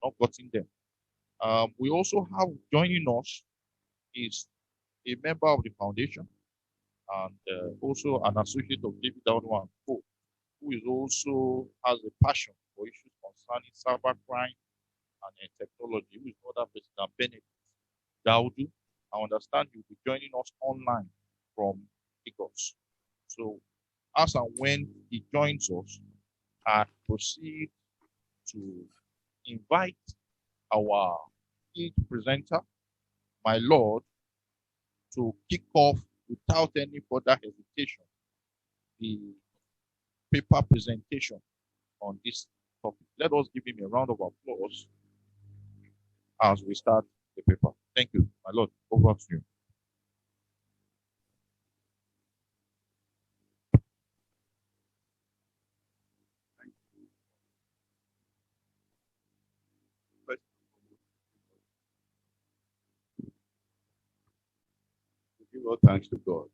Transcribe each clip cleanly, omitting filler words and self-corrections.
not gotten them. We also have joining us is a member of the foundation and also an associate of David Daudu and Co, who is also has a passion for issues concerning cybercrime and technology, who is another person than BENEDICT. DAUDU, I understand you'll be joining us online from Lagos. So as and when he joins us, I proceed to invite our lead presenter, my Lord, to kick off without any further hesitation the paper presentation on this topic. Let us give him a round of applause as we start the paper. Thank you, my Lord. Over to you. Give all thanks to God,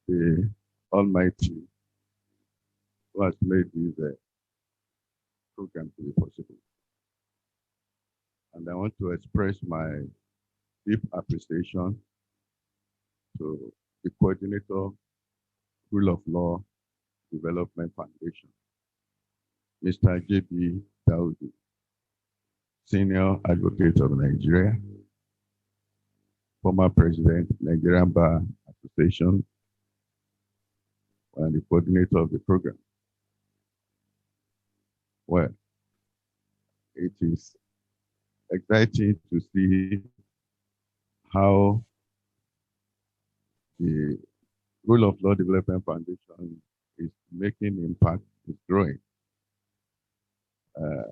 the Almighty, who has made this program to be possible. And I want to express my deep appreciation to the coordinator, Rule of Law Development Foundation, Mr. J.B. Daudu, Senior Advocate of Nigeria, former President, Nigerian Bar Association, and the coordinator of the program. Well, it is exciting to see how the Rule of Law Development Foundation is making impact, is growing. I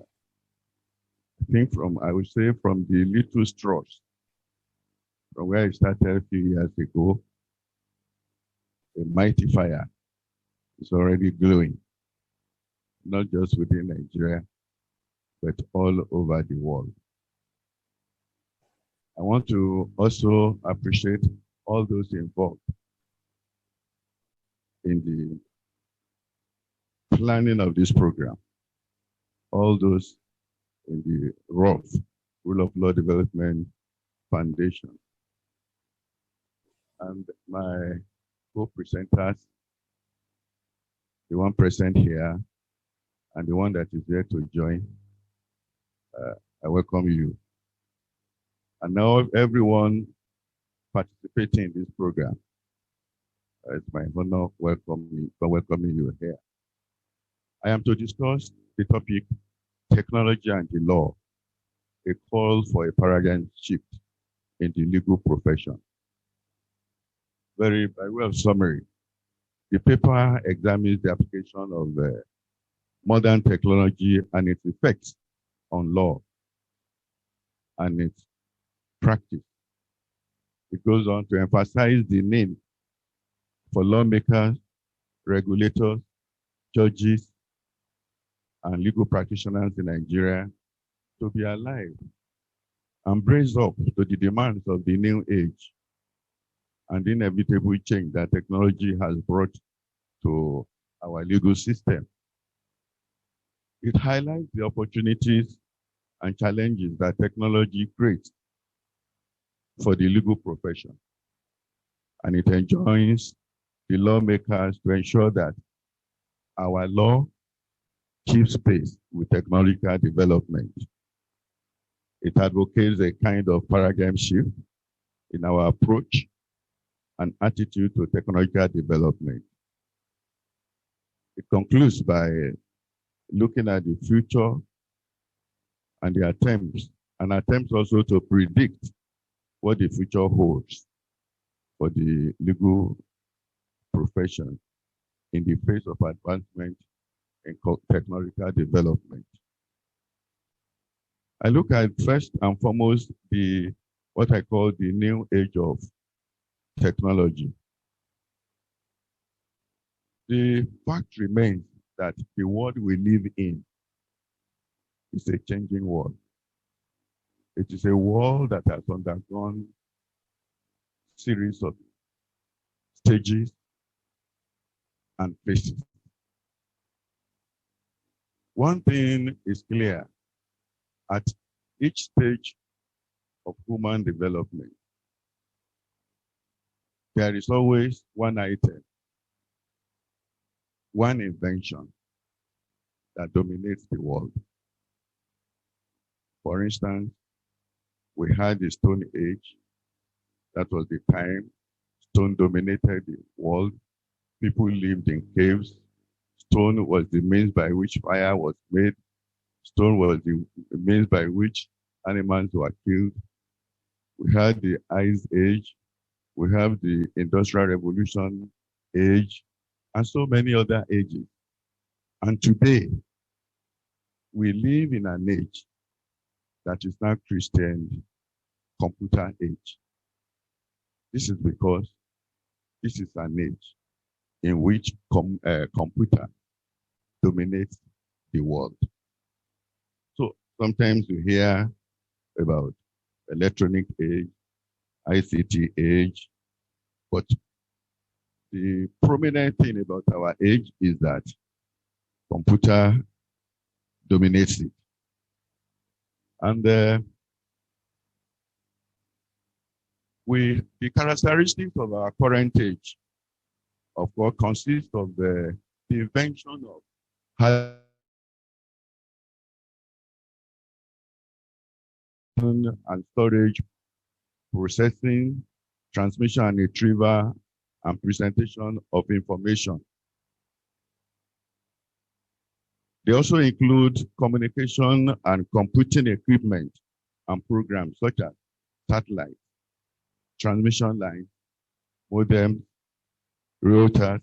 think I would say from the little straws, from where it started a few years ago, a mighty fire is already glowing, not just within Nigeria, but all over the world. I want to also appreciate all those involved in the planning of this program, all those in the Roldf, Rule of Law Development Foundation, and my co-presenters, the one present here and the one that is there to join. I welcome you. And now everyone participating in this program, it's my honor welcoming you here. I am to discuss the topic, technology and the law, a call for a paradigm shift in the legal profession. By way of summary, the paper examines the application of modern technology and its effects on law and its practice. It goes on to emphasize the need for lawmakers, regulators, judges, and legal practitioners in Nigeria to be alive and brace up to the demands of the new age and the inevitable change that technology has brought to our legal system. It highlights the opportunities and challenges that technology creates for the legal profession. And it enjoins the lawmakers to ensure that our law keeps pace with technological development. It advocates a kind of paradigm shift in our approach and attitude to technological development. It concludes by looking at the future and the attempts also to predict what the future holds for the legal profession in the face of advancement in technological development. I look at first and foremost what I call the new age of technology. The fact remains that the world we live in is a changing world. It is a world that has undergone a series of stages and phases. One thing is clear, At each stage of human development, there is always one item, one invention that dominates the world. For instance, we had the Stone Age. That was the time stone dominated the world. People lived in caves. Stone was the means by which fire was made. Stone was the means by which animals were killed. We had the Ice Age. We have the Industrial Revolution age, and so many other ages. And today, we live in an age that is now Christian computer age. This is because this is an age in which computer dominates the world. So sometimes you hear about electronic age, ICT age, but the prominent thing about our age is that computer dominates it. And the characteristics of our current age, of course, consist of the invention of and storage, processing, transmission and retrieval, and presentation of information. They also include communication and computing equipment and programs such as satellites, transmission lines, modems, routers,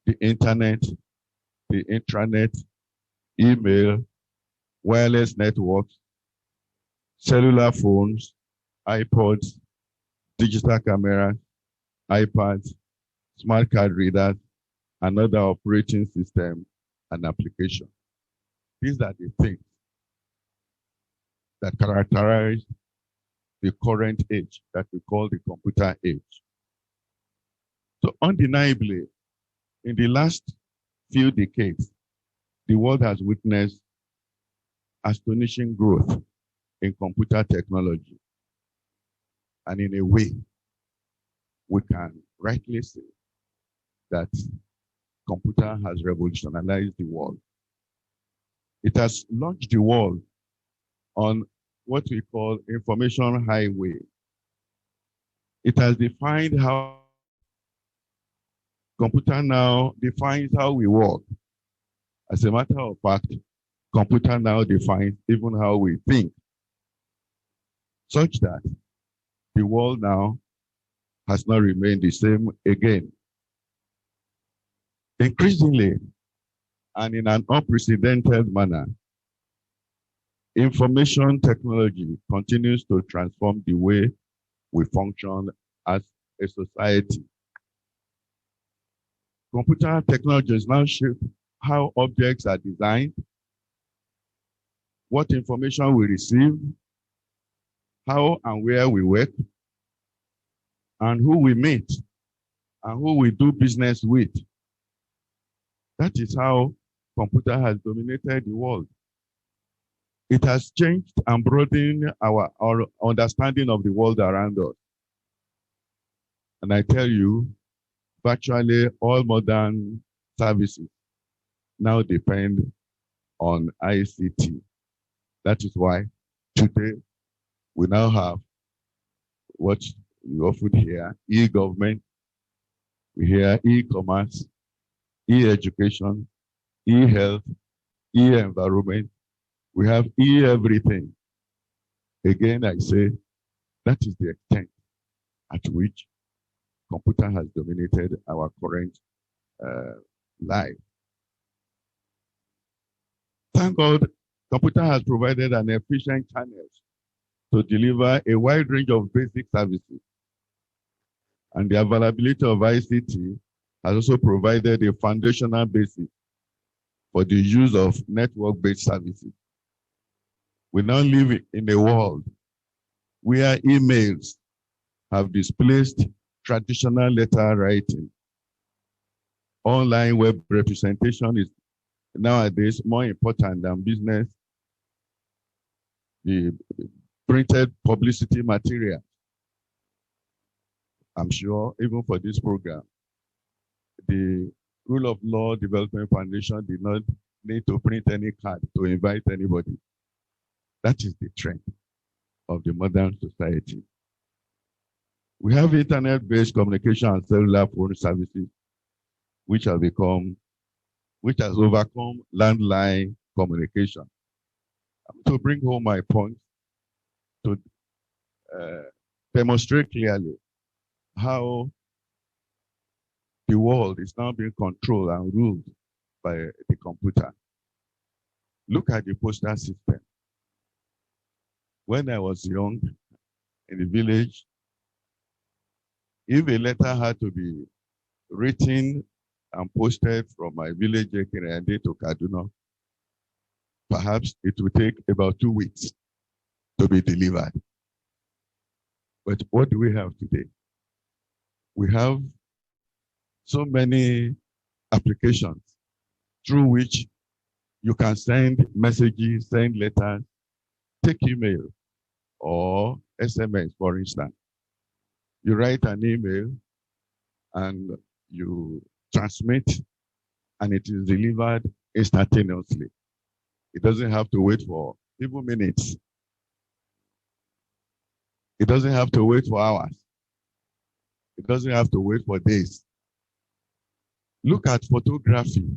the internet, the intranet, email, wireless networks, cellular phones, iPods, digital cameras, iPads, smart card readers, and other operating systems and applications. These are the things that characterize the current age that we call the computer age. So undeniably, in the last few decades, the world has witnessed astonishing growth in computer technology. And in a way, we can rightly say that computer has revolutionized the world. It has launched the world on what we call information highway. It has defined how computer now defines how we work. As a matter of fact, computer now defines even how we think, such that the world now has not remained the same again. Increasingly, and in an unprecedented manner, information technology continues to transform the way we function as a society. Computer technology has now shaped how objects are designed, what information we receive, how and where we work, and who we meet, and who we do business with. That is how computer has dominated the world. It has changed and broadened our understanding of the world around us. And I tell you, virtually all modern services now depend on ICT. That is why today we now have what you often hear, e-government, we hear e-commerce, e-education, e-health, e-environment. We have e-everything. Again, I say that is the extent at which computer has dominated our current life. Thank God, computer has provided an efficient channel to deliver a wide range of basic services. And the availability of ICT has also provided a foundational basis for the use of network-based services. We now live in a world where emails have displaced traditional letter writing. Online web representation is nowadays more important than business the printed publicity material. I'm sure even for this program, the Rule of Law Development Foundation did not need to print any card to invite anybody. That is the trend of the modern society. We have internet-based communication and cellular phone services, which has overcome landline communication. To bring home my point, to demonstrate clearly how the world is now being controlled and ruled by the computer. Look at the postal system. When I was young in the village, if a letter had to be written and posted from my village to Kaduna, perhaps it would take about 2 weeks to be delivered. But what do we have today? We have so many applications through which you can send messages, send letters, take email or SMS, for instance. You write an email and you transmit, and it is delivered instantaneously. It doesn't have to wait for even minutes. It doesn't have to wait for hours. It doesn't have to wait for days. Look at photography.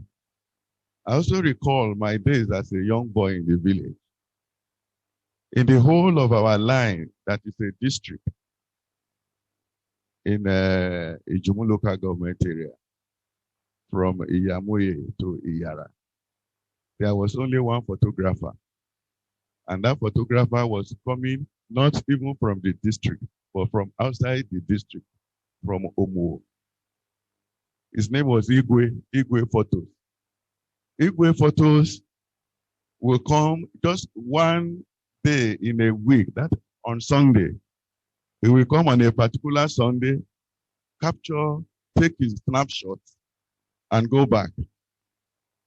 I also recall my days as a young boy in the village. In the whole of our line, that is a district, in Ijumu local government area, from Iyamoye to Iyara, there was only one photographer. And that photographer was coming not even from the district, but from outside the district, from Omo. His name was Igwe Photos. Igwe Photos will come just one day in a week, that on Sunday. He will come on a particular Sunday, capture, take his snapshot, and go back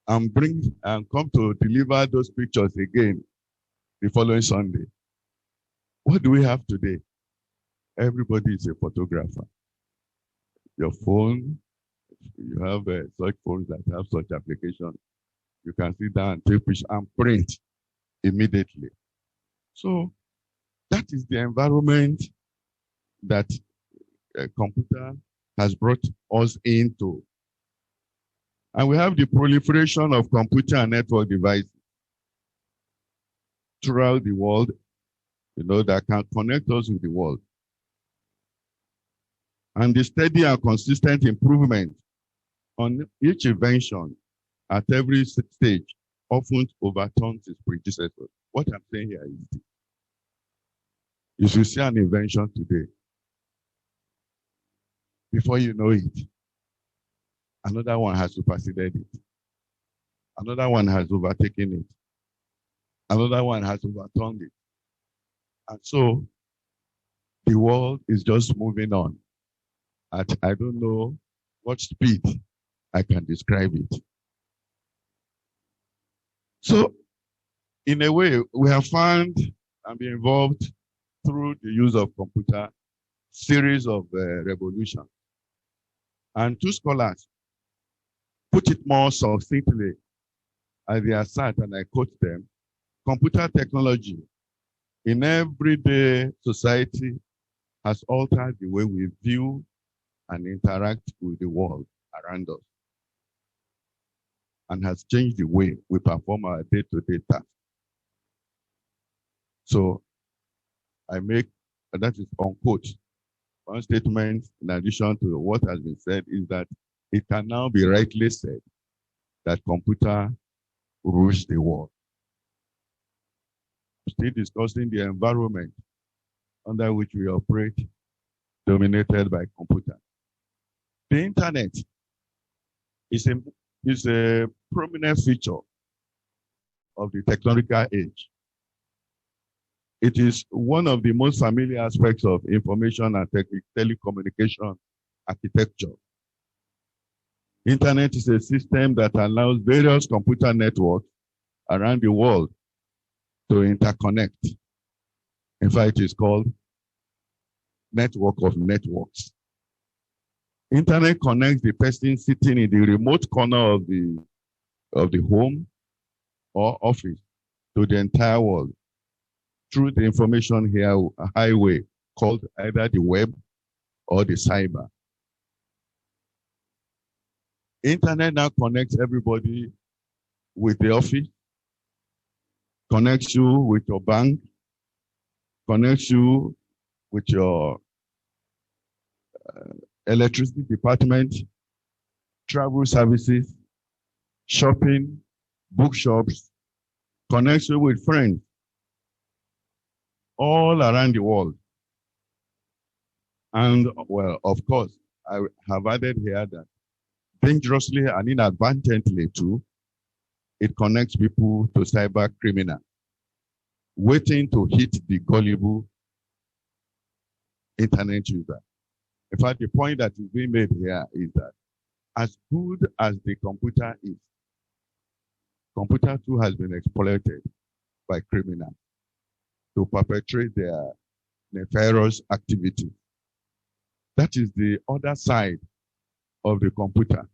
and come to deliver those pictures again the following Sunday. What do we have today? Everybody is a photographer. Your phone, you have such phones that have such applications. You can sit down and take pictures and print immediately. So that is the environment that a computer has brought us into. And we have the proliferation of computer and network devices throughout the world, that can connect us with the world. And the steady and consistent improvement on each invention at every stage often overturns its predecessors. What I'm saying here is this. You should see an invention today. Before you know it, another one has superseded it. Another one has overtaken it. Another one has overturned it. And so the world is just moving on at I don't know what speed I can describe it. So in a way, we have found and been involved through the use of computer series of revolutions. And two scholars put it more succinctly as they assert, and I quote them: computer technology in everyday society has altered the way we view and interact with the world around us, and has changed the way we perform our day-to-day tasks. So I make, that is unquote, one statement in addition to what has been said is that it can now be rightly said that computer rules the world. Still discussing the environment under which we operate, dominated by computer. The internet is a prominent feature of the technological age. It is one of the most familiar aspects of information and telecommunication architecture. Internet is a system that allows various computer networks around the world to interconnect In fact, it is called network of networks. Internet connects the person sitting in the remote corner of the home or office to the entire world through the information here highway called either the web or the cyber. Internet now connects everybody with the office, connects you with your bank, connects you with your electricity department, travel services, shopping, bookshops, connects you with friends all around the world. And, well, of course, I have added here that dangerously and inadvertently too, it connects people to cyber criminals waiting to hit the gullible internet user. In fact, the point that is being made here is that as good as the computer is, computer too has been exploited by criminals to perpetrate their nefarious activity. That is the other side of the computer.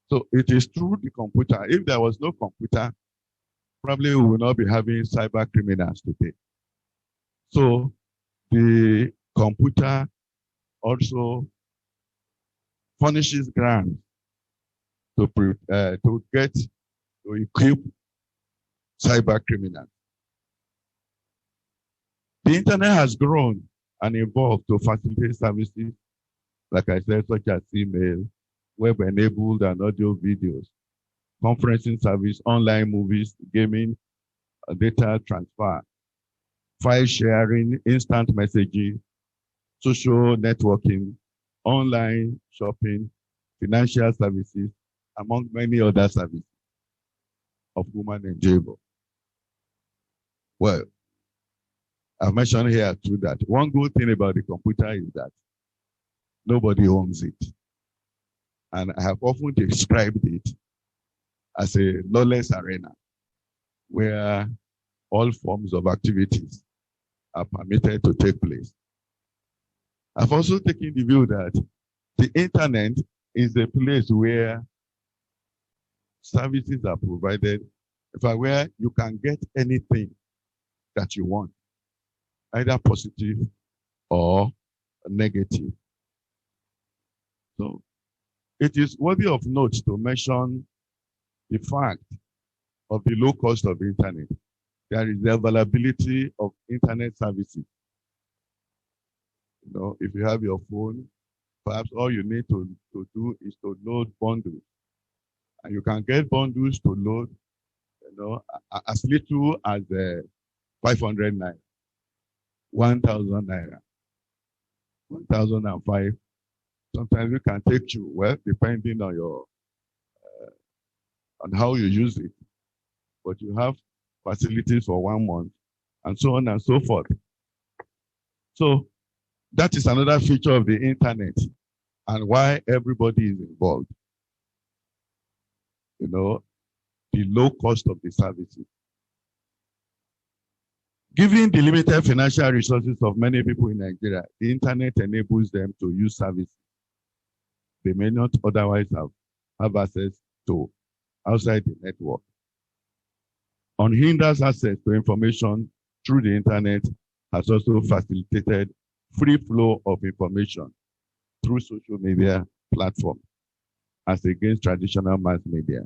So it is through the computer. If there was no computer, probably we will not be having cyber criminals today. So the computer also furnishes grounds to equip cyber criminals. The internet has grown and evolved to facilitate services, like I said, such as email, web-enabled and audio videos, conferencing service, online movies, gaming, data transfer, file sharing, instant messaging, social networking, online shopping, financial services, among many other services of human endeavor. Well, I've mentioned here too that one good thing about the computer is that nobody owns it. And I have often described it as a lawless arena where all forms of activities are permitted to take place. I've also taken the view that the internet is a place where services are provided, in fact, where you can get anything that you want, either positive or negative. So it is worthy of note to mention the fact of the low cost of the internet. There is the availability of internet services. You know, if you have your phone, perhaps all you need to do is to load bundles. And you can get bundles to load, you know, as little as 500 naira, 1,000 naira, 1,005. Sometimes it can take you, well, depending on your, on how you use it. But you have facilities for 1 month, and so on and so forth. So that is another feature of the internet and why everybody is involved. You know, the low cost of the services. Given the limited financial resources of many people in Nigeria, the internet enables them to use services they may not otherwise have access to outside the network. Unhindered access to information through the internet has also facilitated free flow of information through social media platforms as against traditional mass media.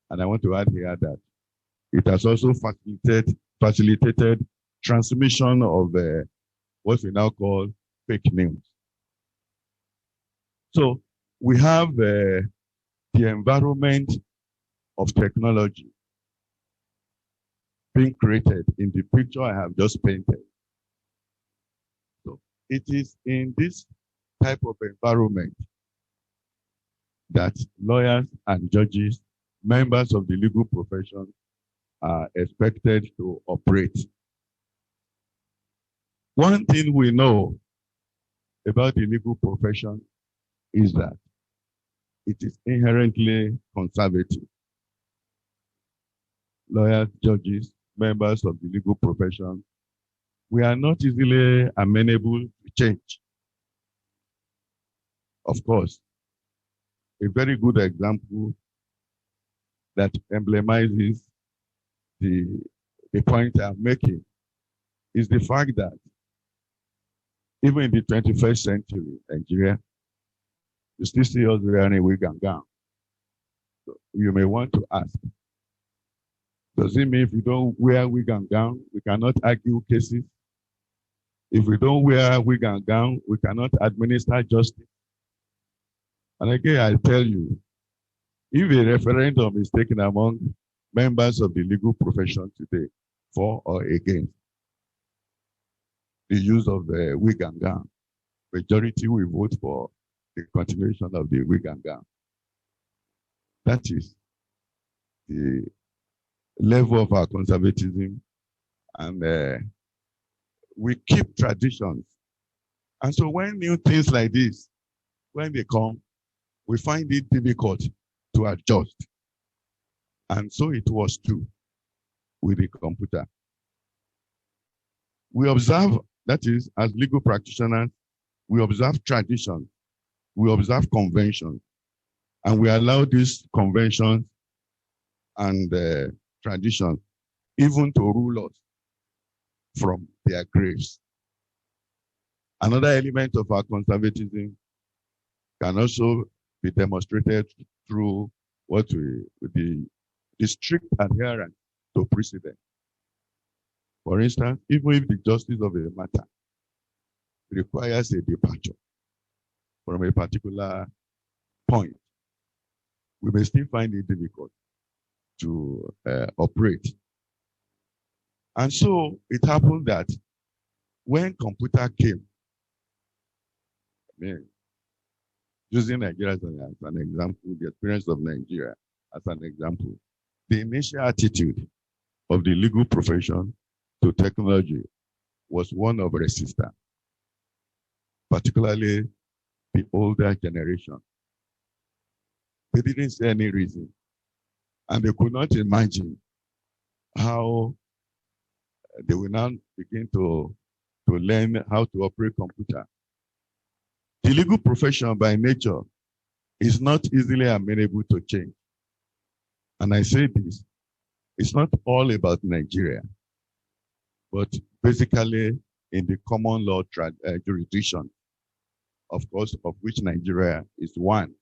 And I want to add here that it has also facilitated transmission of what we now call fake news. So we have the environment of technology being created in the picture I have just painted. So it is in this type of environment that lawyers and judges, members of the legal profession, are expected to operate. One thing we know about the legal profession is that it is inherently conservative. Lawyers, judges, members of the legal profession we are not easily amenable to change. Of course, a very good example that emblemizes the point I'm making is the fact that even in the 21st century, Nigeria, you still see us wearing a wig and gown. So you may want to ask, does it mean if you don't wear wig and gown, we cannot argue cases? If we don't wear wig and gown, we cannot administer justice? And again, I tell you, if a referendum is taken among members of the legal profession today, for or against the use of the wig and gown, majority will vote for the continuation of the wig and gown. That is the level of our conservatism, and we keep traditions. And so when new things like this, when they come, we find it difficult to adjust. And so it was too with the computer. We observe, that is, as legal practitioners, we observe tradition, we observe conventions, and we allow these conventions and traditions even to rule us from their graves. Another element of our conservatism can also be demonstrated through what the strict adherence to precedent. For instance, even if the justice of a matter requires a departure from a particular point, we may still find it difficult to operate. And so it happened that when computer came, I mean, using Nigeria as an example, the experience of Nigeria as an example, the initial attitude of the legal profession to technology was one of resistance, particularly the older generation. They didn't see any reason, and they could not imagine how they will now begin to learn how to operate computer. The legal profession by nature is not easily amenable to change. And I say this, it's not all about Nigeria, but basically in the common law jurisdiction, of course, of which Nigeria is one.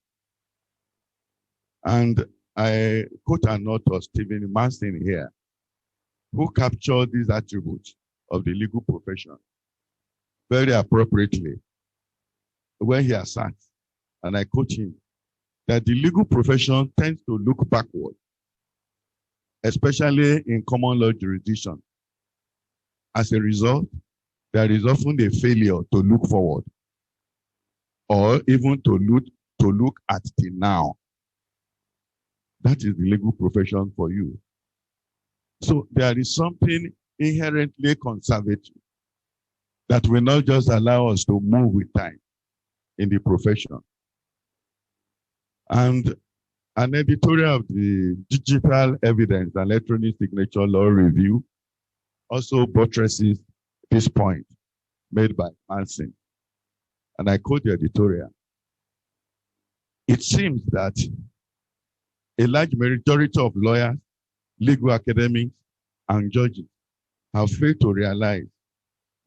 And I quote an author, Stephen Manston here, who captured these attributes of the legal profession very appropriately when he asserts, and I quote him, that the legal profession tends to look backward, especially in common law jurisdiction. As a result, there is often a failure to look forward, or even to look at the now. That is the legal profession for you. So there is something inherently conservative that will not just allow us to move with time in the profession. And an editorial of the Digital Evidence and Electronic Signature Law Review also buttresses this point made by Manson. And I quote the editorial. It seems that a large majority of lawyers, legal academics, and judges have failed to realize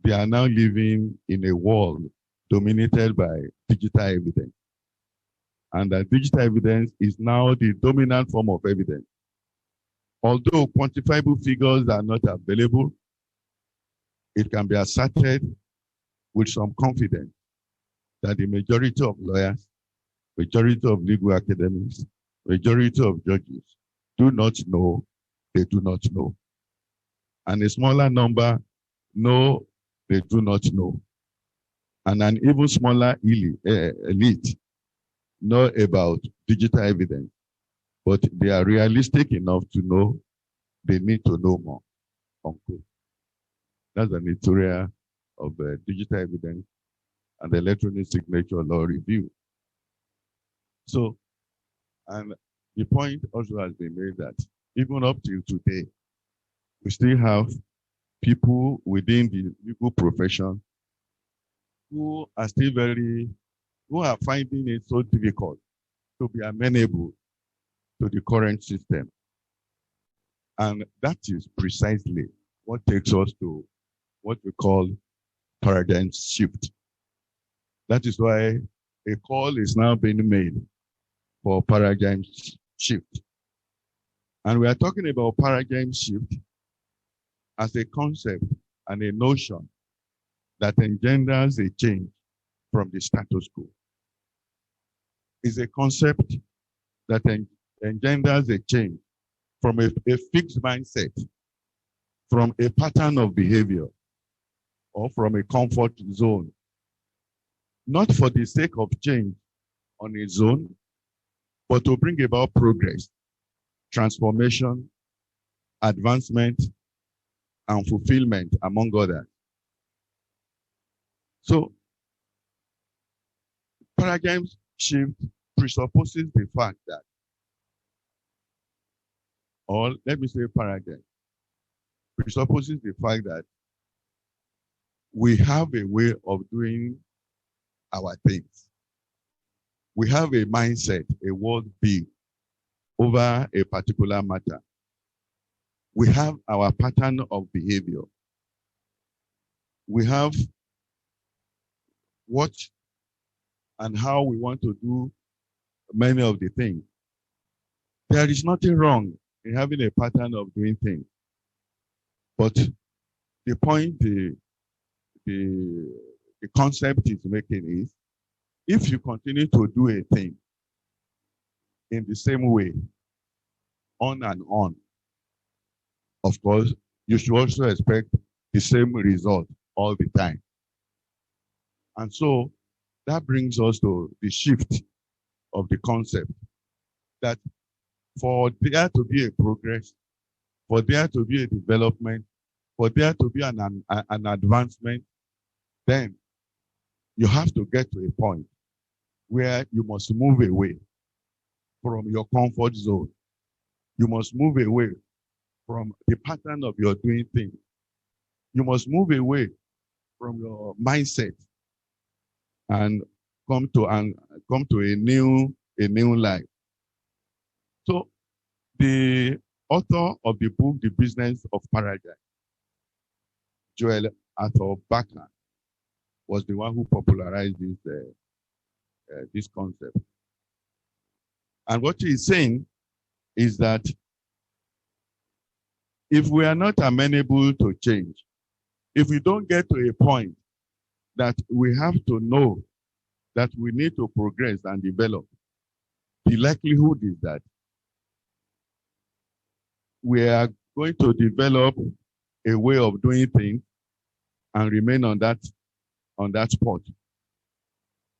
they are now living in a world dominated by digital evidence. And that digital evidence is now the dominant form of evidence. Although quantifiable figures are not available, it can be asserted with some confidence that the majority of lawyers, majority of legal academics, majority of judges do not know, they do not know. And a smaller number know, they do not know. And an even smaller elite know about digital evidence, but they are realistic enough to know they need to know more. Unquote. That's an editorial of digital evidence and the electronic signature law review. So, and the point also has been made that even up till today, we still have people within the legal profession who are still who are finding it so difficult to be amenable to the current system. And that is precisely what takes us to what we call paradigm shift. That is why a call is now being made for paradigm shift. And we are talking about paradigm shift as a concept and a notion that engenders a change from the status quo. It's a concept that engenders a change from a fixed mindset, from a pattern of behavior, or from a comfort zone, not for the sake of change on its own, but to bring about progress, transformation, advancement, and fulfillment, among others. So, paradigm shift presupposes the fact that, or let me say paradigm, presupposes the fact that we have a way of doing our things. We have a mindset, a world view over a particular matter. We have our pattern of behavior. We have what and how we want to do many of the things. There is nothing wrong in having a pattern of doing things. But the point the concept is making is, if you continue to do a thing in the same way, on and on, of course, you should also expect the same result all the time. And so that brings us to the shift of the concept that for there to be a progress, for there to be a development, for there to be an advancement, then you have to get to a point where you must move away from your comfort zone. You must move away from the pattern of your doing things. You must move away from your mindset and come to a new life. So the author of the book, The Business of Paradigm, Joel Arthur Barker, was the one who popularized this concept. And what he is saying is that if we are not amenable to change, if we don't get to a point that we have to know that we need to progress and develop, the likelihood is that we are going to develop a way of doing things and remain on that spot.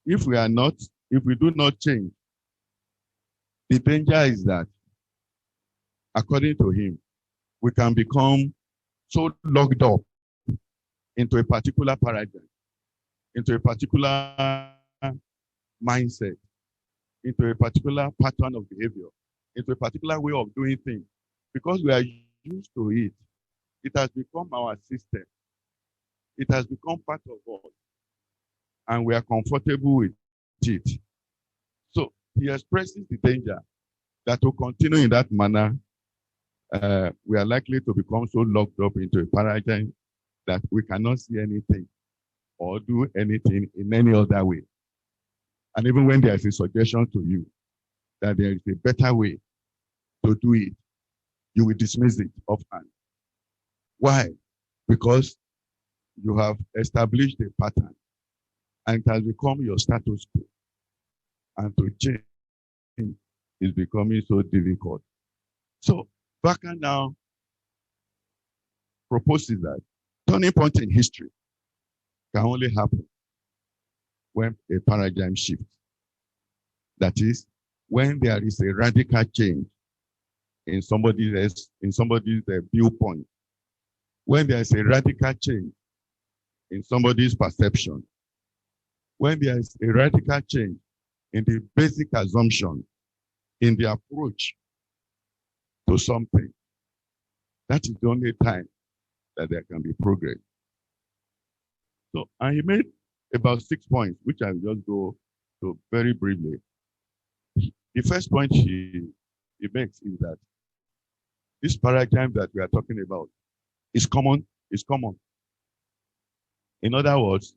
If we do not change, the danger is that, according to him, we can become so locked up into a particular paradigm, into a particular mindset, into a particular pattern of behavior, into a particular way of doing things. Because we are used to it, it has become our system. It has become part of us, and we are comfortable with it. So he expresses the danger that to continue in that manner, we are likely to become so locked up into a paradigm that we cannot see anything or do anything in any other way. And even when there is a suggestion to you that there is a better way to do it, you will dismiss it offhand. Why? Because you have established a pattern and it has become your status quo. And to change is becoming so difficult. So Barker now proposes that turning point in history can only happen when a paradigm shift. That is, when there is a radical change in somebody's viewpoint, when there is a radical change in somebody's perception, when there is a radical change in the basic assumption, in the approach to something, that is the only time that there can be progress. So, and he made about 6 points, which I'll just go to very briefly. The first point he makes is that this paradigm that we are talking about is common. In other words,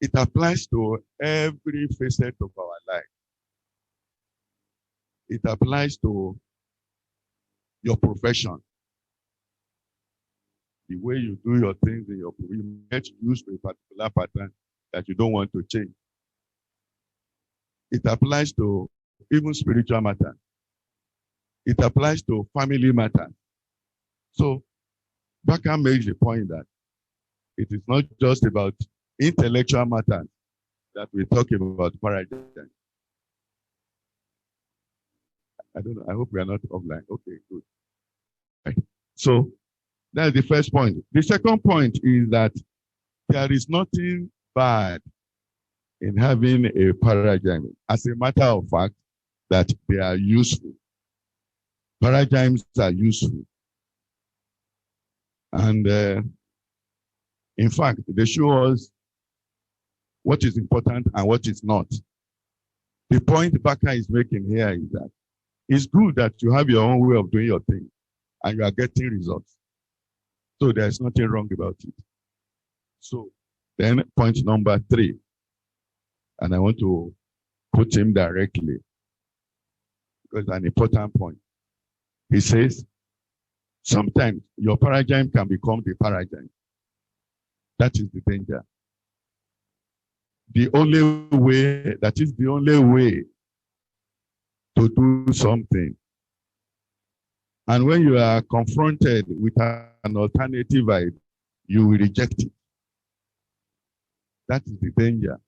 it applies to every facet of our life. It applies to your profession. The way you do your things in your profession, you get used to a particular pattern that you don't want to change. It applies to even spiritual matters. It applies to family matters. So, Baka makes the point that it is not just about intellectual matters that we talk about paradigm. I don't know. I hope we are not offline. Okay, good. Right. So that's the first point. The second point is that there is nothing bad in having a paradigm. As a matter of fact, that they are useful. Paradigms are useful. And in fact, they show us what is important and what is not. The point Baka is making here is that it's good that you have your own way of doing your thing and you are getting results. So there's nothing wrong about it. So then point number 3, and I want to put him directly because it's an important point. He says, sometimes your paradigm can become the paradigm. That is the danger. The only way, that is the only way to do something. And when you are confronted with an alternative idea, you will reject it. That is the danger.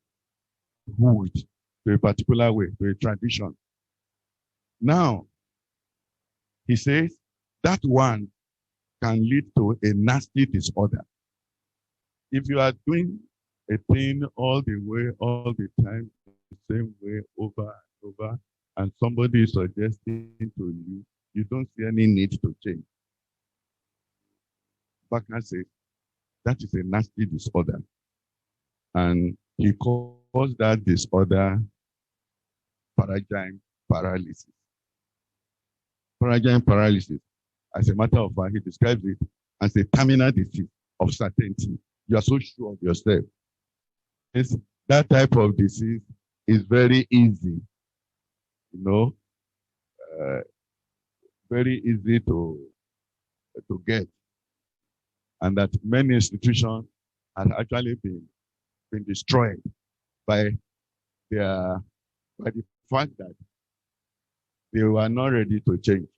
Hold to a particular way, to a tradition. Now, he says that one can lead to a nasty disorder. If you are doing a thing all the way, all the time, the same way, over and over, and somebody is suggesting to you, you don't see any need to change. Baka says that is a nasty disorder. And he calls that disorder paradigm paralysis. Paradigm paralysis. As a matter of fact, he describes it as a terminal disease of certainty. You are so sure of yourself. That type of disease is very easy, very easy to get. And that many institutions have actually been destroyed by the fact that they were not ready to change.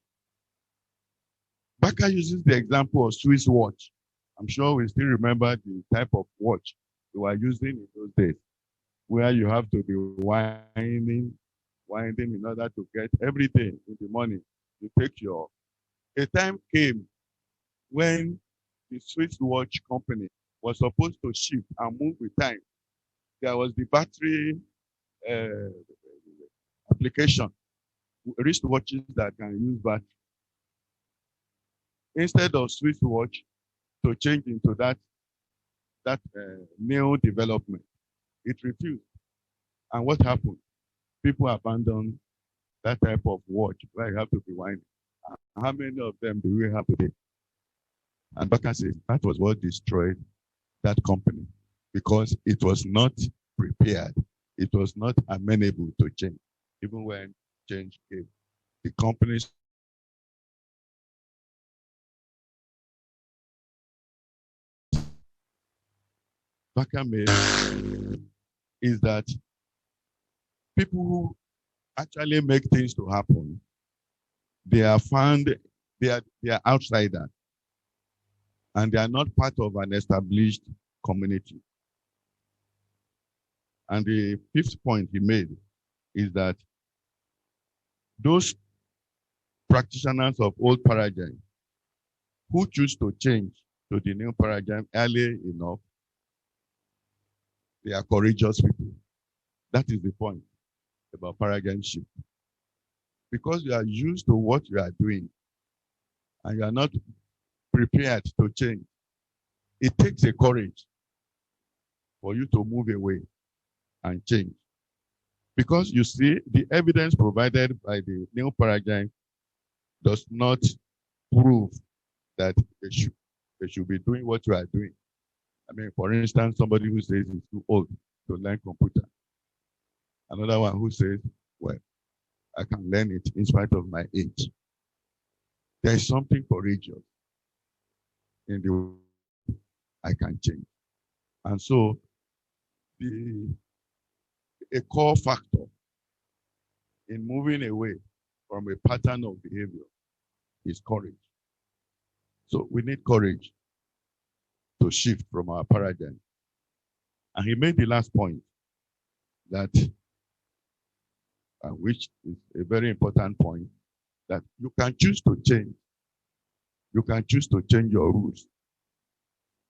Baka uses the example of Swiss watch. I'm sure we still remember the type of watch they were using in those days, where you have to be winding in order to get everything in the morning. You take a time came when the Swiss watch company was supposed to shift and move with time. There was the battery application, wristwatches that can use battery. Instead of Swiss watch to change into that new development, it refused. And what happened? People abandoned that type of watch where you have to be winding. How many of them do we have today? And Baka says that was what destroyed that company because it was not prepared. It was not amenable to change. Even when change came, the companies Baka made is that people who actually make things to happen, they are outsiders and they are not part of an established community. And the 5th point he made is that those practitioners of old paradigm who choose to change to the new paradigm early enough, they are courageous people. That is the point about paradigm shift. Because you are used to what you are doing and you are not prepared to change. It takes a courage for you to move away and change. Because you see, the evidence provided by the new paradigm does not prove that they should be doing what you are doing. I mean, for instance, somebody who says he's too old to learn computer. Another one who says, well, I can learn it in spite of my age. There is something courageous in the I can change. And so a core factor in moving away from a pattern of behavior is courage. So we need courage to shift from our paradigm. And he made the last point that, which is a very important point, that you can choose to change. You can choose to change your rules.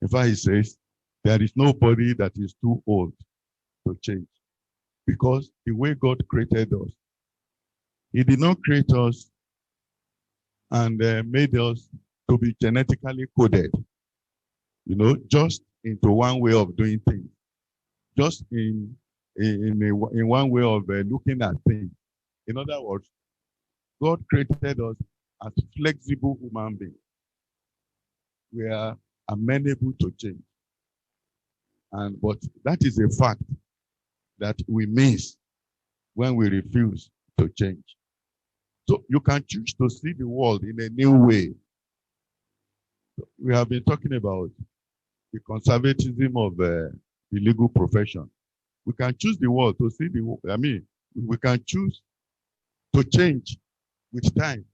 In fact, he says, there is nobody that is too old to change. Because the way God created us, he did not create us and made us to be genetically coded, just into one way of doing things, just in one way of looking at things. In other words, God created us as flexible human beings. We are amenable to change. But that is a fact that we miss when we refuse to change. So you can choose to see the world in a new way. We have been talking about the conservatism of the legal profession. We can choose the world to see the world. I mean, we can choose to change with time.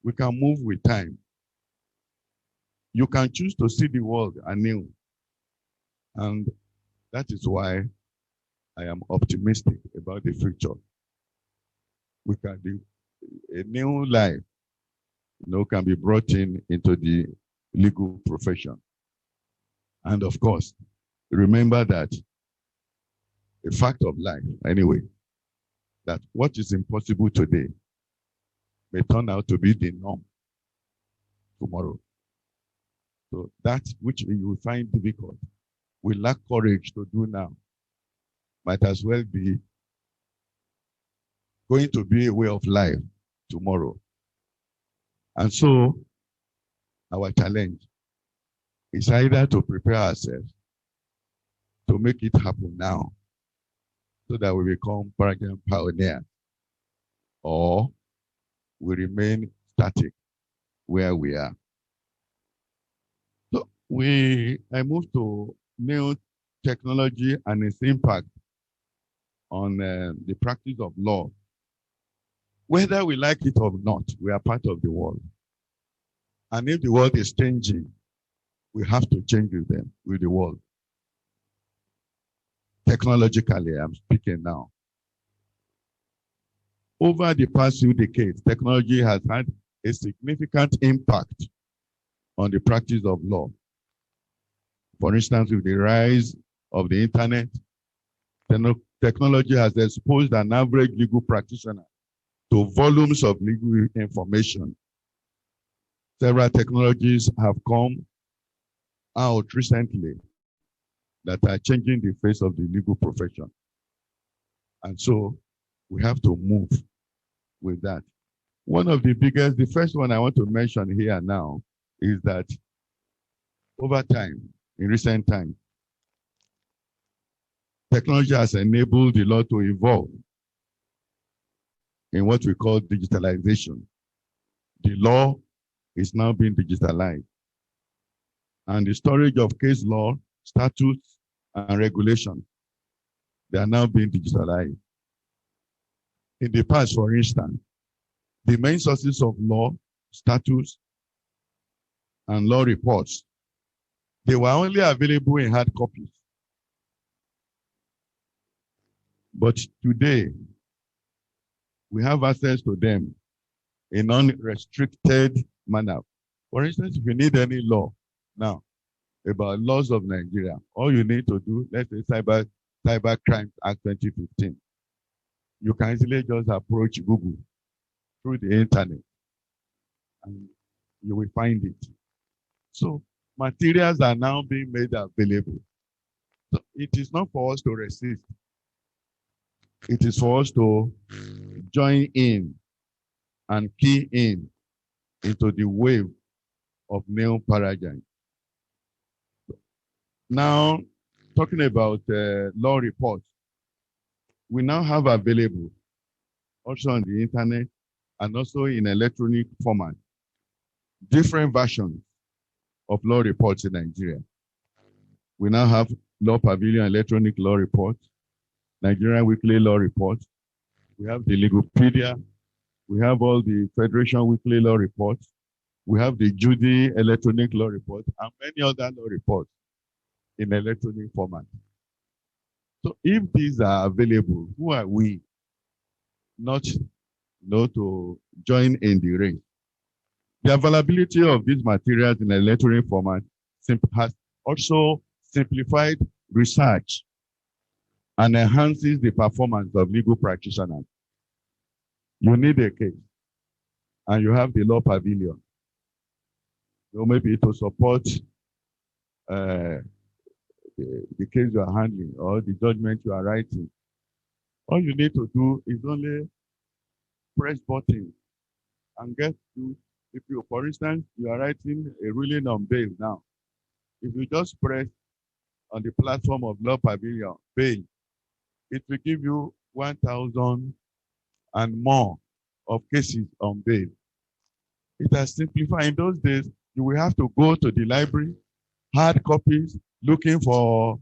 We can move with time. You can choose to see the world anew. And that is why I am optimistic about the future. We can do a new life, can be brought into the legal profession. And of course, remember that a fact of life, anyway, that what is impossible today may turn out to be the norm tomorrow. So that which you will find difficult, we lack courage to do now, might as well be going to be a way of life tomorrow. And so our challenge is either to prepare ourselves to make it happen now so that we become paradigm pioneers, or we remain static where we are. So I move to new technology and its impact on the practice of law. Whether we like it or not, we are part of the world. And if the world is changing, we have to change with them, with the world. Technologically, I'm speaking now. Over the past few decades, technology has had a significant impact on the practice of law. For instance, with the rise of the internet, technology has exposed an average legal practitioner to volumes of legal information. Several technologies have come out recently that are changing the face of the legal profession. And so we have to move with that. One of the biggest, the first one I want to mention here now is that over time, in recent times, technology has enabled the law to evolve in what we call digitalization. The law is now being digitalized. And the storage of case law, statutes, and regulations, they are now being digitalized. In the past, for instance, the main sources of law, statutes, and law reports, they were only available in hard copies. But today, we have access to them in unrestricted manner. For instance, if you need any law now about laws of Nigeria, all you need to do, let's say Cyber Crimes Act 2015, you can easily just approach Google through the internet and you will find it. So materials are now being made available. So it is not for us to resist. It is for us to join in and key in into the wave of new paradigm. Now, talking about law reports, we now have available also on the internet and also in electronic format, different versions of law reports in Nigeria. We now have Law Pavilion Electronic Law Report, Nigerian Weekly Law Report. We have the Legopedia. We have all the Federation Weekly Law Reports. We have the Judy Electronic Law Report and many other law reports in electronic format. So if these are available, who are we not to join in the race? The availability of these materials in electronic format has also simplified research and enhances the performance of legal practitioners. You need a case, and you have the Law Pavilion. So maybe to support the case you are handling or the judgment you are writing. All you need to do is only press button and get to, if you, for instance, you are writing a ruling on bail now. If you just press on the platform of Law Pavilion, bail, it will give you 1,000 and more of cases on bail. It has simplified. In those days, you will have to go to the library, hard copies, looking for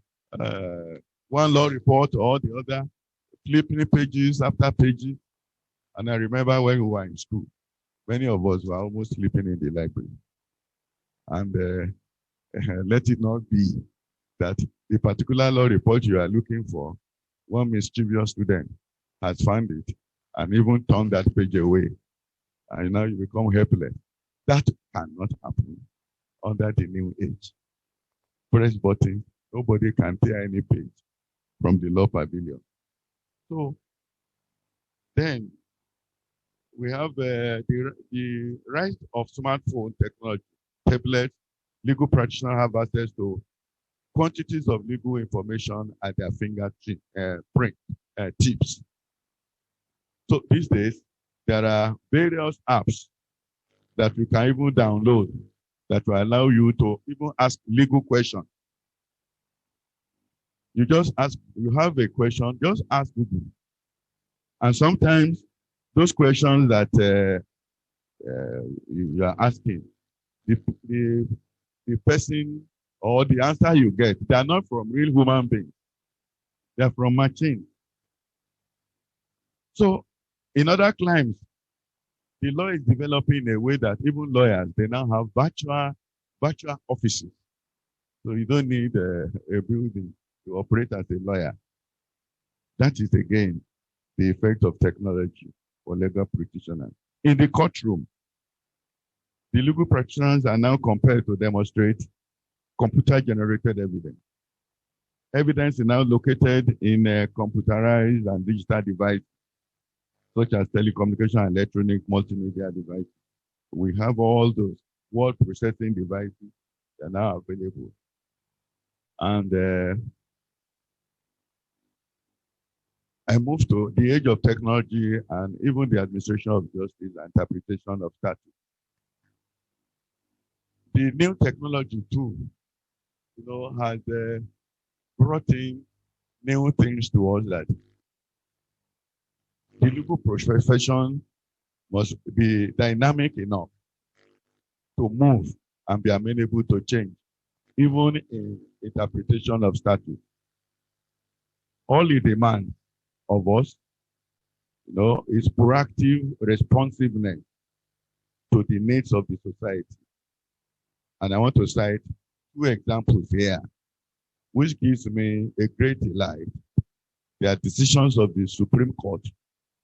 one law report or the other, flipping pages after pages. And I remember when we were in school, many of us were almost sleeping in the library. And let it not be that the particular law report you are looking for, one mischievous student has found it and even turned that page away. And now you become helpless. That cannot happen under the new age. Press button, nobody can tear any page from the Law Pavilion. So then we have the rise of smartphone technology, tablets. Legal practitioners have access to quantities of legal information at their fingertips. So these days, there are various apps that you can even download that will allow you to even ask legal questions. You just ask, you have a question, just ask Google. And sometimes those questions that you are asking, the person or the answer you get, they are not from real human beings. They are from machines. So in other climes, the law is developing in a way that even lawyers, they now have virtual offices. So you don't need a building to operate as a lawyer. That is, again, the effect of technology for legal practitioners. In the courtroom, the legal practitioners are now compelled to demonstrate computer-generated evidence. Evidence is now located in computerized and digital devices, such as telecommunication, electronic, multimedia devices. We have all those word processing devices that are now available. And I move to the age of technology and even the administration of justice and interpretation of statute. The new technology too, has brought in new things to us that the legal profession must be dynamic enough to move and be amenable to change, even in interpretation of statute. All it demands of us, is proactive responsiveness to the needs of the society. And I want to cite two examples here, which gives me a great delight. They are decisions of the Supreme Court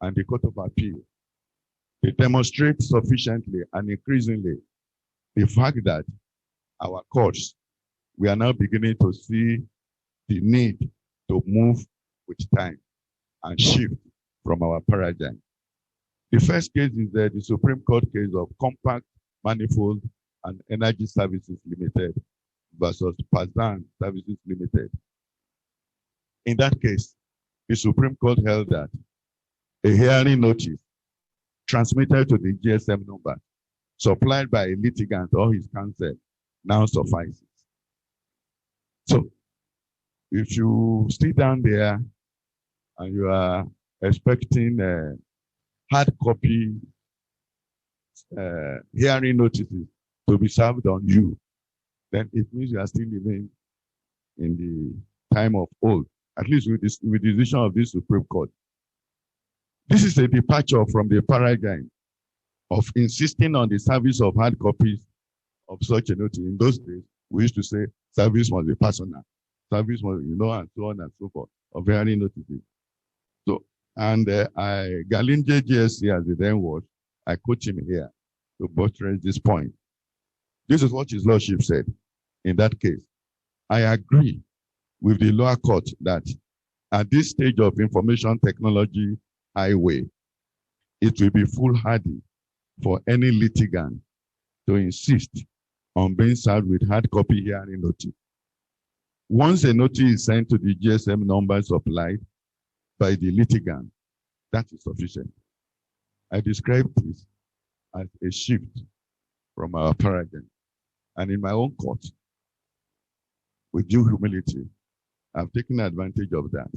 and the Court of Appeal. They demonstrate sufficiently and increasingly the fact that our courts, we are now beginning to see the need to move with time and shift from our paradigm. The first case is the Supreme Court case of compact manifold and Energy Services Limited versus Pazan Services Limited. In that case, the Supreme Court held that a hearing notice transmitted to the GSM number supplied by a litigant or his counsel now suffices. So if you sit down there and you are expecting hard copy hearing notices to be served on you, then it means you are still living in the time of old, at least with the decision of this Supreme Court. This is a departure from the paradigm of insisting on the service of hard copies of such a notice. In those days, we used to say service must be personal, service must, and so on and so forth, of hearing notices. So, and Galinje GSC, as it then was, I quote him here to buttress this point. This is what His Lordship said. In that case, I agree with the lower court that at this stage of information technology highway, it will be foolhardy for any litigant to insist on being served with hard copy hearing notice. Once a notice is sent to the GSM number supplied by the litigant, that is sufficient. I describe this as a shift from our paradigm. And in my own court, with due humility, I've taken advantage of that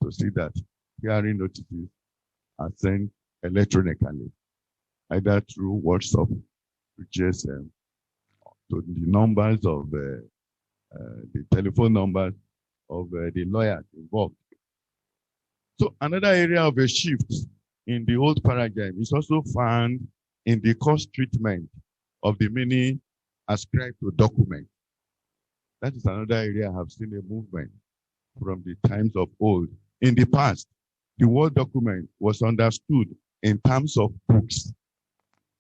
to see that hearing notices are sent electronically, either through WhatsApp, to GSM, to the numbers of the telephone numbers of the lawyers involved. So another area of a shift in the old paradigm is also found in the cost treatment of the meaning ascribed to documents. That is another area I have seen a movement from the times of old. In the past, the word document was understood in terms of books,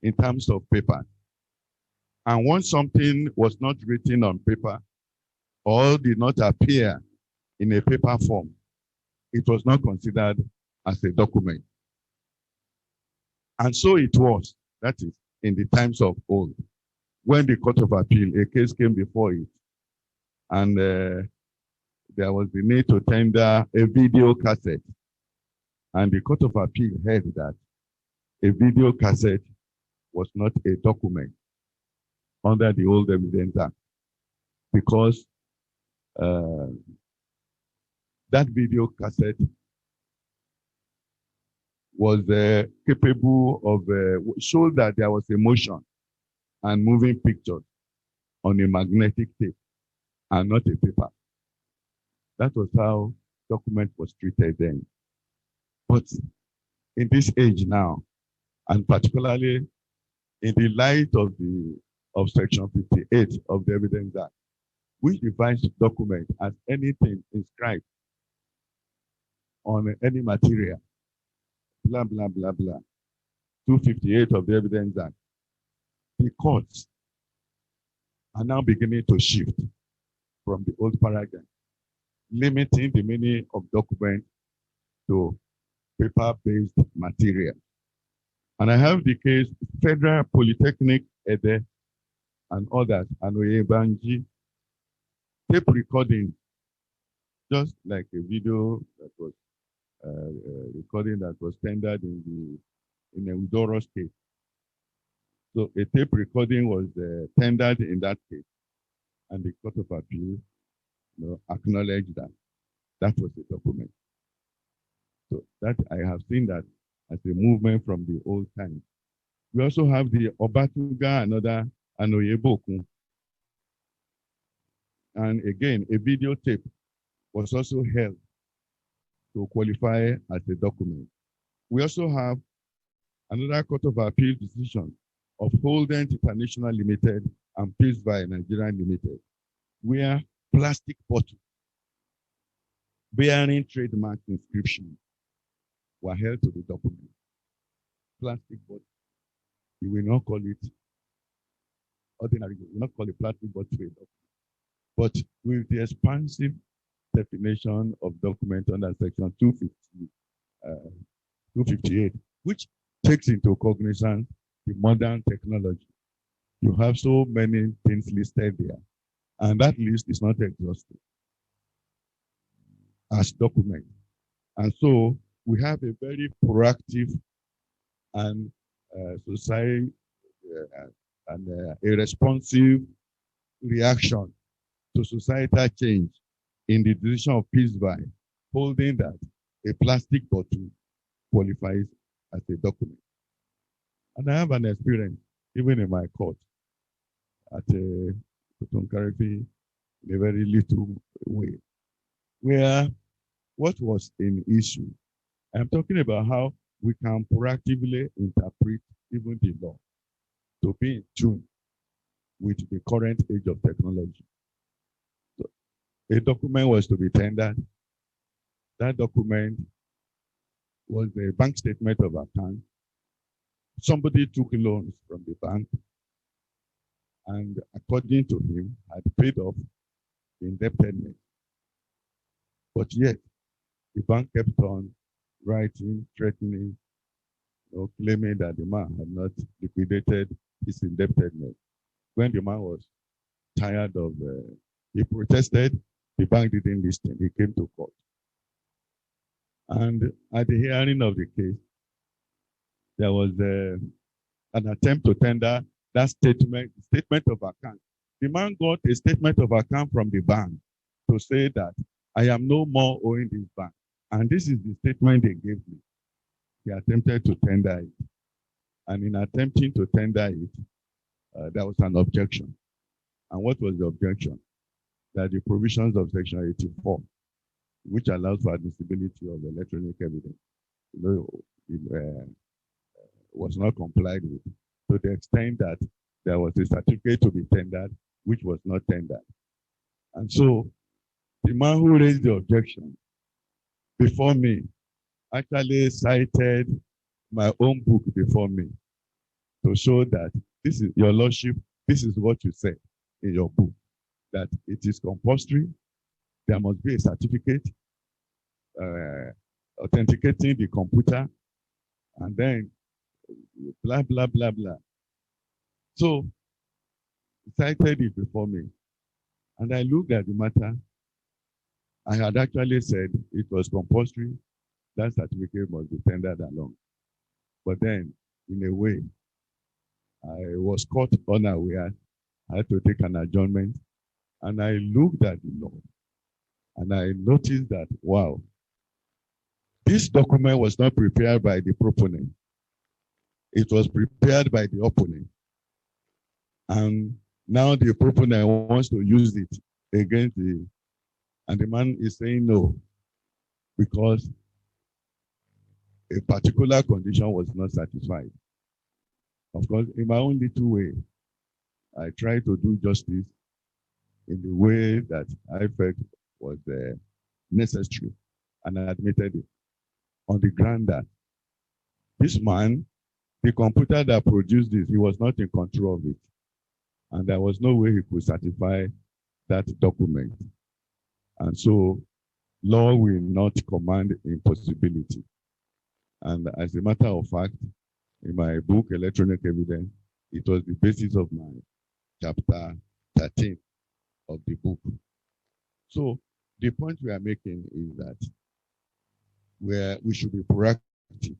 in terms of paper. And once something was not written on paper or did not appear in a paper form, it was not considered as a document. And so it was, that is, in the times of old, when the Court of Appeal, a case came before it, and there was the need to tender a video cassette. And the Court of Appeal held that a video cassette was not a document under the old Evidence Act, because that video cassette was capable of showed that there was a motion and moving pictures on a magnetic tape and not a paper. That was how document was treated then. But in this age now, and particularly in the light of Section 58 of the Evidence Act, which defines document as anything inscribed on any material, blah, blah, blah, blah. 258 of the Evidence Act. The courts are now beginning to shift from the old paradigm, limiting the meaning of document to paper-based material. And I have the case Federal Polytechnic Ede and others, and Oyebanji, tape recording, just like a video that was recording that was tendered in the Udoros case. So a tape recording was tendered in that case, and the Court of Appeal acknowledged that that was a document. So that I have seen that as a movement from the old times. We also have the Obatuga and other Anoyeboku. And again, a videotape was also held to qualify as a document. We also have another Court of Appeal decision of Holden International Limited and Peace by Nigeria Limited, where plastic bottles bearing trademark inscription were held to the document. Plastic bottle. You will not call it ordinary, you will not call it plastic bottle a document. But with the expansive definition of document under Section 258, which takes into cognizance the modern technology, You have so many things listed there, and that list is not exhaustive as document. And so we have a very proactive and society and a responsive reaction to societal change in the decision of peace by holding that a plastic bottle qualifies as a document. And I have an experience, even in my court, at a in a very little way, where what was an issue, I'm talking about how we can proactively interpret even the law to be in tune with the current age of technology. So a document was to be tendered. That document was a bank statement of account. Somebody took loans from the bank and, according to him, had paid off the indebtedness. But yet, the bank kept on writing, threatening, claiming that the man had not liquidated his indebtedness. When the man was tired of, he protested, the bank didn't listen, he came to court. And at the hearing of the case, there was an attempt to tender that statement of account. The man got a statement of account from the bank to say that I am no more owing this bank. And this is the statement they gave me. He attempted to tender it. And in attempting to tender it, there was an objection. And what was the objection? That the provisions of Section 84, which allows for admissibility of electronic evidence, was not complied with, to the extent that there was a certificate to be tendered, which was not tendered. And so the man who raised the objection before me actually cited my own book before me to show that this is, Your Lordship, this is what you said in your book, that it is compulsory, there must be a certificate authenticating the computer, and then blah, blah, blah, blah. So, he cited it before me, and I looked at the matter. I had actually said it was compulsory, that certificate must be tendered along. But then, in a way, I was caught unaware. I had to take an adjournment, and I looked at the law, and I noticed that, wow, this document was not prepared by the proponent. It was prepared by the opponent. And now the proponent wants to use it against and the man is saying no, because a particular condition was not satisfied. Of course, in my own little way, I try to do justice in the way that I felt was necessary, and I admitted it on the ground that this man, the computer that produced this, he was not in control of it. And there was no way he could certify that document. And so law will not command impossibility. And as a matter of fact, in my book, Electronic Evidence, it was the basis of my chapter 13 of the book. So the point we are making is that we should be proactive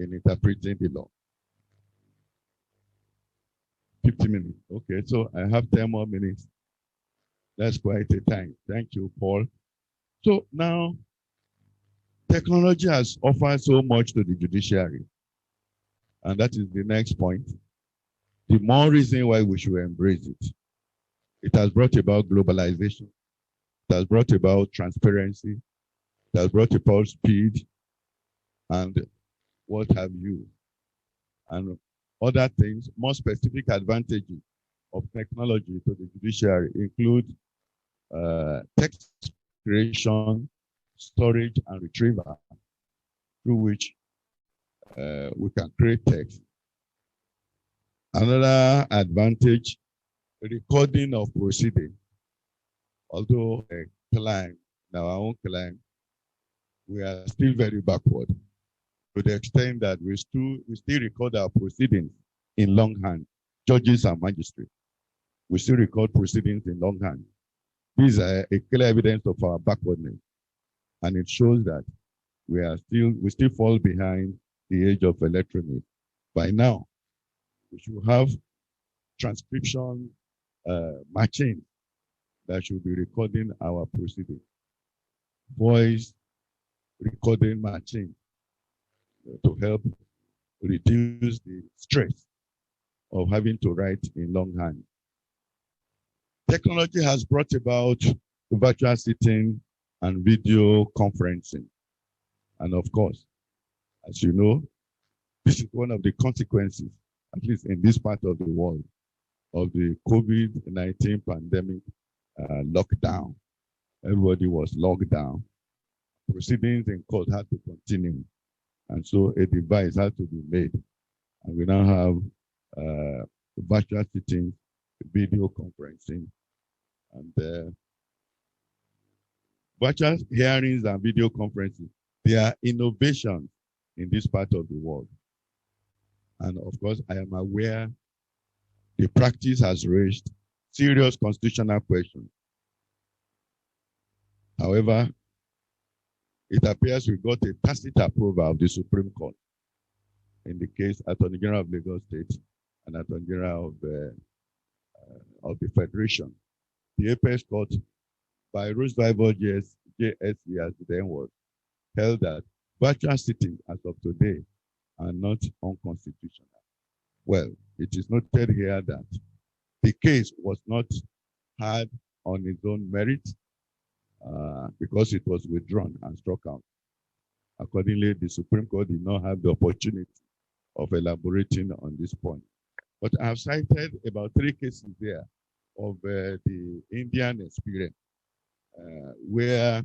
in interpreting the law. 50 minutes. Okay, so I have 10 more minutes. That's quite a time. Thank you, Paul. So now, technology has offered so much to the judiciary. And that is the next point. The more reason why we should embrace it. It has brought about globalization. It has brought about transparency. It has brought about speed and what have you. And other things, more specific advantages of technology to the judiciary include text creation, storage, and retrieval, through which we can create text. Another advantage, recording of proceeding. Although a climb, in our own climb, we are still very backward, to the extent that we still record our proceedings in longhand judges and magistrates. We still record proceedings in longhand. These are a clear evidence of our backwardness, and it shows that we still fall behind the age of electronics. By now, we should have transcription machine that should be recording our proceedings. Voice recording machine to help reduce the stress of having to write in longhand. Technology has brought about virtual sitting and video conferencing. And of course, as you know, this is one of the consequences, at least in this part of the world, of the COVID-19 pandemic lockdown. Everybody was locked down. Proceedings in court had to continue. And so a device had to be made. And we now have virtual sitting, video conferencing, and virtual hearings and video conferencing. They are innovations in this part of the world. And of course, I am aware the practice has raised serious constitutional questions. However, it appears we got a tacit approval of the Supreme Court in the case Attorney General of Lagos State and Attorney General of the Federation. The Apex Court, by Roldf JSC as it then was, held that virtual sittings as of today are not unconstitutional. Well, it is noted here that the case was not heard on its own merit because it was withdrawn and struck out. Accordingly, the Supreme Court did not have the opportunity of elaborating on this point. But I have cited about 3 cases there of the Indian experience where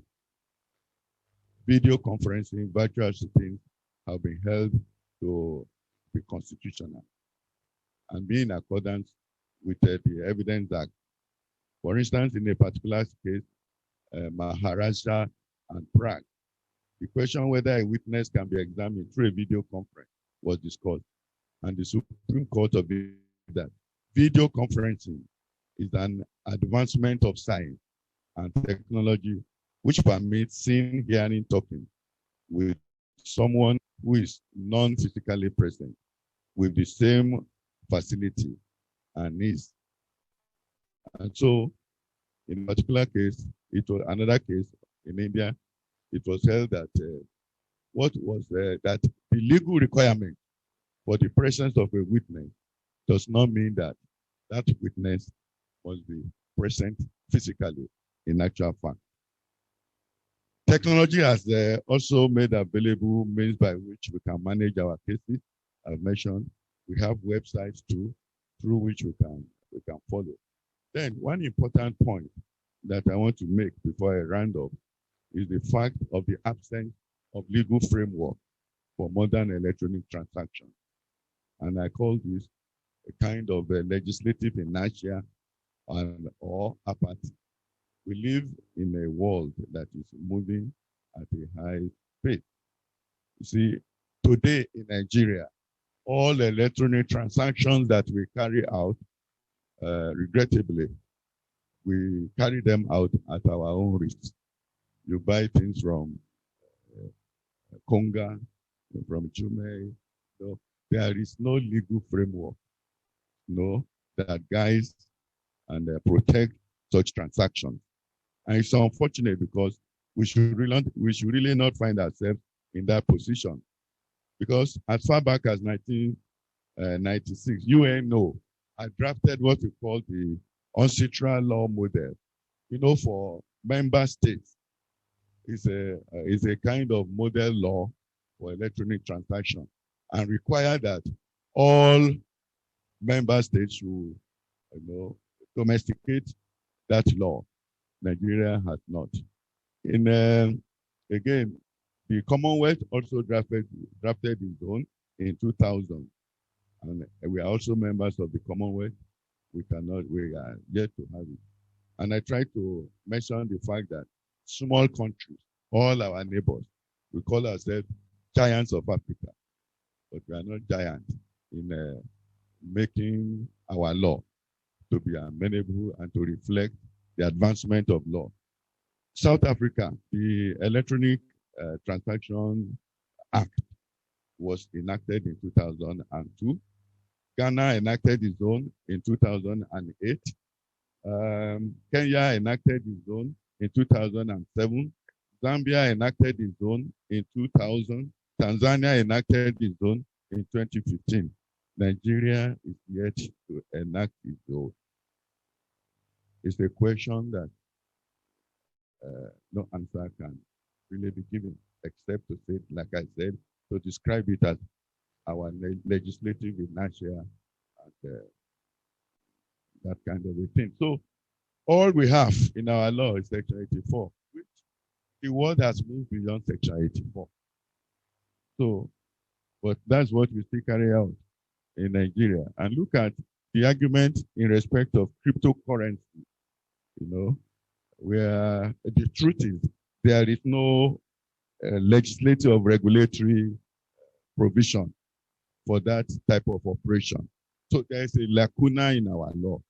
video conferencing, virtual sittings have been held to be constitutional and be in accordance with the Evidence Act. For instance, in a particular case, Maharashtra and Prague, the question whether a witness can be examined through a video conference was discussed, and the Supreme Court observed that video conferencing is an advancement of science and technology which permits seeing, hearing, talking with someone who is non-physically present with the same facility and needs. And so, in a particular case, it was another case in India, it was held that that the legal requirement for the presence of a witness does not mean that that witness must be present physically in actual fact. Technology has also made available means by which we can manage our cases. I've mentioned we have websites too, through which we can follow. Then one important point that I want to make before I round up is the fact of the absence of legal framework for modern electronic transactions. And I call this a kind of a legislative inertia or apathy. We live in a world that is moving at a high pace. You see, today in Nigeria, all electronic transactions that we carry out, regrettably, we carry them out at our own risk. You buy things from Konga, from Jume. So there is no legal framework, that guides and protect such transactions. And it's unfortunate because we should really not find ourselves in that position. Because as far back as 1996, UNO had drafted what we call the ancestral law model, for member states. It's a kind of model law for electronic transaction and require that all member states should, domesticate that law. Nigeria has not. Again, the Commonwealth also drafted its own in 2000, and we are also members of the Commonwealth. We are yet to have it. And I try to mention the fact that small countries, all our neighbors, we call ourselves giants of Africa, but we are not giants in making our law to be amenable and to reflect the advancement of law. South Africa, the Electronic Transaction Act was enacted in 2002. Ghana enacted its own in 2008. Kenya enacted its own in 2007. Zambia enacted its own in 2000. Tanzania enacted its own in 2015. Nigeria is yet to enact its own. It's a question that no answer can really be given, except to say, like I said, to describe it as our legislative inertia and that kind of a thing. So all we have in our law is Section 84, which the world has moved beyond Section 84. So, but that's what we still carry out in Nigeria. And look at the argument in respect of cryptocurrency, you know, where the truth is there is no legislative or regulatory provision for that type of operation. So there is a lacuna in our law.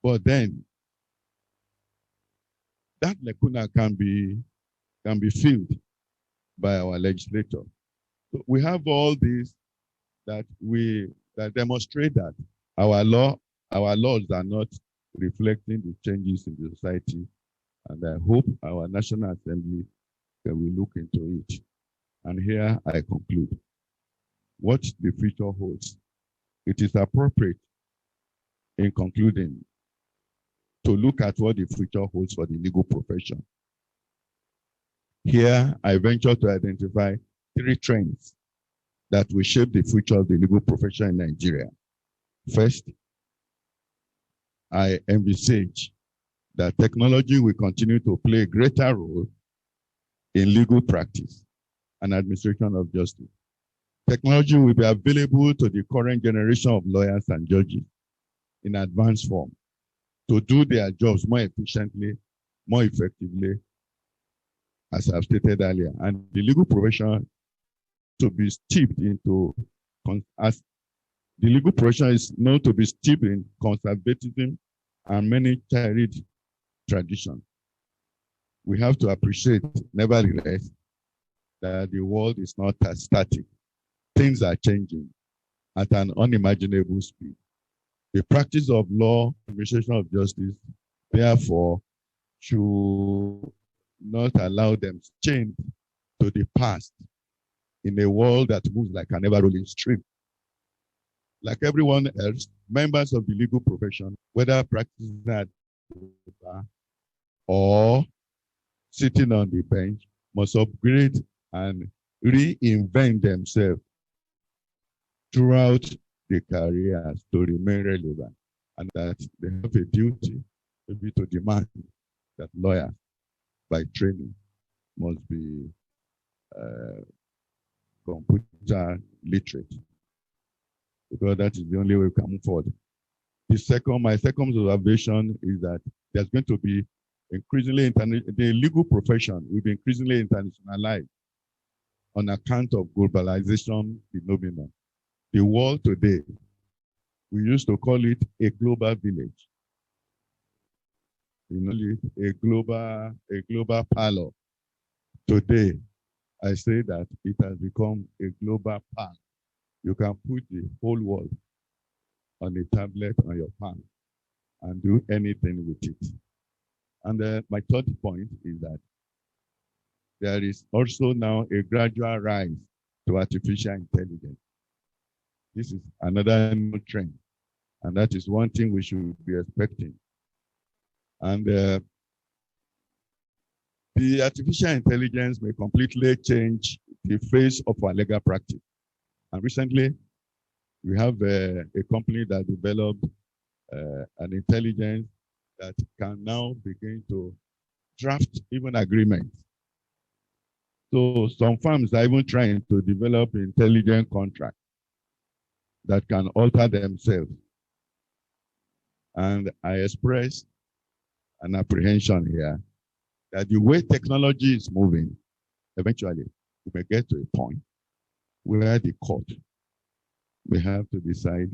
But then that lacuna can be filled by our legislator. So we have all these that demonstrate that our laws are not reflecting the changes in the society. And I hope our National Assembly will look into it. And here I conclude. What the future holds. It is appropriate in concluding to look at what the future holds for the legal profession. Here, I venture to identify 3 trends that will shape the future of the legal profession in Nigeria. First, I envisage that technology will continue to play a greater role in legal practice and administration of justice. Technology will be available to the current generation of lawyers and judges in advanced form to do their jobs more efficiently, more effectively, as I've stated earlier. And the legal profession to be steeped into, as the legal profession is known to be steeped in conservatism and many cherished traditions. We have to appreciate, nevertheless, that the world is not as static. Things are changing at an unimaginable speed. The practice of law, administration of justice, therefore, should not allow them to change to the past in a world that moves like an ever-rolling stream. Like everyone else, members of the legal profession, whether practicing at the bar or sitting on the bench, must upgrade and reinvent themselves throughout the careers to remain relevant, and that they have a duty maybe to demand that lawyers, by training, must be computer literate, because that is the only way we can move forward. My second observation is that there's going to be increasingly the legal profession will be increasingly internationalized on account of globalization phenomenon. The world today, we used to call it a global village. You know, a global parlor. Today, I say that it has become a global palm. You can put the whole world on a tablet on your palm and do anything with it. And my third point is that there is also now a gradual rise to artificial intelligence. This is another new trend, and that is one thing we should be expecting. And the artificial intelligence may completely change the face of our legal practice. And recently, we have a company that developed an intelligence that can now begin to draft even agreements. So some firms are even trying to develop intelligent contracts that can alter themselves. And I express an apprehension here that the way technology is moving, eventually we may get to a point where the court may have to decide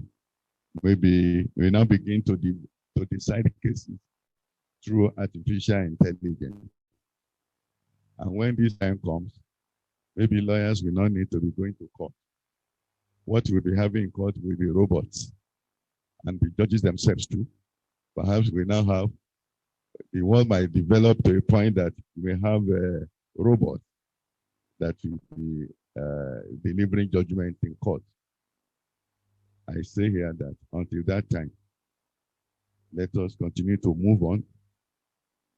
maybe we now begin to decide cases through artificial intelligence. And when this time comes, maybe lawyers will not need to be going to court. What we'll be having in court will be robots and the judges themselves too. Perhaps we now have, the world might develop to a point that we have a robot that will be delivering judgment in court. I say here that until that time, let us continue to move on.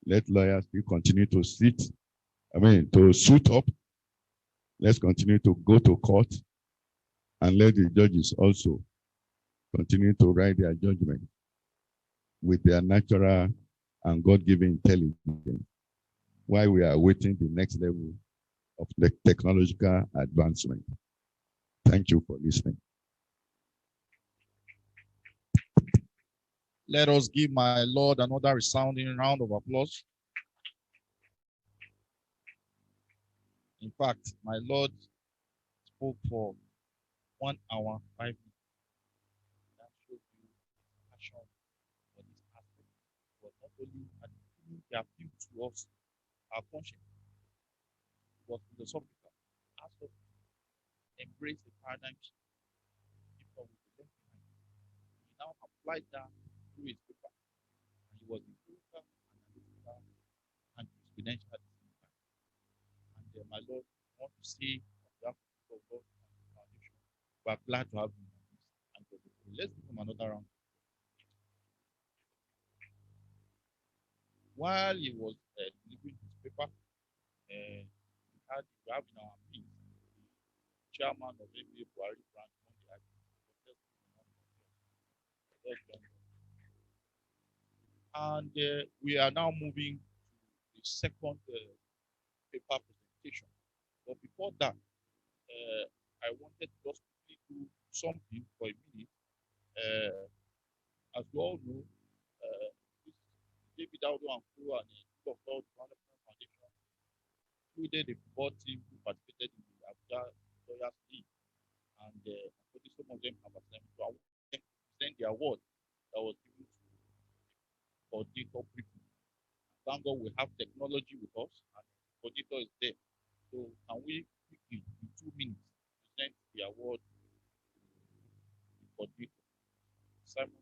Let lawyers continue to to suit up. Let's continue to go to court and let the judges also continue to write their judgment with their natural and God-given intelligence while we are waiting the next level of the technological advancement. Thank you for listening. Let us give my Lord another resounding round of applause. In fact, my Lord spoke for 1 hour, 5 minutes. That shows you passion for this aspect. But not only they appeal to us, our conscience, but philosophical. As of embrace the paradigm shift, people will be left behind. He now applied that through his paper. And he was empirical and analytical and exponential at the same time. And my Lord, I want to say on behalf of God and the foundation, we are glad to have him on this. And let's give him another round. While he was delivering his paper, we have in our midst the chairman of MBA Buhari branch on the and we are now moving to the second paper presentation. But before that, I wanted to just quickly do something for a minute. As you all know, David DAUDU and Co. and the Dr. Foundation included a football team who participated in the Abuja Lawyers League. And some of them have attempted to present the award that was given to coordinator briefly. Thank God we have technology with us and the coordinator is there. So can we quickly, in 2 minutes, present the award to the coordinator? Simon,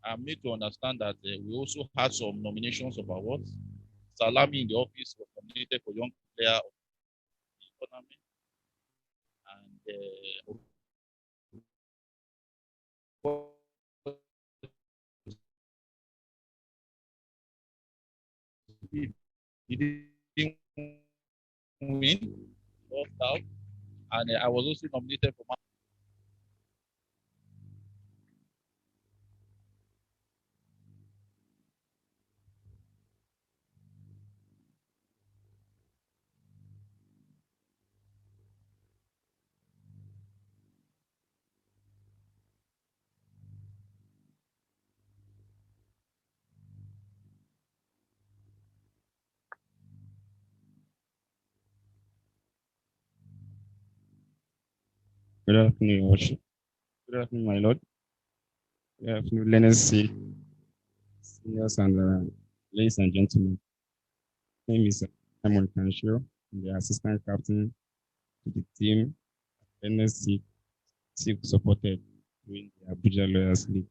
I'm made to understand that we also had some nominations of awards. Salami in the office was nominated for Young Player of the Tournament. And he didn't win, lost out. And I was also nominated for Good afternoon, Your Worship. Good afternoon, my Lord. Good afternoon, Legacy, seniors and ladies and gentlemen. My name is Simon Kanshiro. I'm the assistant captain to the team NSC supported during the Abuja Lawyers League.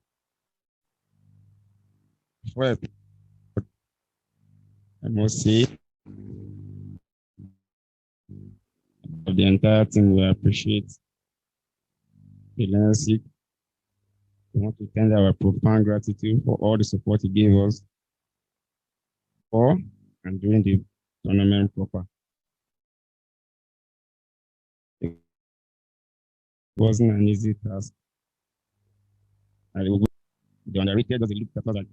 First, I must say of the entire team, we appreciate the Lawyers League. We want to tender our profound gratitude for all the support he gave us for and during the tournament proper. It wasn't an easy task. And the underrated doesn't look at us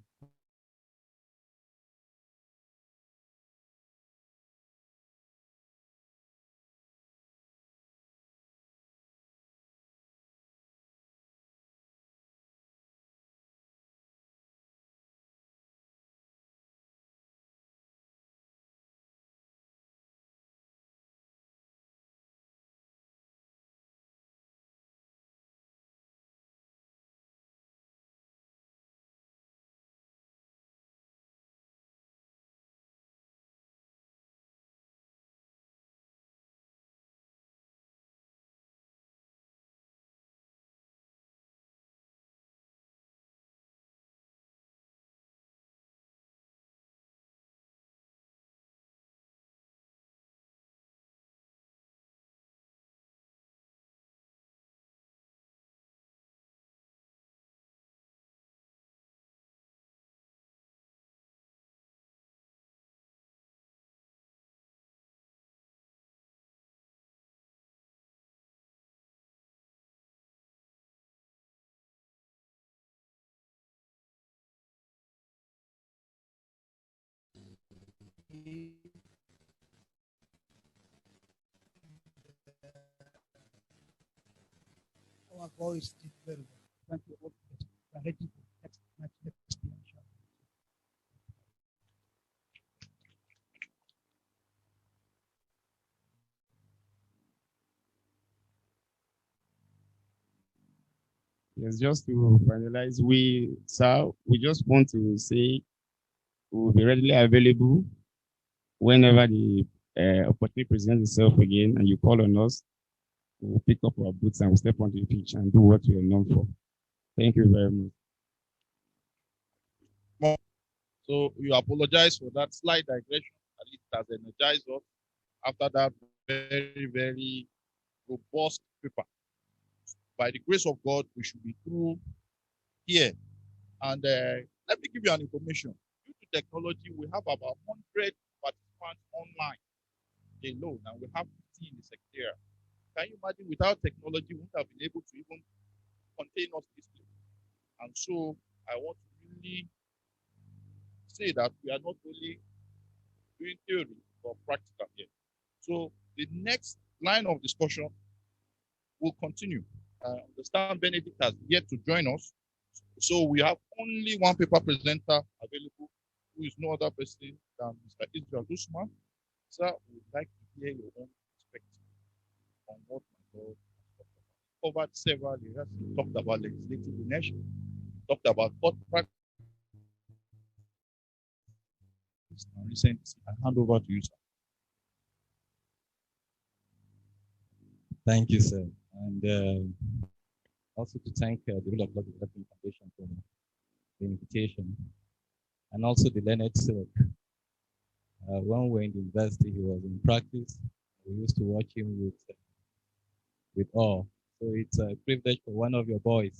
our voice did very well. Thank you all. We are ready for next year, inshallah. Yes, just to finalize, we just want to say we'll be readily available whenever the opportunity presents itself again, and you call on us. We'll pick up our boots and we'll step onto the pitch and do what we are known for. Thank you very much. So you apologize for that slight digression. At least it has energized us after that very, very robust paper. By the grace of God, we should be through here. And let me give you an information. Due to technology, we have about 100 participants online alone, and we have 50 in the secretariat. Can you imagine without technology, we wouldn't have been able to even contain us this place. And so I want to really say that we are not only doing theory but practical here. So the next line of discussion will continue. I understand Benedict has yet to join us. So we have only one paper presenter available, who is no other person than Mr. USMAN. Sir, we would like to hear your own perspective on what my God has talked about. Covered several areas. He talked about legislative inertia, talked about court practice, and recently. I hand over to you, sir. Thank you, sir. And also to thank the Rule of Law Development Foundation for the invitation, and also the Leonard Silk. When we were in the university, he was in practice. We used to watch him with awe. So it's a privilege for one of your boys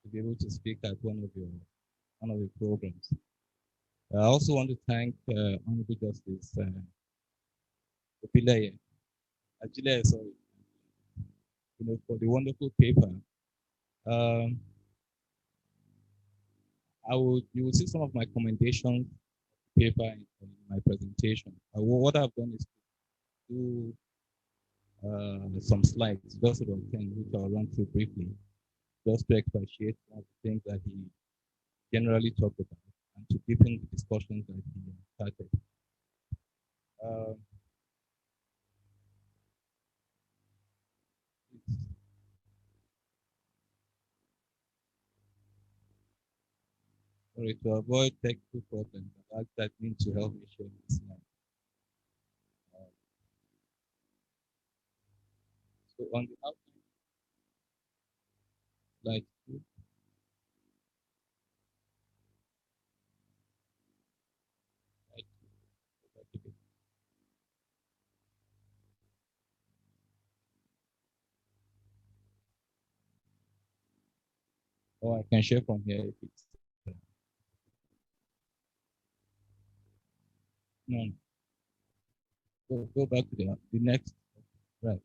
to be able to speak at one of your programs. I also want to thank Honorable Justice AJILEYE, sorry, for the wonderful paper. You will see some of my commendations paper in my presentation. What I've done is to do some slides, just about 10, which I'll run through briefly, just to expatiate some of the things that he generally talked about and to deepen the discussions that he started. Sorry, to avoid technical problems, I ask that mean to help me share this slide. So on the outline, slide 2. Or I can share from here if it's no. Go back to the next, right.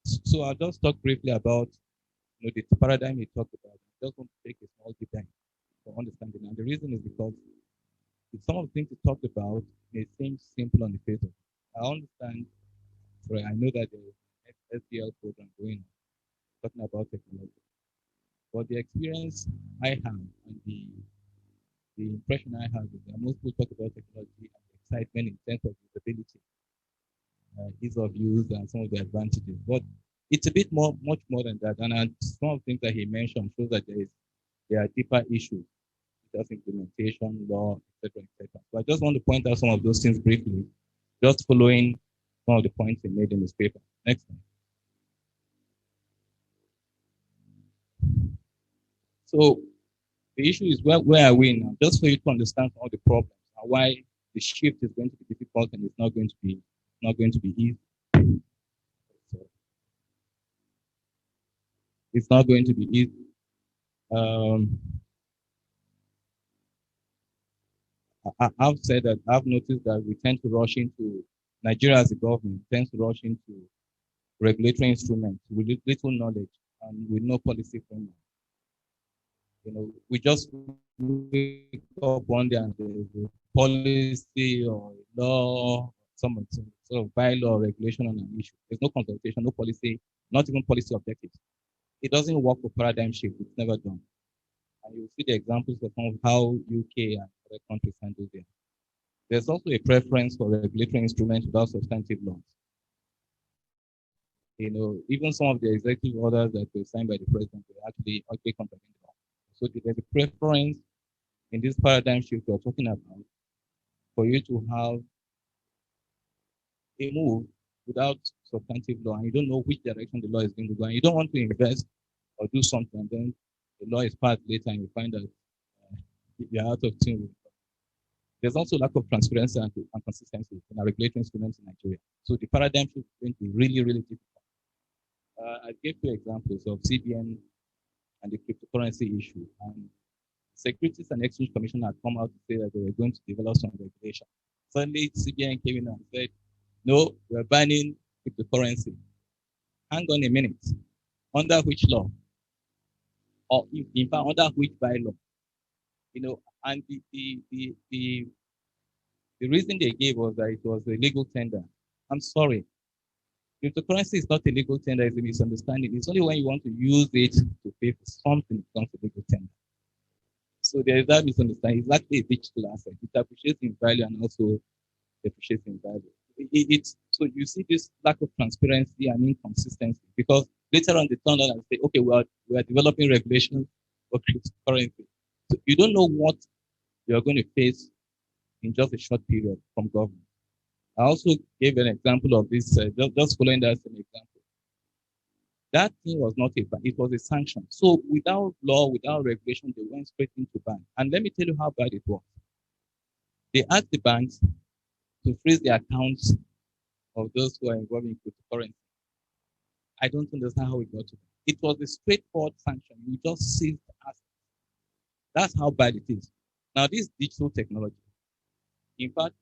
So I'll just talk briefly about the paradigm he talked about. I just want to take a small deep dive for understanding. And the reason is because some of the things he talked about may seem simple on the face of it. I understand, right? I know that there is an SDL program going on, talking about technology. But the experience I have and the impression I have is that most people talk about technology and the excitement in terms of usability, ease of use, and some of the advantages. But it's a bit much more than that. And some of the things that he mentioned shows that there are deeper issues, just implementation, law, etc., etc. So I just want to point out some of those things briefly, just following some of the points he made in his paper. Next one. So the issue is where are we now? Just for you to understand some of the problems and why the shift is going to be difficult and it's not going to be easy. So it's not going to be easy. I've said that I've noticed that we tend to rush into Nigeria as a government tends to rush into regulatory instruments with little knowledge and with no policy framework. We just wake up one day and there's a policy or law, some sort of bylaw or regulation on an issue. There's no consultation, no policy, not even policy objectives. It doesn't work for paradigm shift. It's never done. And you'll see the examples of how UK and other countries handle them. There's also a preference for regulatory instruments without substantive laws. Even some of the executive orders that were signed by the president were actually contravened the law. So there's a preference in this paradigm shift we're talking about for you to have a move without substantive law, and you don't know which direction the law is going to go, and you don't want to invest or do something, and then the law is passed later and you find that you're out of tune with it. There's also lack of transparency and consistency in our regulatory instruments in Nigeria. So the paradigm shift is going to be really, really difficult. I gave 2 examples of CBN and the cryptocurrency issue. And Securities and Exchange Commission had come out to say that they were going to develop some regulation. Suddenly, CBN came in and said, no, we're banning cryptocurrency. Hang on a minute. Under which law? Or in fact, under which bylaw? And the reason they gave was that it was a legal tender. I'm sorry. Cryptocurrency is not a legal tender, it's a misunderstanding. It's only when you want to use it to pay for something it becomes a legal tender. So there is that misunderstanding. It's like a digital asset. It appreciates in value and also depreciates in value. So you see this lack of transparency and inconsistency, because later on they turn on and say, okay, we are developing regulations for cryptocurrency. So you don't know what you are going to face in just a short period from government. I also gave an example of this, just following that same example. That thing was not a ban, it was a sanction. So without law, without regulation, they went straight into ban. And let me tell you how bad it was. They asked the banks to freeze the accounts of those who are involved in cryptocurrency. I don't understand how it got to that. It was a straightforward sanction. You just seized assets. That's how bad it is. Now, this digital technology, in fact,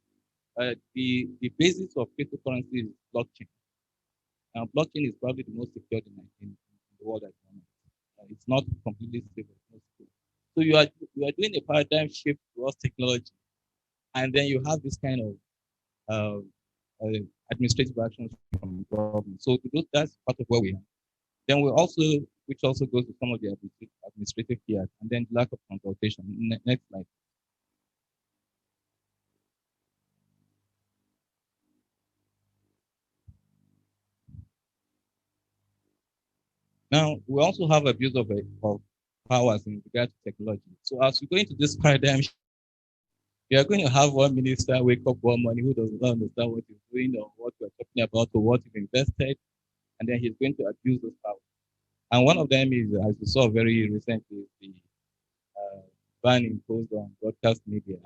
the basis of cryptocurrency is blockchain. Now, blockchain is probably the most secure in the world at the moment. It's not completely stable. So you are doing a paradigm shift towards technology, and then you have this kind of administrative actions from government. So that's part of where we are. Then which also goes to some of the administrative fears, and then lack of consultation. Next slide. Now, we also have abuse of powers in regard to technology. So as we go into this paradigm, you are going to have one minister wake up one morning who does not understand what he's doing or what we're talking about or what he's invested, and then he's going to abuse those powers. And one of them is, as we saw very recently, the ban imposed on broadcast media,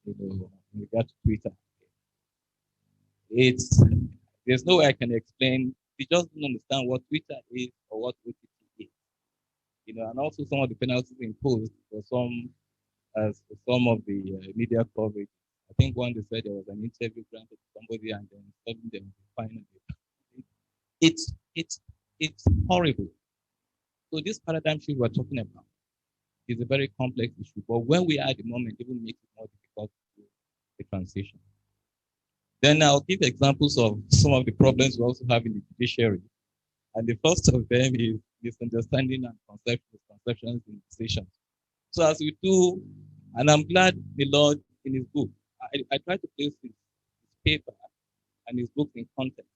in regard to Twitter. There's no way I can explain. We just don't understand what Twitter is or what OTT is. And also some of the penalties imposed for some of the media coverage. I think one they said there was an interview granted to somebody and then suddenly they finally. It's horrible. So this paradigm shift we're talking about is a very complex issue, but where we are at the moment even makes it more difficult to do the transition. Then I'll give examples of some of the problems we also have in the judiciary. And the first of them is misunderstanding and conceptions in decisions. So as we do, and I'm glad the Lord in his book, I try to place his paper and his book in context.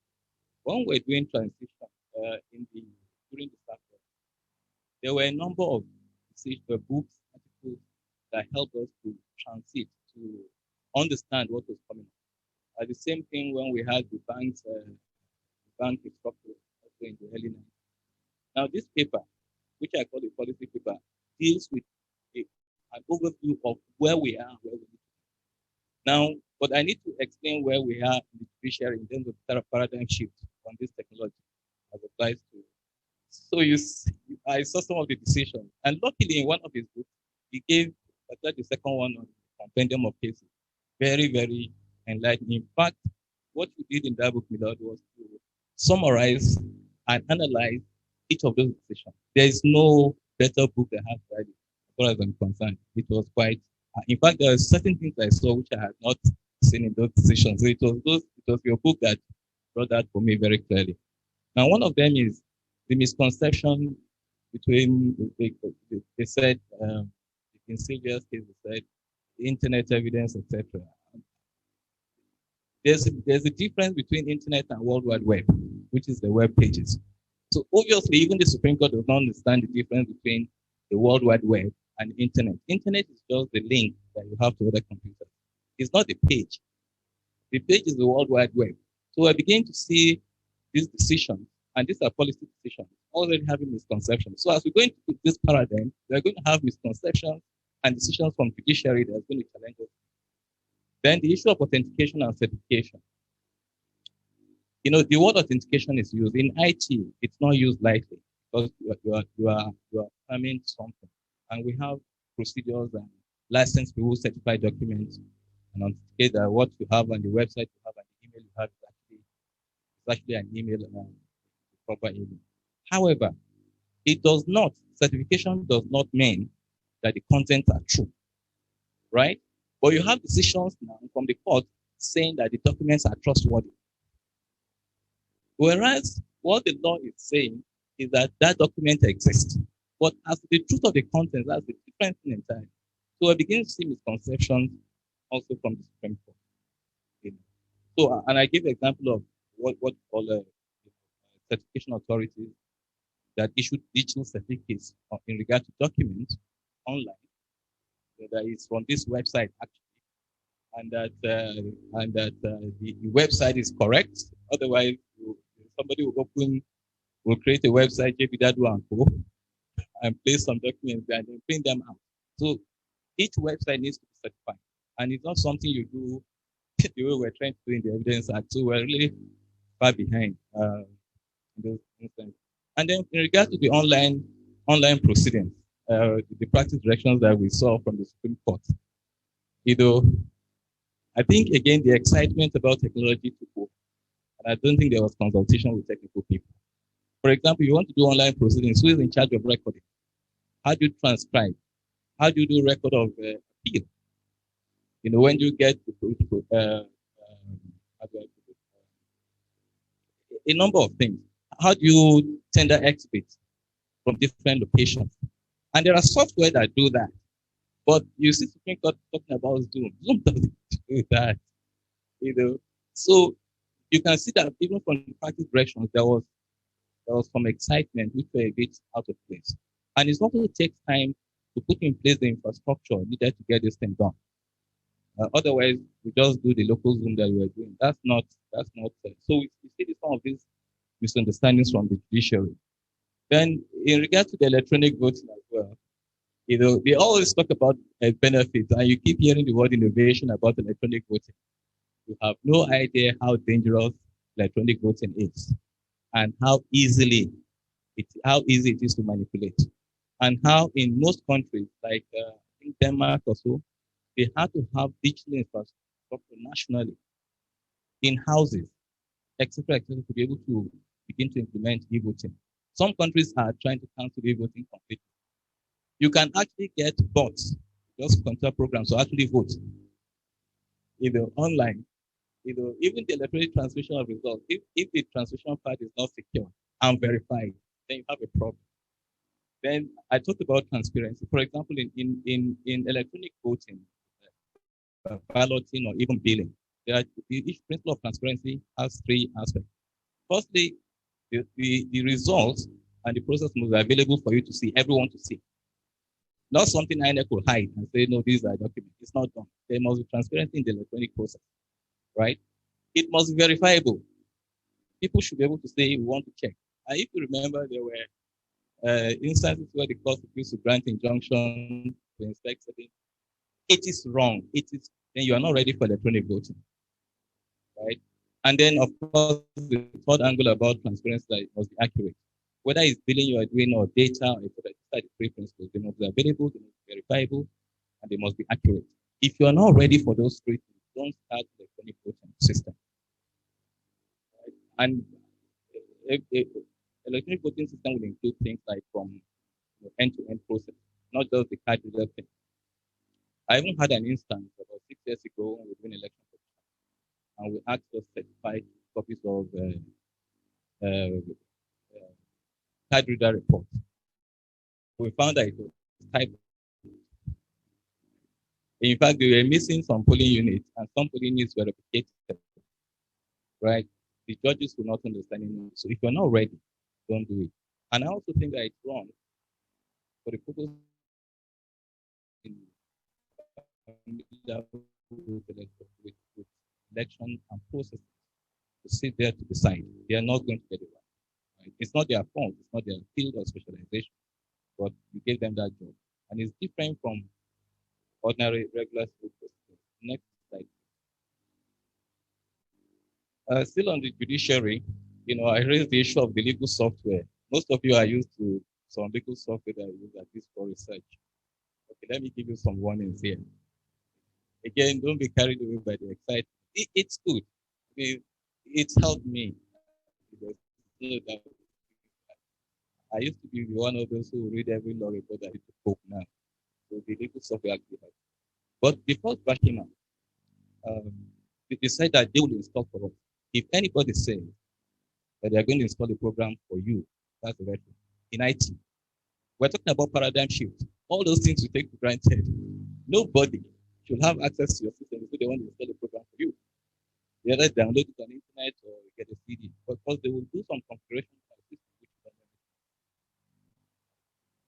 When we're doing transition during the cycle, there were a number of books, articles that helped us to transit, to understand what was coming up. The same thing when we had the bank restructuring also in the early 90s. Now this paper, which I call the policy paper, deals with an overview of where we are and where we need to be. Now, but I need to explain where we are in the judiciary in terms of paradigm shift on this technology as applies to. So I saw some of the decisions, and luckily in one of his books, he gave the second one on compendium of cases. Very, very enlightening. In fact, what we did in that book, Milord, was to summarize and analyze each of those decisions. There is no better book that has that, as far as I'm concerned. It was quite In fact, there are certain things I saw which I had not seen in those decisions. So it was your book that brought that for me very clearly. Now, one of them is the misconception between, they said, in serious cases, they said, internet evidence, etc. There's a difference between internet and World Wide Web, which is the web pages. So obviously, even the Supreme Court does not understand the difference between the World Wide Web and internet. Internet is just the link that you have to other computers. It's not the page. The page is the World Wide Web. So we're beginning to see these decisions, and these are policy decisions, already having misconceptions. So as we go into this paradigm, we're going to have misconceptions and decisions from judiciary that's going to challenge us. Then the issue of authentication and certification. You know, the word authentication is used in IT. It's not used lightly because you are farming something, and we have procedures and licensed people certify documents and authenticate that what you have on the website you have and the email you have is actually an email and proper email. However, it does not, certification does not mean that the contents are true, right? But you have decisions now from the court saying that the documents are trustworthy. Whereas what the law is saying is that that document exists. But as to the truth of the content, that's the different thing entirely. So we're beginning to see misconceptions also from the Supreme Court. So, and I give an example of what all certification authorities that issued digital certificates in regard to documents online that is from this website actually, and that the website is correct. Otherwise, somebody will create a website, JB and Co, and place some documents there and then print them out. So each website needs to be certified, and it's not something you do the way we're trying to do in the Evidence Act. So we're really far behind in those instances. And then in regard to the online proceedings, the practice directions that we saw from the Supreme Court, I think again the excitement about technology took over, and I don't think there was consultation with technical people. For example, you want to do online proceedings, who is in charge of recording? How do you transcribe? How do you do record of appeal? You know, when you get a number of things. How do you tender exhibits from different locations? And there are software that do that. But you see Supreme Court talking about Zoom. Zoom doesn't do that. You know, so you can see that even from the practice directions, there was some excitement which were a bit out of place. And it's not going to take time to put in place the infrastructure needed to get this thing done. Otherwise, we just do the local Zoom that we are doing. That's not. So we see some of these misunderstandings from the judiciary. Then, in regard to the electronic voting as well, you know, they always talk about benefits, and you keep hearing the word innovation about electronic voting. You have no idea how dangerous electronic voting is, and how easy it is to manipulate, and how in most countries, like in Denmark or so, they have to have digital infrastructure nationally in houses, etc., to be able to begin to implement e-voting. Some countries are trying to cancel e-voting completely. You can actually get bots, just control programs to actually vote, online. Even the electronic transmission of results, if the transmission part is not secure and verified, then you have a problem. Then I talked about transparency. For example, in electronic voting, balloting, or even billing, each principle of transparency has three aspects. Firstly, the results and the process must be available for you to see, everyone to see. Not something INEC will hide and say, no, these are documents. It's not done. There must be transparency in the electronic process, right? It must be verifiable. People should be able to say, we want to check. And if you remember, there were instances where the court refused to grant injunction to inspect something. It is wrong. Then you are not ready for electronic voting, right? And then, of course, the third angle about transparency, that it must be accurate. Whether it's billing you are doing or data, or the three principles, they must be available, they must be verifiable, and they must be accurate. If you are not ready for those three things, don't start the electronic voting system. Right? And electronic voting system will include things like from end-to-end process, not just the card reader thing. I even had an instance about 6 years ago when we were doing election, and we asked for certified copies of card reader reports. We found that it was typed. In fact, they were missing some polling units, and some polling units were replicated, right? The judges will not understand it. So if you're not ready, don't do it. And I also think that it's wrong for the purpose with election and process to sit there to decide. They are not going to get it right. It's not their fault. It's not their field of specialization, but you gave them that job. And it's different from ordinary, regular civil procedures. Next slide. Still on the judiciary, I raised the issue of the legal software. Most of you are used to some legal software that I use at least for research. Okay, let me give you some warnings here. Again, don't be carried away by the excitement. It's good. It's helped me. I used to be one of those who read every law report that is a book now. So the legal software actually helps. But before backing up, they decided that they will install for us. If anybody says that they are going to install a program for you, that's the right thing. In IT, we're talking about paradigm shift. All those things we take for granted. Nobody should have access to your system if they want to install a program for you. They either download it on the internet or get a CD, because they will do some configuration.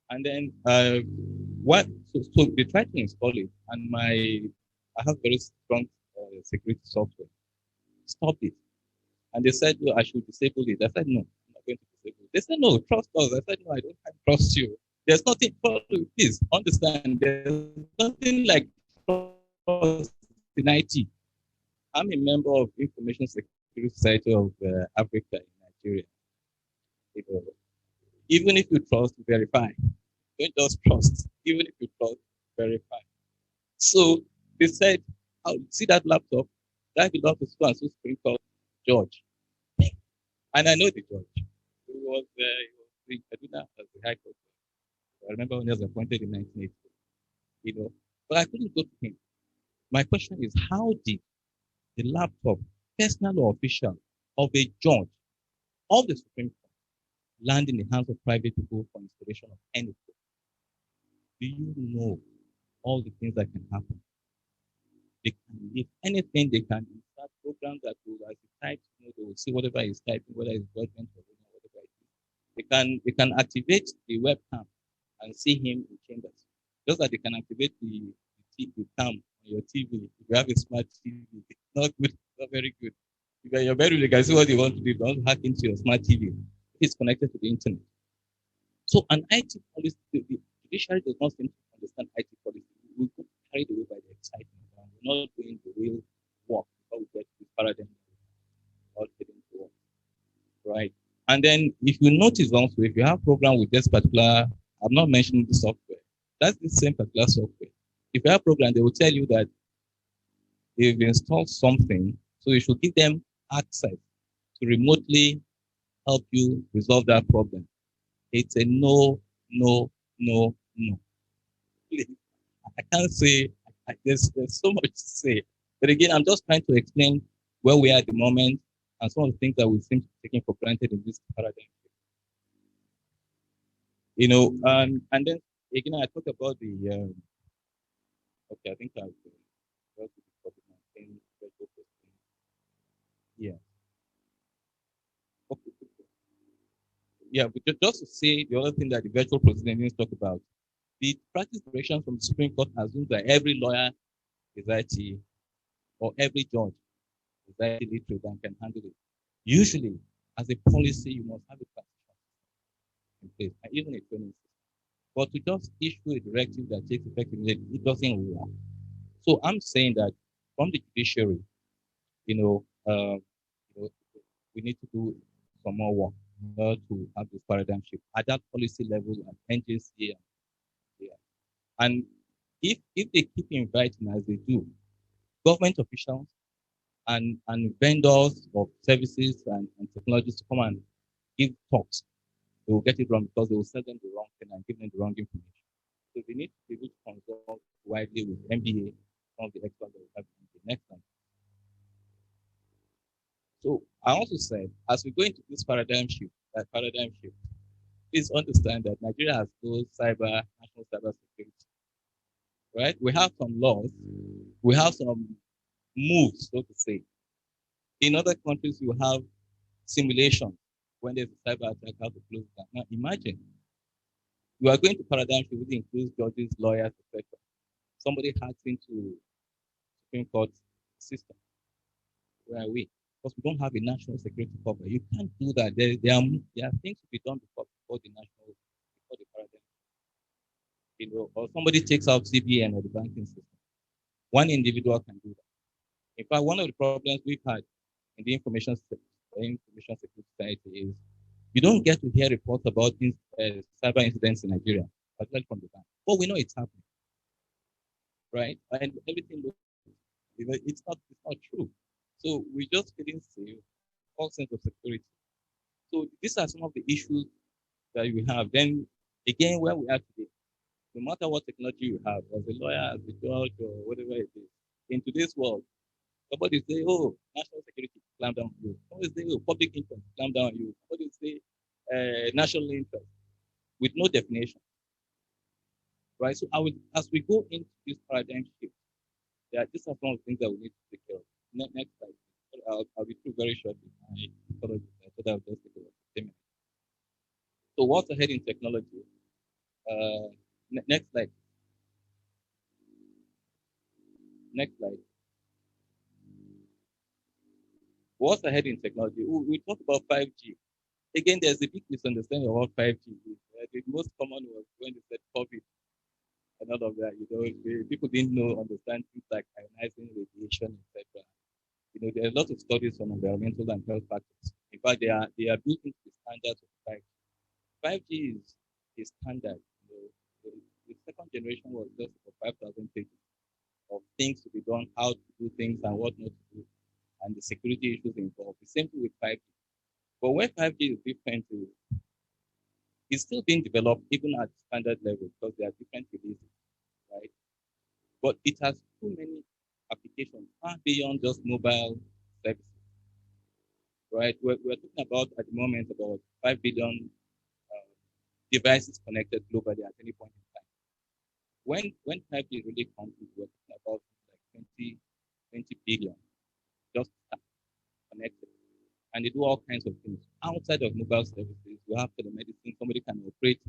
And then so they try to install it, and I have very strong security software. Stop it. And they said, well, I should disable it. I said, no, I'm not going to disable it. They said, no, trust us. I said, no, I don't trust you. There's nothing, please understand, there's nothing like trust in IT. I'm a member of Information Security Society of Africa in Nigeria. Even if you trust, verify. Don't just trust. Even if you trust, verify. So they said, oh, see that laptop? That belongs to so and so Supreme Court George. And I know the judge. He was the Kaduna as the High Court. I remember when he was appointed in 1980. But I couldn't go to him. My question is, how did the laptop, personal or official, of a judge of the Supreme Court land in the hands of private people for installation of anything? Do you know all the things that can happen? They can, if anything, they can insert programs that will, as he types, they will see whatever he's typing, whether it's judgment or whatever it is. They can activate the webcam and see him in chambers. Just that they can activate the cam on your TV. If you have a smart TV, it's not good, not very good. If you're very, they can see what you want to do. Don't hack into your smart TV. It's connected to the internet. So an IT policy, the judiciary does not seem to understand IT policy. We get carried away by the excitement. We're not doing the real work before we get this paradigm not getting to work. Right. And then if you notice also, if you have program with this particular, I'm not mentioning the software, that's the same particular software. If you have program, they will tell you that they've installed something, so you should give them access to remotely help you resolve that problem. It's a no, no, no, no. I can't say, there's so much to say. But again, I'm just trying to explain where we are at the moment and some of the things that we seem to be taking for granted in this paradigm. And then again, I talked about the, okay, I think I've dealt with the COVID-19 virtual testing. Yeah. Okay. Yeah, but just to say the other thing that the virtual president didn't talk about, the practice direction from the Supreme Court assumes that every lawyer is IT or every judge is IT literate and can handle it. Usually, as a policy, you must have a practice in place, and even a training system. But to just issue a directive that takes effect immediately, it doesn't work. So I'm saying that from the judiciary, we need to do some more work to have this paradigm shift at that policy level at NJC. And if they keep inviting, as they do, government officials and vendors of services and technologies to come and give talks, they will get it wrong because they will sell them the wrong thing and give them the wrong information. So we need to be able to consult widely with MBA, some of the experts that we have in the next time. So I also said, as we go into this paradigm shift, please understand that Nigeria has no national cyber security, right? We have some laws, we have some moves, so to say. In other countries, you have simulation when there's a cyber attack, how to close that. Now imagine you are going to paradigm shift, which includes judges, lawyers, etc. Somebody hacks into Supreme Court system. Where are we? Because we don't have a national security cover. You can't do that. There are things to be done before the paradigm. You know, or somebody takes out CBN or the banking system. One individual can do that. In fact, one of the problems we've had in the information security society is you don't get to hear reports about these cyber incidents in Nigeria, particularly from the bank. But we know it's happening, right? And everything looks, it's not true. So we just couldn't save all sense of security. So these are some of the issues that we have. Then again, where we are today, no matter what technology you have, as a lawyer, as a judge, or whatever it is, in today's world, somebody say, oh, national security, clamp down on you. Somebody say, oh, public interest, clamp down on you. Somebody say, national interest, with no definition. Right? So as we go into this paradigm shift, these are some of the things that we need to take care of. Next slide. I'll be through very shortly. I thought I'll just take about 10 minutes. So what's ahead in technology? Next slide. Next slide. What's ahead in technology? We talk about 5G. Again, there's a big misunderstanding of what 5G is. The most common was when they said COVID and all of that. You know, people didn't understand things like ionizing radiation, etc. You know, there are a lot of studies on environmental and health factors. In fact, they are built into the standards of 5G. 5G is a standard. You know, the second generation was just for 5,000 pages of things to be done, how to do things and what not to do, and the security issues involved. The same thing with 5G. But where 5G is different, it's still being developed even at standard level because there are different releases, right? But it has too many applications far beyond just mobile services, right? We're talking about at the moment about 5 billion devices connected globally at any point in time. When 5G really comes, we're talking about like 20 billion just connected. And they do all kinds of things. Outside of mobile services, you have telemedicine. Somebody can operate,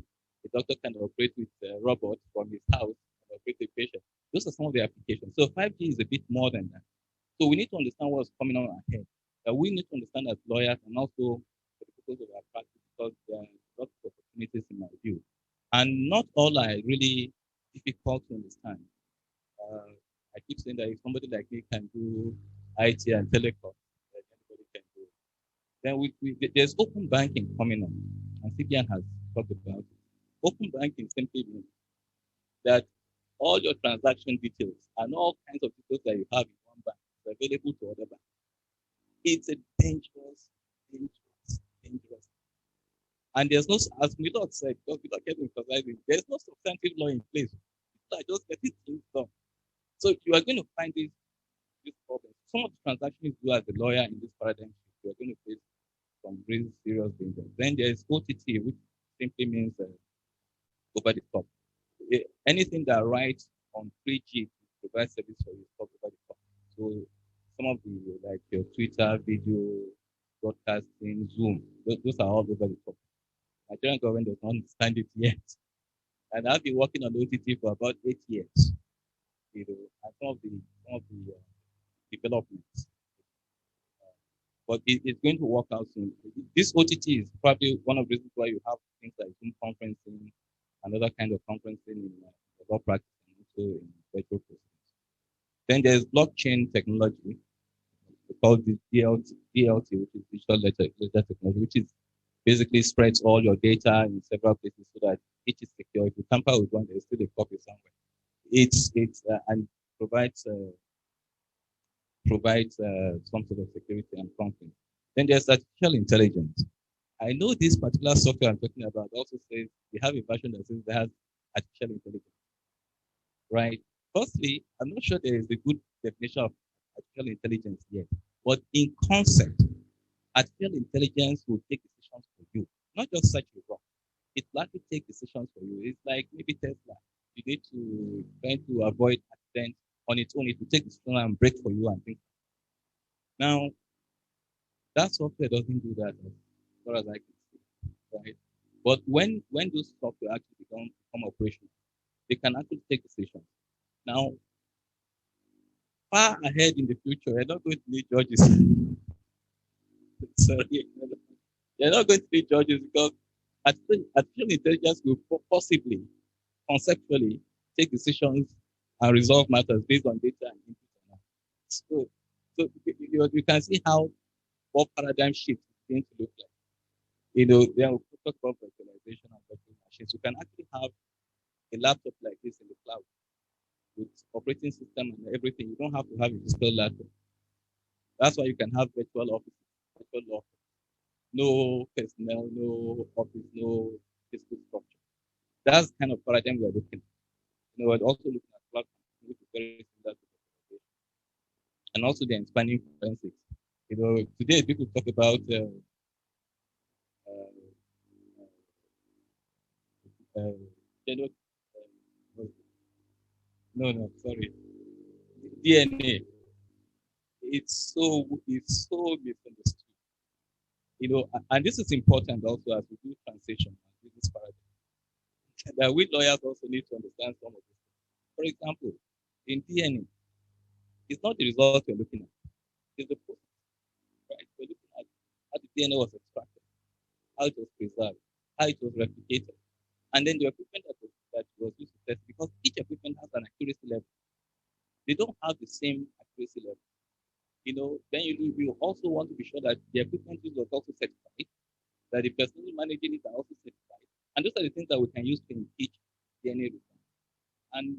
the doctor can operate with a robot from his house and operate the patient. Those are some of the applications. So 5G is a bit more than that. So we need to understand what's coming on ahead. We need to understand as lawyers and also for the purpose of our practice because there are lots of opportunities in my view. And not all are really difficult to understand. I keep saying that if somebody like me can do IT and telecom, anybody can do it. Then there's open banking coming on, and CBN has talked about it. Open banking simply means that all your transaction details and all kinds of details that you have in one bank are available to other banks. It's a dangerous. And there's no, as Milord said, because we don't get emphasizing, there's no substantive law in place. People are just getting things done. So you are going to find this problem. Some of the transactions you do as a lawyer in this paradigm, you are going to face some really serious danger. Then there's OTT, which simply means over the top. Anything that writes on 3G to provide service for you, over the top. So some of the like your Twitter, video, broadcasting, Zoom, those are all over the top. Nigerian government does not understand it yet. And I've been working on OTT for about 8 years. You know, and some of the developments. But it's going to work out soon. This OTT is probably one of the reasons why you have things like Zoom conferencing and other kind of conferencing in law practice and also in virtual processes. Then there's blockchain technology. We call this DLT, which is digital ledger technology, which is basically spreads all your data in several places so that it is secure. If you tamper with one, there's still a copy somewhere. It's and provides some sort of security and confidence. Then there's artificial intelligence. I know this particular software I'm talking about also says they have a version that says that has artificial intelligence, right? Firstly, I'm not sure there is a good definition of artificial intelligence yet, but in concept, artificial intelligence will take decisions for you, not just search a wrong. It likely take decisions for you. It's like maybe Tesla. You need to try to avoid accidents on its own. It will take decisions and brake for you and things. Now, that software doesn't do that as far as I can see, right? But when those software actually become operational, they can actually take decisions. Now, far ahead in the future, you're not going to need judges. Sorry, you're not going to need judges because artificial intelligence will possibly, conceptually, take decisions and resolve matters based on data and input. So you can see how what paradigm shift is going to look like. Then we'll talk about virtualization and virtual machines. You can actually have a laptop like this in the cloud with operating system and everything. You don't have to have a physical laptop. That's why you can have virtual offices, virtual office. No personnel, no office, no physical structure. That's the kind of paradigm we're looking at. We're also looking at platforms, which is very similar to virtualization. And also the expanding forensics. Today people talk about no, sorry, DNA. It's so misunderstood. And this is important also as we do transition and business paradigm. That we lawyers also need to understand some of this. For example, in DNA, it's not the result we're looking at, it's the process, right? We're looking at how the DNA was extracted, how it was preserved, how it was replicated, and then the equipment that was used to test, because each equipment has an accuracy level. They don't have the same accuracy level. Then you also want to be sure that the equipment used was also certified, that the personnel managing it are also certified. And those are the things that we can use to impeach DNA results. And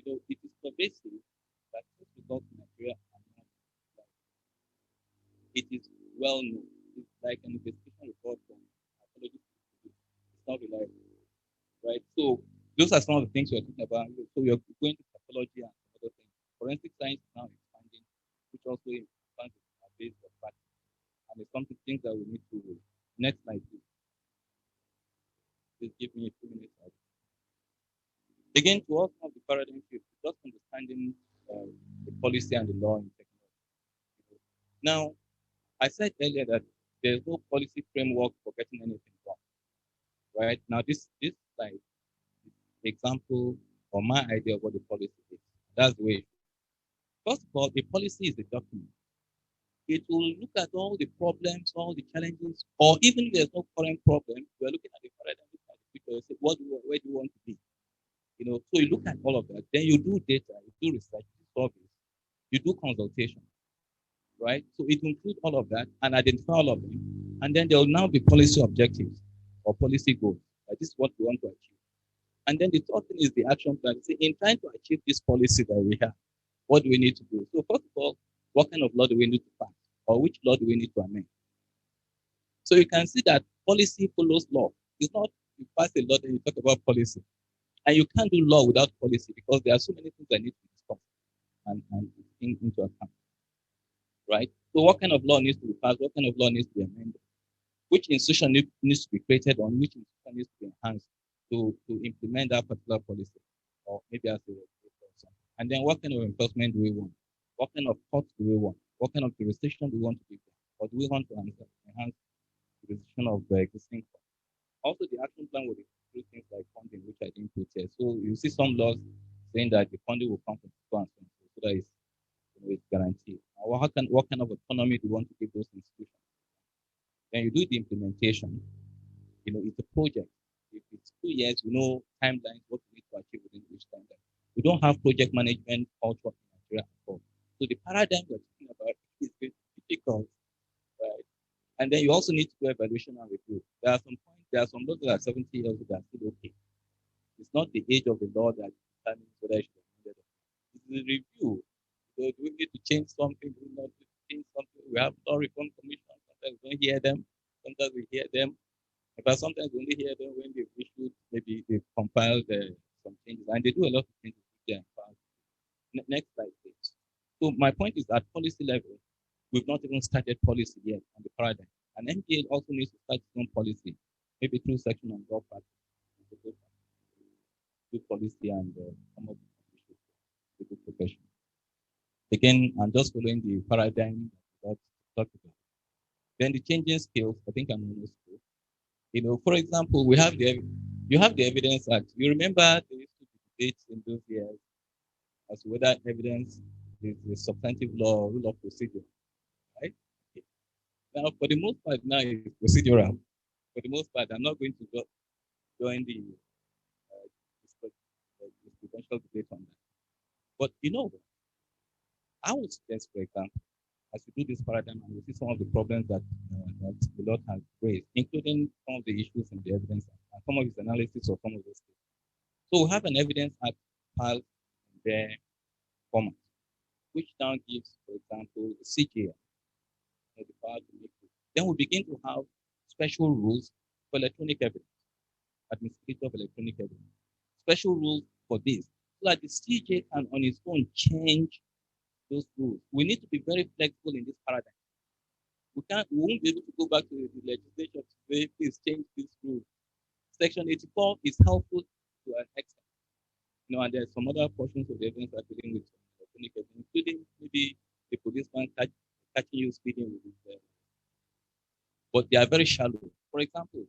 it is pervasive that these results in Nigeria are not right. It is well known. It's like an investigation report from pathology. It's not reliable, right? So those are some of the things we're talking about. So we are going to pathology and other things. Forensic science is now expanding, which also expands based on practice. And it's something things that we need to do. Next slide, please. Just give me a few minutes. Again, to us, of the paradigm shift, just understanding the policy and the law in technology. Now, I said earlier that there's no policy framework for getting anything wrong. Right? Now, this slide is the example or my idea of what the policy is. That's the way. First of all, a policy is a document. It will look at all the problems, all the challenges, or even if there's no current problem, we're looking at the paradigm, looking at the future, you say, where do you want to be? So you look at all of that, then you do data, you do research, you do surveys, you do consultation, right? So it includes all of that and identify all of them. And then there will now be policy objectives or policy goals. Like this is what we want to achieve. And then the third thing is the action plan. See, in trying to achieve this policy that we have, what do we need to do? So first of all, what kind of law do we need to pass? Or which law do we need to amend? So you can see that policy follows law. It's not you pass a law, then you talk about policy. And you can't do law without policy because there are so many things that need to be discussed and into account. Right? So what kind of law needs to be passed? What kind of law needs to be amended? Which institution needs to be created on which institution needs to be enhanced to implement that particular policy? Or maybe as a regulator or something. And then what kind of enforcement do we want? What kind of courts do we want? What kind of jurisdiction do we want to give them? Or do we want to enhance the jurisdiction of the existing court? Also, the action plan will include things like funding, which I didn't put here. So you see some laws saying that the funding will come from so that it's guaranteed. Now, what kind of autonomy do you want to give those institutions? Then you do the implementation. It's a project. If it's 2 years, we know timelines, what we need to achieve within each timeline. We don't have project management culture in Nigeria at all. So the paradigm we're talking about is very difficult, right? And then you also need to do evaluation and review. There are some laws that are 70 years old that are still okay. It's not the age of the law that determines whether it should be amended. It's the review. So do we need to change something? Do we not need to change something? We have law reform commission. Sometimes we don't hear them. Sometimes we hear them. But sometimes we only hear them when they've issued, maybe they've compiled some changes, and they do a lot of changes with their files. Next slide, please. So my point is at policy level, we've not even started policy yet on the paradigm. And MPA also needs to start its own policy, maybe through section on law practice, do policy and come up with issues with the profession. Again, I'm just following the paradigm that we talked about. Then the changing skills, I think I'm almost through. You know, for example, you have the Evidence Act. You remember there used to be debates in those years as to whether evidence is a substantive law or rule of procedure, right? Now, for the most part, now it's procedural. For the most part, I'm not going to join the potential debate on that. But you know, I would suggest, for example, as we do this paradigm and we see some of the problems that the Lord has raised, including some of the issues in the evidence and some of his analysis of some of those things. So we have an evidence act file in their format, which now gives, for example, the CJR, the power to make it. Then we begin to have special rules for electronic evidence, administrator of electronic evidence. Special rules for this, so that the CJ can on its own change those rules. We need to be very flexible in this paradigm. We won't be able to go back to the legislature to say, please change this rule. Section 84 is helpful to an extent. You know, and there's some other portions of the evidence that are dealing with electronic evidence, including maybe the policeman catching you speeding with his, but they are very shallow. For example,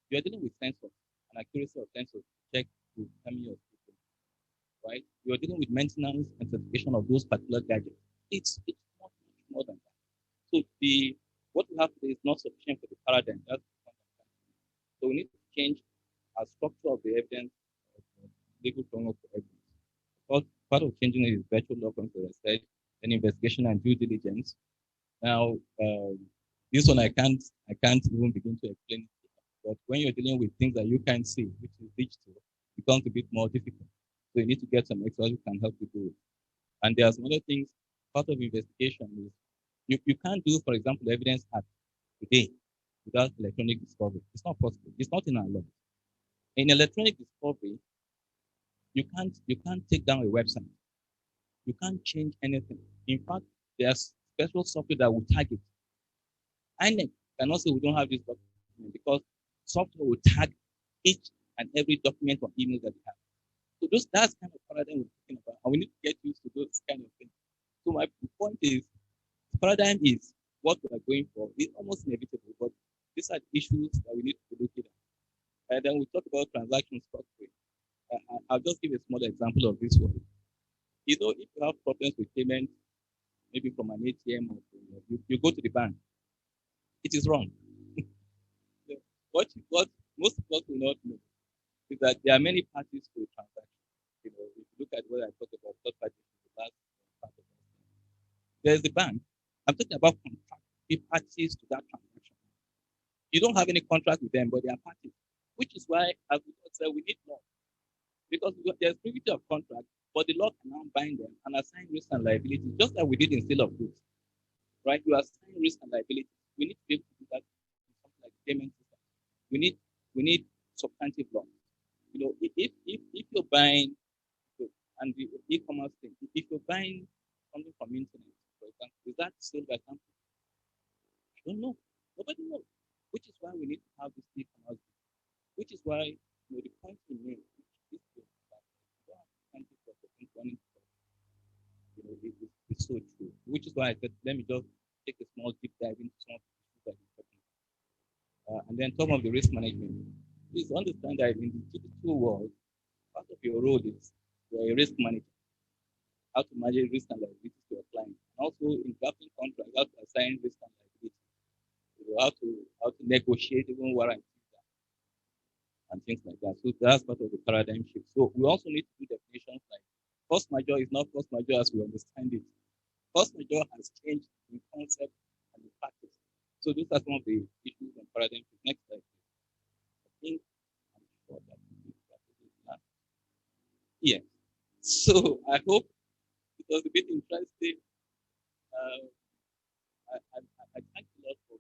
you are dealing with sensors and accuracy of sensors to check to determine your speed, right? You are dealing with maintenance and certification of those particular gadgets. It's much more than that. So what we have today is not sufficient for the paradigm. So we need to change our structure of the evidence, legal framework for evidence. Part of changing it is virtual law research and investigation and due diligence. Now, this one I can't even begin to explain. But when you're dealing with things that you can't see, which is digital, it becomes a bit more difficult. So you need to get some experts who can help you do it. And there are some other things. Part of investigation is you can't do, for example, evidence act today without electronic discovery. It's not possible. It's not in our law. In electronic discovery, you can't take down a website. You can't change anything. In fact, there's special software that will tag it. INEC cannot say we don't have this document because software will tag each and every document or email that we have. So that's kind of paradigm we're talking about, and we need to get used to those kind of things. So my point is, paradigm is what we are going for. It's almost inevitable, but these are issues that we need to be looking at. And then we talk about transaction structuring. I'll just give a small example of this one. You know, if you have problems with payment, maybe from an ATM or you go to the bank, it is wrong. What most of us will not know is that there are many parties to a transaction. You know, if you look at what I talked about, third parties, the last part of it. There's the bank. I'm talking about contract parties to that transaction. You don't have any contract with them, but they are parties, which is why, as we said, we need more. Because there's privity of contract, but the law can now bind them and assign risks and liabilities, just like we did in sale of goods. Right? You assign risk and liabilities. We need to be able to do that in something like payment system. We need substantive law. You know, if you're buying, and the e-commerce thing, if you're buying something from internet, for example, is that sold by company? I don't know. Nobody knows. Which is why we need to have this e-commerce. Which is why, you know, the point we made, which is that you know, it's so true. Which is why I said, let me just take a small deep dive into some of the issues that we're talking about. And then some of the risk management. Please understand that in the digital world, part of your role is you're a risk manager. How to manage risk and liability to your client. And also in drafting contracts, how to assign risk and liability. You know, how to negotiate even warranties and things like that. So that's part of the paradigm shift. So we also need to do definitions like force majeure is not force majeure as we understand it. Force majeure has changed in concept and in practice. So those are some of the issues and paradigm shift. Next slide. I think I'm sure that that. Yeah. So I hope it was a bit interesting. I thank you a lot for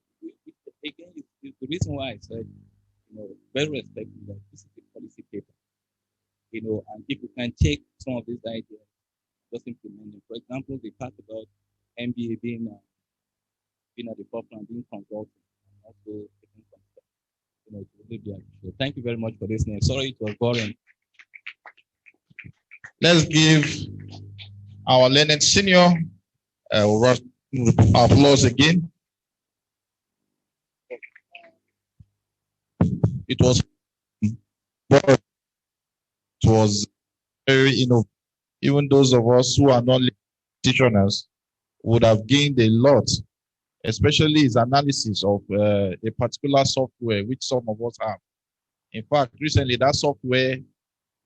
again. It's the reason why I said, you very respectful that this is a policy paper, and if we can take some of these ideas, just implement them. For example, the part about MBA being at the forefront, being consulted, and also taking some steps, to really be appreciated. Thank you very much for listening. Sorry it was boring. Let's give our learned senior applause again. It was very even those of us who are not practitioners would have gained a lot, especially his analysis of a particular software which some of us have. In fact, recently that software,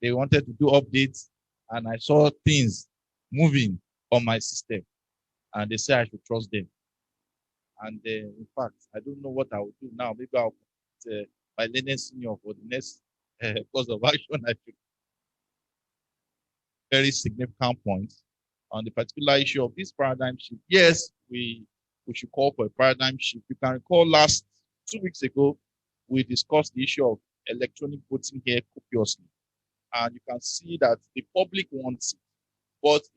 they wanted to do updates and I saw things moving on my system and they say I should trust them. And in fact, I don't know what I will do now. Maybe I'll put my learned senior for the next course of action. I should very significant points on the particular issue of this paradigm shift. Yes, we should call for a paradigm shift. You can recall 2 weeks ago, we discussed the issue of electronic voting here copiously. And you can see that the public wants it. But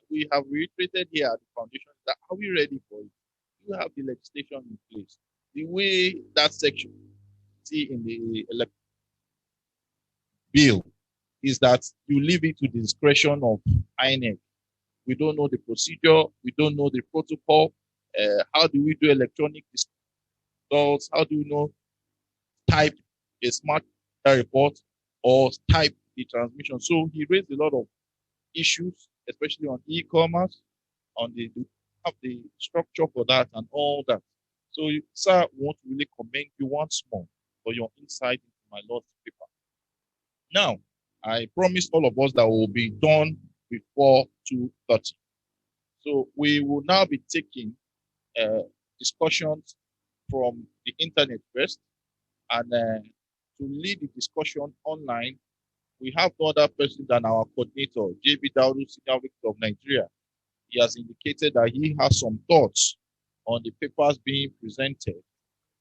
we have reiterated here at the foundation that are we ready for it? You have the legislation in place. The way that section see in the bill is that you leave it to the discretion of INEC. We don't know the procedure. We don't know the protocol. How do we do electronic results? How do we know type a smart report or type the transmission? So he raised a lot of issues, especially on e-commerce, on the structure for that and all that. So, sir, we want to really commend you once more for your insight into my Lord's paper. Now, I promised all of us that we will be done before 2:30. So we will now be taking discussions from the internet first, and to lead the discussion online, we have no other person than our coordinator, JB DAUDU, Senior Victor of Nigeria. He has indicated that he has some thoughts on the papers being presented.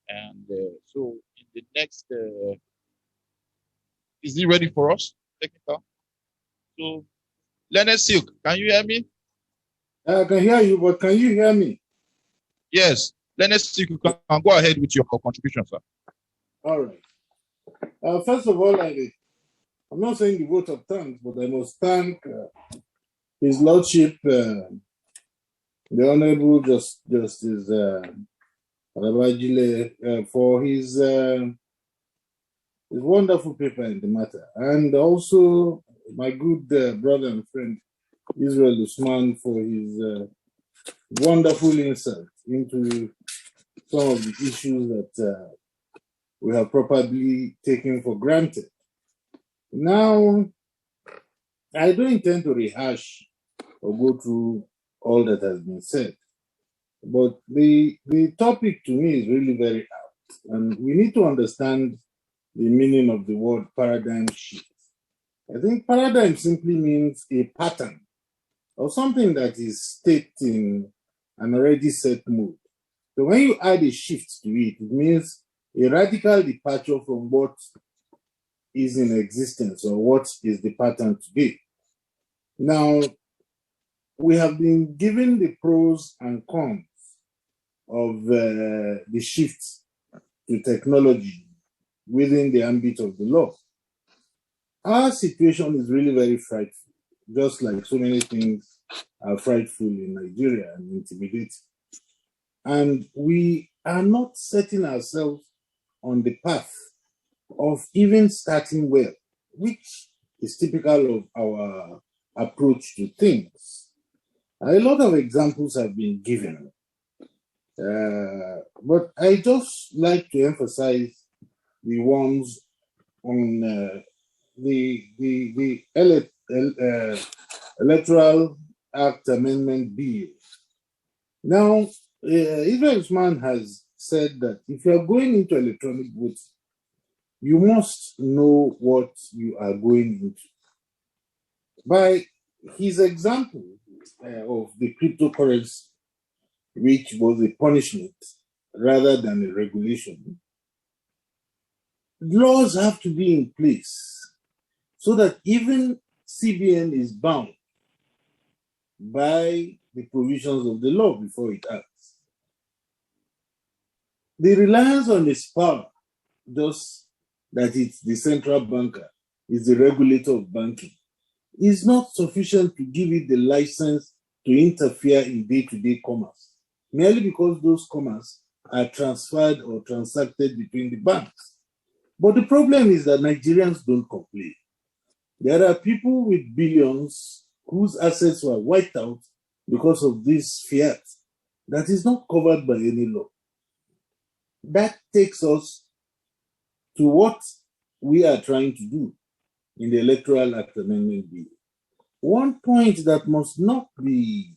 And so in the next, is he ready for us? Technical. So, Leonard Silk, can you hear me? I can hear you, but can you hear me? Yes. Leonard Silk, you can go ahead with your contribution, sir. All right. First of all, I'm not saying the vote of thanks, but I must thank His Lordship, the Honorable Justice ALABA-AJILEYE, for his wonderful paper in the matter, and also my good brother and friend Israel USMAN for his wonderful insight into some of the issues that we have probably taken for granted. Now, I don't intend to rehash or go through all that has been said, but the topic to me is really very apt, and we need to understand the meaning of the word paradigm shift. I think paradigm simply means a pattern or something that is staked in an already set mood. So when you add a shift to it, it means a radical departure from what is in existence or what is the pattern today. Now, we have been given the pros and cons of the shift to technology within the ambit of the law. Our situation is really very frightful, just like so many things are frightful in Nigeria and intimidating. And we are not setting ourselves on the path of even starting well, which is typical of our approach to things. A lot of examples have been given, but I just like to emphasize the ones on the Electoral Act Amendment Bill. Now, Israel USMAN has said that if you are going into electronic voting, you must know what you are going into. By his example of the cryptocurrency, which was a punishment rather than a regulation, laws have to be in place so that even CBN is bound by the provisions of the law before it acts. The reliance on its power, just that it's the central banker, is the regulator of banking, is not sufficient to give it the license to interfere in day-to-day commerce, merely because those commerce are transferred or transacted between the banks. But the problem is that Nigerians don't complain. There are people with billions whose assets were wiped out because of this fiat that is not covered by any law. That takes us to what we are trying to do in the Electoral Act Amendment Bill. One point that must not be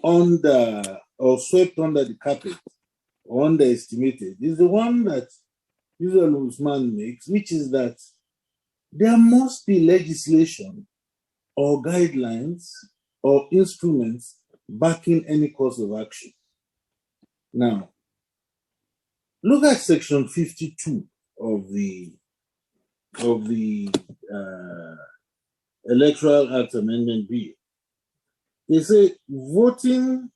under or swept under the carpet or underestimated is the one that USMAN makes, which is that there must be legislation or guidelines or instruments backing any course of action. Now, look at Section 52 of the Electoral Act Amendment Bill. They say voting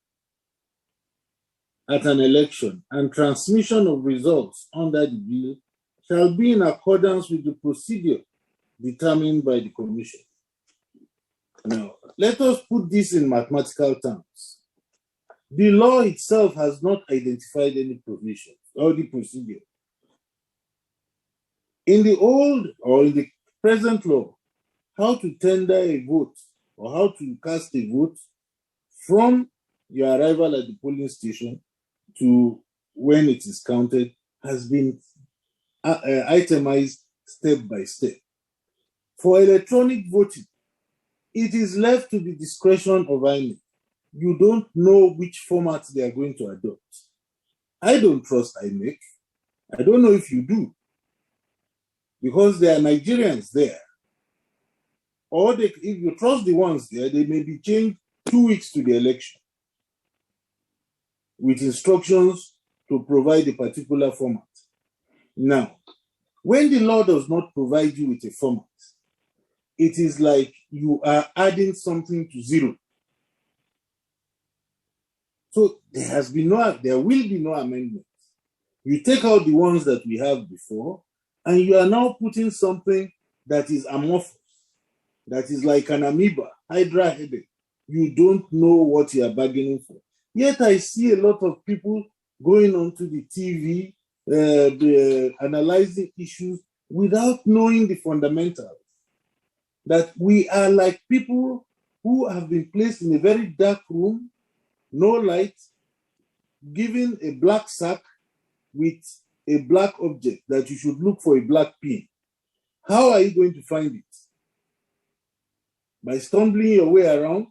at an election and transmission of results under the bill shall be in accordance with the procedure determined by the Commission. Now, let us put this in mathematical terms. The law itself has not identified any provision or the procedure. In the old or in the present law, how to tender a vote or how to cast a vote from your arrival at the polling station to when it is counted has been itemized step by step. For electronic voting, it is left to the discretion of INEC. You don't know which format they are going to adopt. I don't trust INEC. I don't know if you do, because there are Nigerians there. Or if you trust the ones there, they may be changed 2 weeks to the election with instructions to provide a particular format. Now, when the law does not provide you with a format, it is like you are adding something to zero. So there will be no amendments. You take out the ones that we have before, and you are now putting something that is amorphous, that is like an amoeba, hydra-headed. You don't know what you are bargaining for. Yet I see a lot of people going onto the TV, analyzing issues without knowing the fundamentals. That we are like people who have been placed in a very dark room, no light, given a black sack with a black object that you should look for a black pin. How are you going to find it? By stumbling your way around?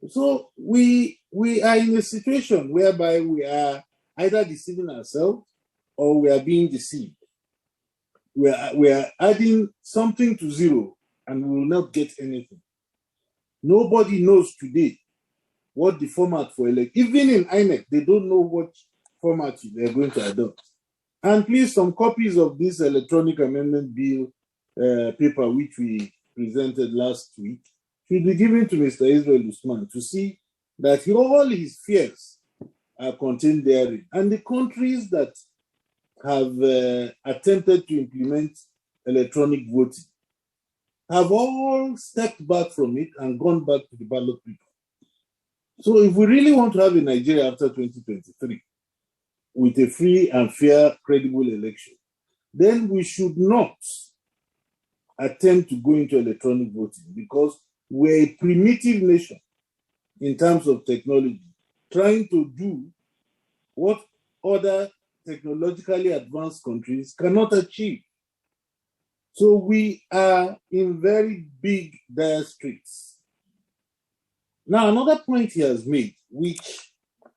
So we are in a situation whereby we are either deceiving ourselves or we are being deceived. We are adding something to zero and we will not get anything. Nobody knows today what the format for election. Even in INEC, they don't know what format they're going to adopt. And please, some copies of this electronic amendment bill paper, which we presented last week, should be given to Mr. Israel Usman to see that all his fears are contained therein. And the countries that have attempted to implement electronic voting have all stepped back from it and gone back to the ballot paper. So if we really want to have a Nigeria after 2023 with a free and fair, credible election, then we should not attempt to go into electronic voting because we're a primitive nation in terms of technology, trying to do what other technologically advanced countries cannot achieve. So we are in very big, dire straits. Now, another point he has made, which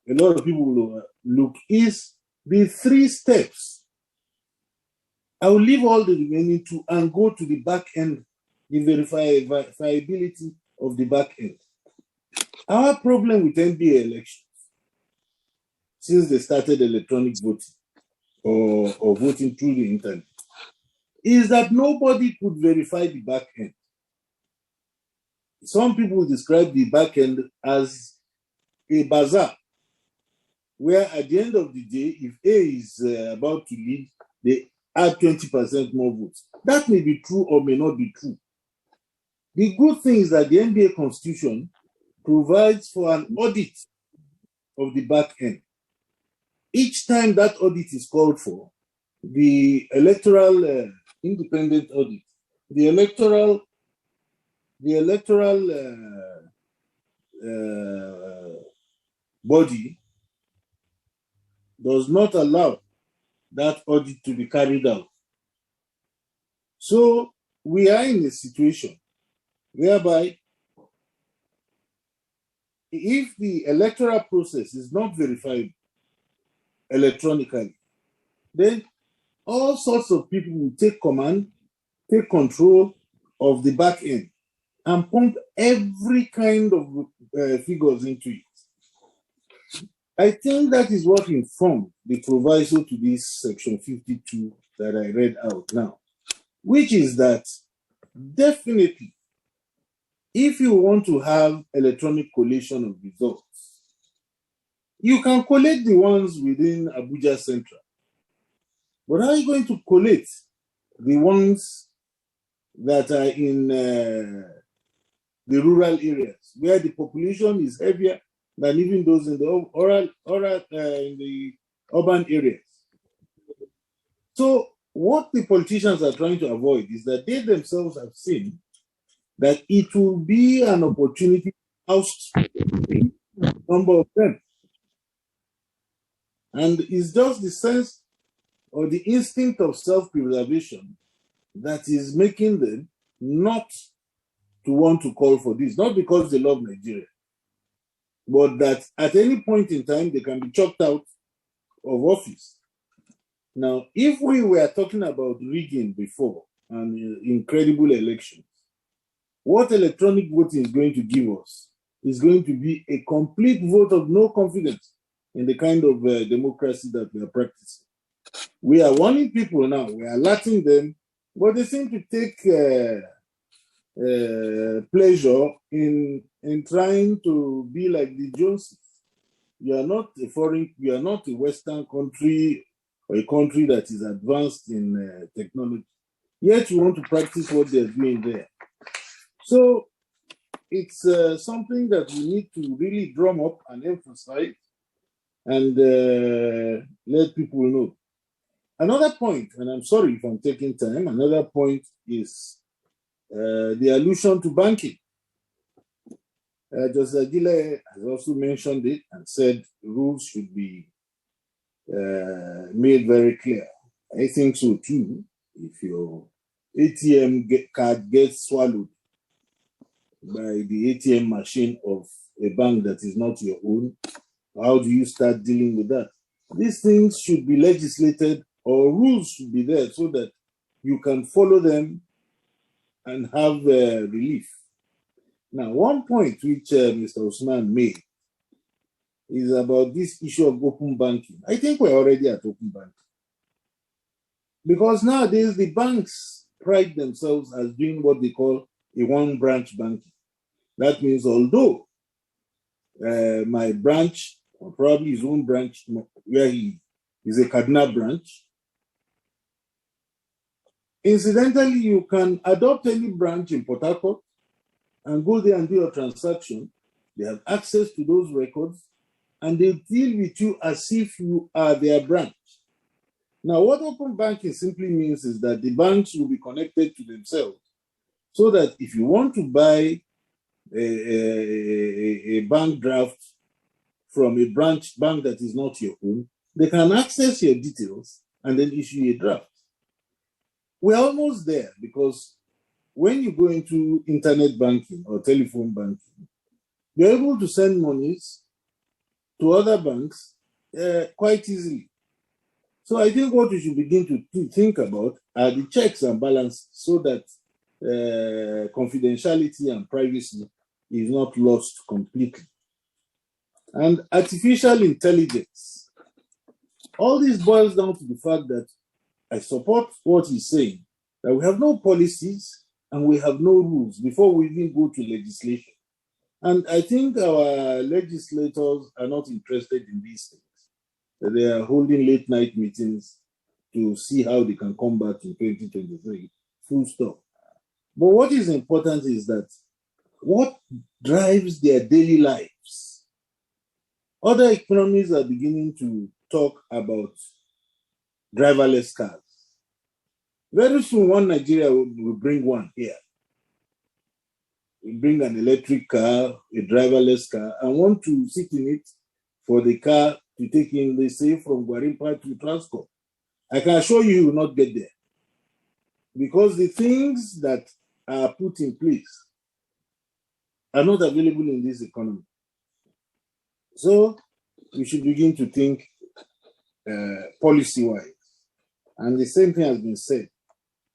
a lot of people will look, is the 3 steps. I will leave all the remaining 2 and go to the back end, the verifiability of the back end. Our problem with NBA elections, since they started electronic voting, or voting through the internet, is that nobody could verify the back end. Some people describe the back end as a bazaar, where at the end of the day, if A is about to lead, they add 20% more votes. That may be true or may not be true. The good thing is that the NBA Constitution provides for an audit of the back end. Each time that audit is called for, the electoral independent audit, the electoral body does not allow that audit to be carried out. So we are in a situation whereby if the electoral process is not verified electronically, then all sorts of people will take command, take control of the back end and pump every kind of figures into it. I think that is what informed the proviso to this section 52 that I read out now, which is that definitely, if you want to have electronic collation of results, you can collect the ones within Abuja Central. But how are you going to collect the ones that are in the rural areas, where the population is heavier than even those in the in the urban areas? So what the politicians are trying to avoid is that they themselves have seen that it will be an opportunity to oust a number of them. And it's just the sense or the instinct of self-preservation that is making them not to want to call for this, not because they love Nigeria, but that at any point in time they can be chopped out of office. Now, if we were talking about rigging before and incredible elections, what electronic voting is going to give us is going to be a complete vote of no confidence in the kind of democracy that we are practicing. We are warning people now, we are alerting them, but they seem to take pleasure in trying to be like the Joneses. You are not a Western country or a country that is advanced in technology, yet you want to practice what they're doing there. So it's something that we need to really drum up and emphasize and let people know. Another point, and I'm sorry if I'm taking time, another point is the allusion to banking. Justice Ajileye has also mentioned it and said rules should be made very clear. I think so too. If your ATM card gets swallowed by the ATM machine of a bank that is not your own, how do you start dealing with that? These things should be legislated, or rules should be there so that you can follow them and have relief. Now, one point which Mr. Usman made is about this issue of open banking. I think we're already at open banking. Because nowadays the banks pride themselves as doing what they call a one-branch banking. That means although my branch, or probably his own branch, where he is a Kaduna branch, incidentally, you can adopt any branch in Port Harcourt and go there and do your transaction. They have access to those records and they deal with you as if you are their branch. Now, what open banking simply means is that the banks will be connected to themselves so that if you want to buy a bank draft from a branch bank that is not your own, they can access your details and then issue a draft. We're almost there because when you go into internet banking or telephone banking, you're able to send monies to other banks quite easily. So I think what we should begin to think about are the checks and balances so that confidentiality and privacy is not lost completely. And artificial intelligence All this boils down to the fact that I support what he's saying, that we have no policies and we have no rules before we even go to legislation. And I think our legislators are not interested in these things. They are holding late night meetings to see how they can come back in 2023. Full stop. But what is important is that what drives their daily lives. Other economies are beginning to talk about driverless cars. Very soon, one Nigeria will bring one here. We bring an electric car, a driverless car, and want to sit in it for the car to take in, let's say, from Guarimpa to Transcorp. I can assure you will not get there because the things that are put in place are not available in this economy. So we should begin to think policy-wise. And the same thing has been said.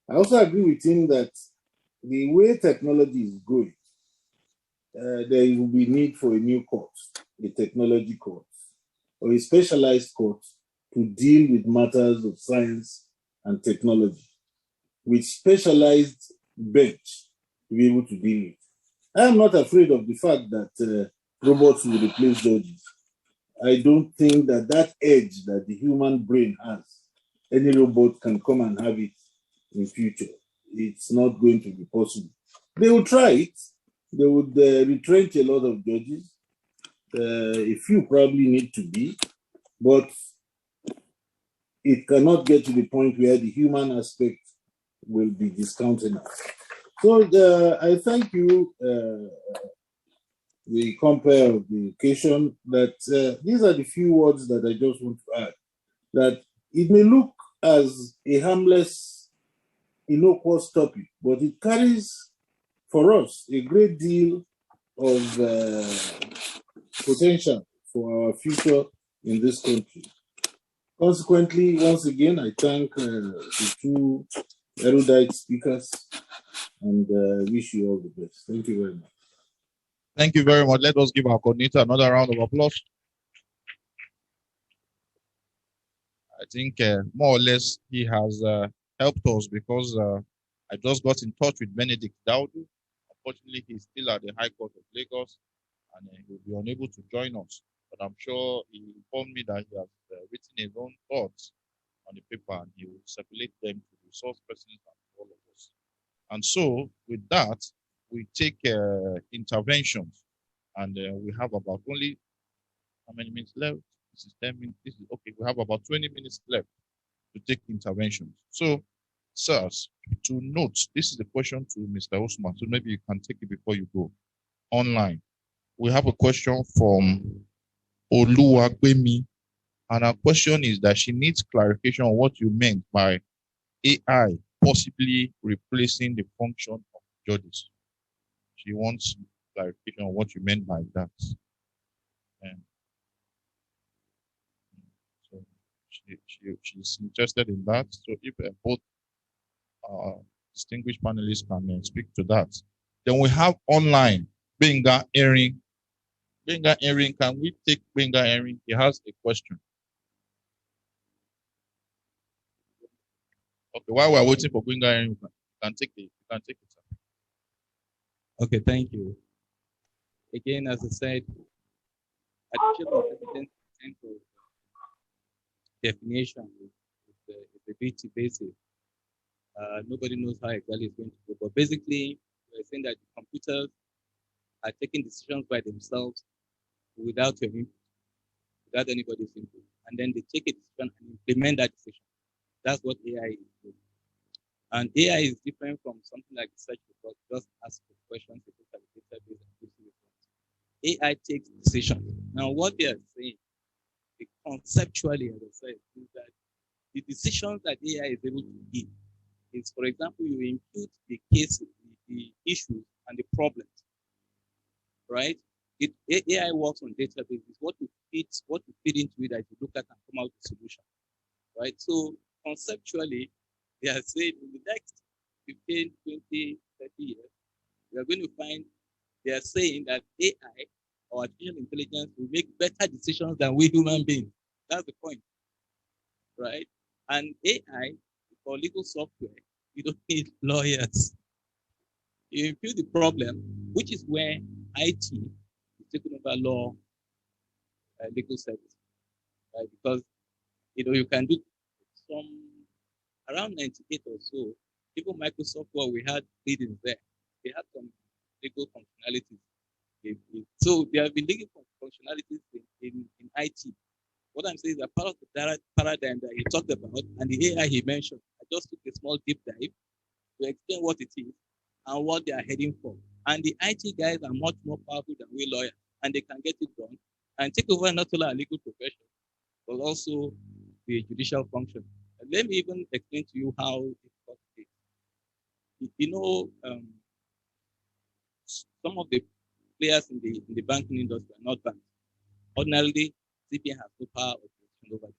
I also agree with him that the way technology is going, there will be need for a new court, a technology court, or a specialized court to deal with matters of science and technology, with specialized bench to be able to deal with. I am not afraid of the fact that robots will replace judges. I don't think that that edge that the human brain has, any robot can come and have it in future. It's not going to be possible. They will try it. They would retrench a lot of judges. A few probably need to be, but it cannot get to the point where the human aspect will be discounted. So I thank you, the compare of the occasion, that these are the few words that I just want to add, that it may look as a harmless, innocuous topic, but it carries for us a great deal of potential for our future in this country. Consequently, once again, I thank the two erudite speakers and wish you all the best. Thank you very much. Thank you very much. Let us give our coordinator another round of applause. I think more or less he has helped us because I just got in touch with Benedict Daudu. Unfortunately, he's still at the High Court of Lagos and he will be unable to join us. But I'm sure he informed me that he has written his own thoughts on the paper and he will circulate them to the resource persons and all of us. And so, with that, we take interventions, and we have about only how many minutes left? This is 10 minutes. This is okay. We have about 20 minutes left to take interventions. So, sirs, to note, this is the question to Mr. Usman. So maybe you can take it before you go online. We have a question from Oluwagbemi, and our question is that she needs clarification on what you meant by AI possibly replacing the function of judges. She wants clarification on what you meant by that. And so she's interested in that. So if both distinguished panelists can speak to that. Then we have online Benga Erin. Benga Erin, can we take Benga Erin? He has a question. Okay, while we're waiting for Benga Erin, you can take it. You can take it. Okay, thank you. Again, as I said, artificial intelligence central definition is a bit evasive. Nobody knows how exactly it's going to go. But basically, we're saying that the computers are taking decisions by themselves without your input, without anybody's input. And then they take a decision and implement that decision. That's what AI is doing. And AI is different from something like search result. Just ask the questions, you look at the database and gives you results. AI takes decisions. Now, what they are saying, conceptually, as I said, is that the decisions that AI is able to give is, for example, you impute the cases, the issues, and the problems, right? AI works on databases. What you feed into it that you look at and come out with a solution, right? So conceptually, they are saying in the next 15, 20, 30 years, we are going to find they are saying that AI or artificial intelligence will make better decisions than we human beings. That's the point. right? And AI, for legal software, you don't need lawyers. You feel the problem, which is where IT is taking over law, legal service, right? Because you can do some around 98 or so. Even Microsoft, well, we had readings there. They had some legal functionalities. So there have been legal functionalities in IT. What I'm saying is that part of the paradigm that he talked about and the AI he mentioned, I just took a small deep dive to explain what it is and what they are heading for. And the IT guys are much more powerful than we lawyers, and they can get it done and take over not only our legal profession, but also the judicial function. And let me even explain to you how it works. Some of the players in the banking industry are not banks. Ordinarily, CBN has no power of direction over them.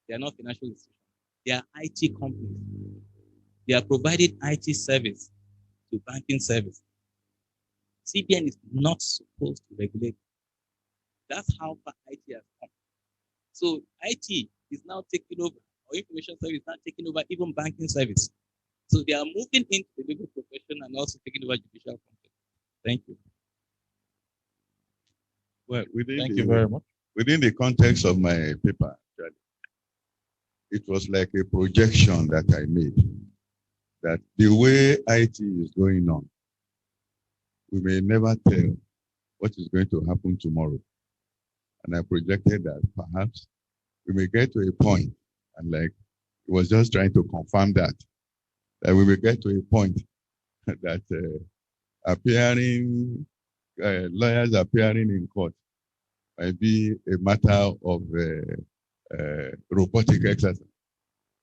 They are not financial institutions. They are IT companies. They are providing IT service to banking service. CBN is not supposed to regulate. That's how far IT has come. So IT is now taking over, or information service is now taking over even banking service. So they are moving into the legal profession and also taking over judicial function. Thank you. Well, Thank you very much. Within the context of my paper, actually, it was like a projection that I made, that the way IT is going on, we may never tell what is going to happen tomorrow. And I projected that perhaps we may get to a point, and like it was just trying to confirm that we will get to a point that lawyers appearing in court might be a matter of robotic exercise.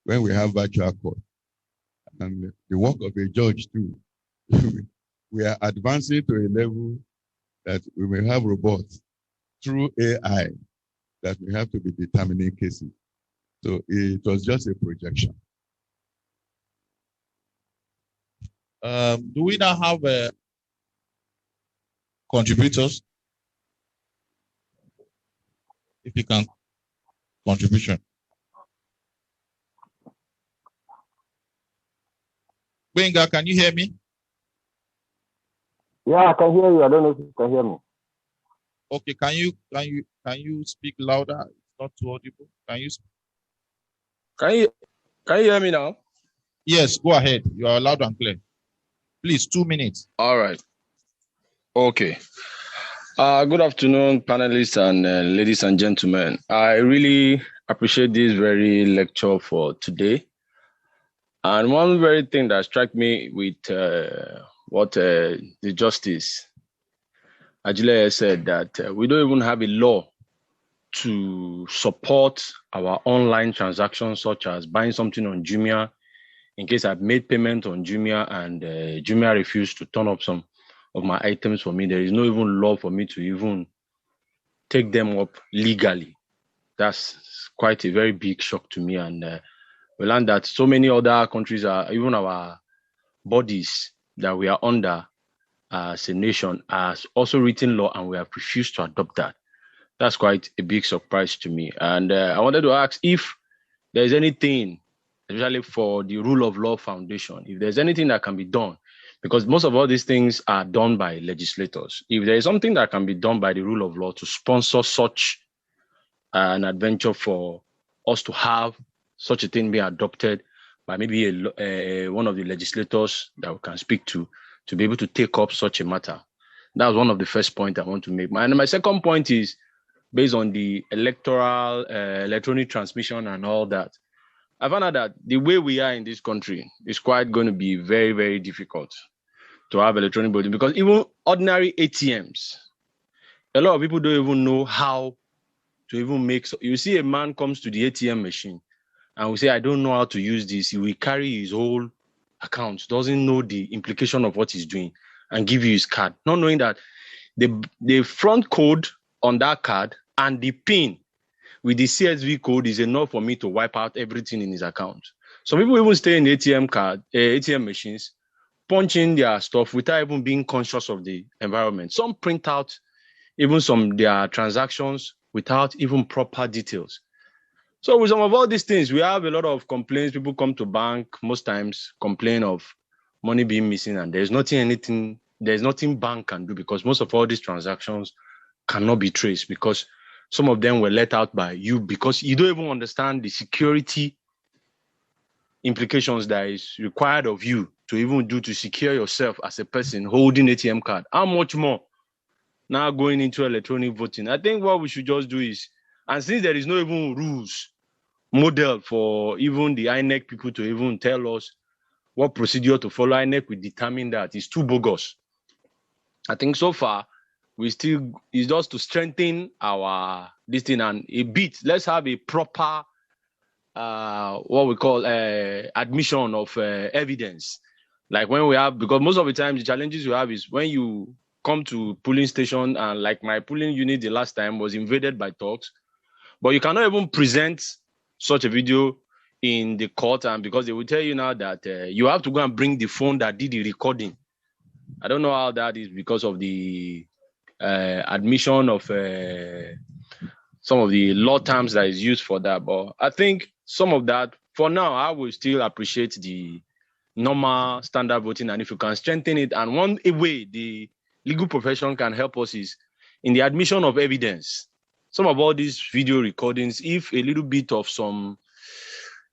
When we have virtual court and the work of a judge too, we are advancing to a level that we may have robots through AI that we have to be determining cases. So it was just a projection. Do we now have contributors? If you can, contribution. Benga, can you hear me? Yeah, I can hear you. I don't know if you can hear me. Okay, can you speak louder? It's not too audible. Can you speak? Can you hear me now? Yes, go ahead. You are loud and clear. Please, 2 minutes. All right. Okay. Good afternoon, panelists and ladies and gentlemen. I really appreciate this very lecture for today. And one very thing that struck me with what the Justice Ajileye said, that we don't even have a law to support our online transactions, such as buying something on Jumia. In case I've made payment on Jumia and Jumia refused to turn up some of my items for me, there is no even law for me to even take them up legally. That's quite a very big shock to me. And we learned that so many other countries are, even our bodies that we are under as a nation, has also written law, and we have refused to adopt that. That's quite a big surprise to me. And I wanted to ask if there's anything, especially for the Rule of Law Foundation, if there's anything that can be done, because most of all these things are done by legislators. If there is something that can be done by the Rule of Law to sponsor such an adventure for us to have such a thing be adopted by maybe one of the legislators that we can speak to be able to take up such a matter. That was one of the first points I want to make. And my second point is based on the electoral, electronic transmission and all that. I found out that the way we are in this country is quite going to be very, very difficult to have electronic voting, because even ordinary ATMs, a lot of people don't even know how to even make. So you see a man comes to the ATM machine and we say, I don't know how to use this. He will carry his whole account, doesn't know the implication of what he's doing, and give you his card, not knowing that the front code on that card and the PIN with the CSV code is enough for me to wipe out everything in his account. Some people even stay in ATM machines, punch in their stuff without even being conscious of the environment. Some print out even some their transactions without even proper details. So with some of all these things, we have a lot of complaints. People come to bank most times, complain of money being missing, and there's nothing bank can do, because most of all these transactions cannot be traced, because some of them were let out by you, because you don't even understand the security implications that is required of you to even do to secure yourself as a person holding ATM card. How much more now going into electronic voting? I think what we should just do is, and since there is no even rules model for even the INEC people to even tell us what procedure to follow, INEC will determine that. It's too bogus. I think so far, it's just to strengthen our this thing and a bit. Let's have a proper what we call admission of evidence. Like when we have, because most of the time the challenges you have is when you come to polling station, and like my polling unit the last time was invaded by thugs, but you cannot even present such a video in the court, and because they will tell you now that you have to go and bring the phone that did the recording. I don't know how that is because of the admission of some of the law terms that is used for that. But I think some of that, for now, I will still appreciate the normal standard voting. And if you can strengthen it, and one way the legal profession can help us is in the admission of evidence. Some of all these video recordings, if a little bit of some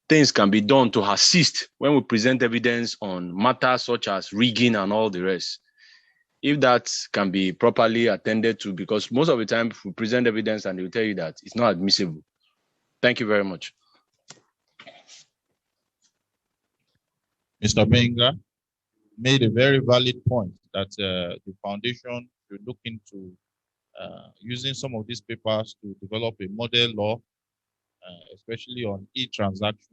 things can be done to assist when we present evidence on matters such as rigging and all the rest, if that can be properly attended to, because most of the time we present evidence and they will tell you that it's not admissible. Thank you very much. Mr. Benga made a very valid point that the foundation should look into using some of these papers to develop a model law, especially on e-transactions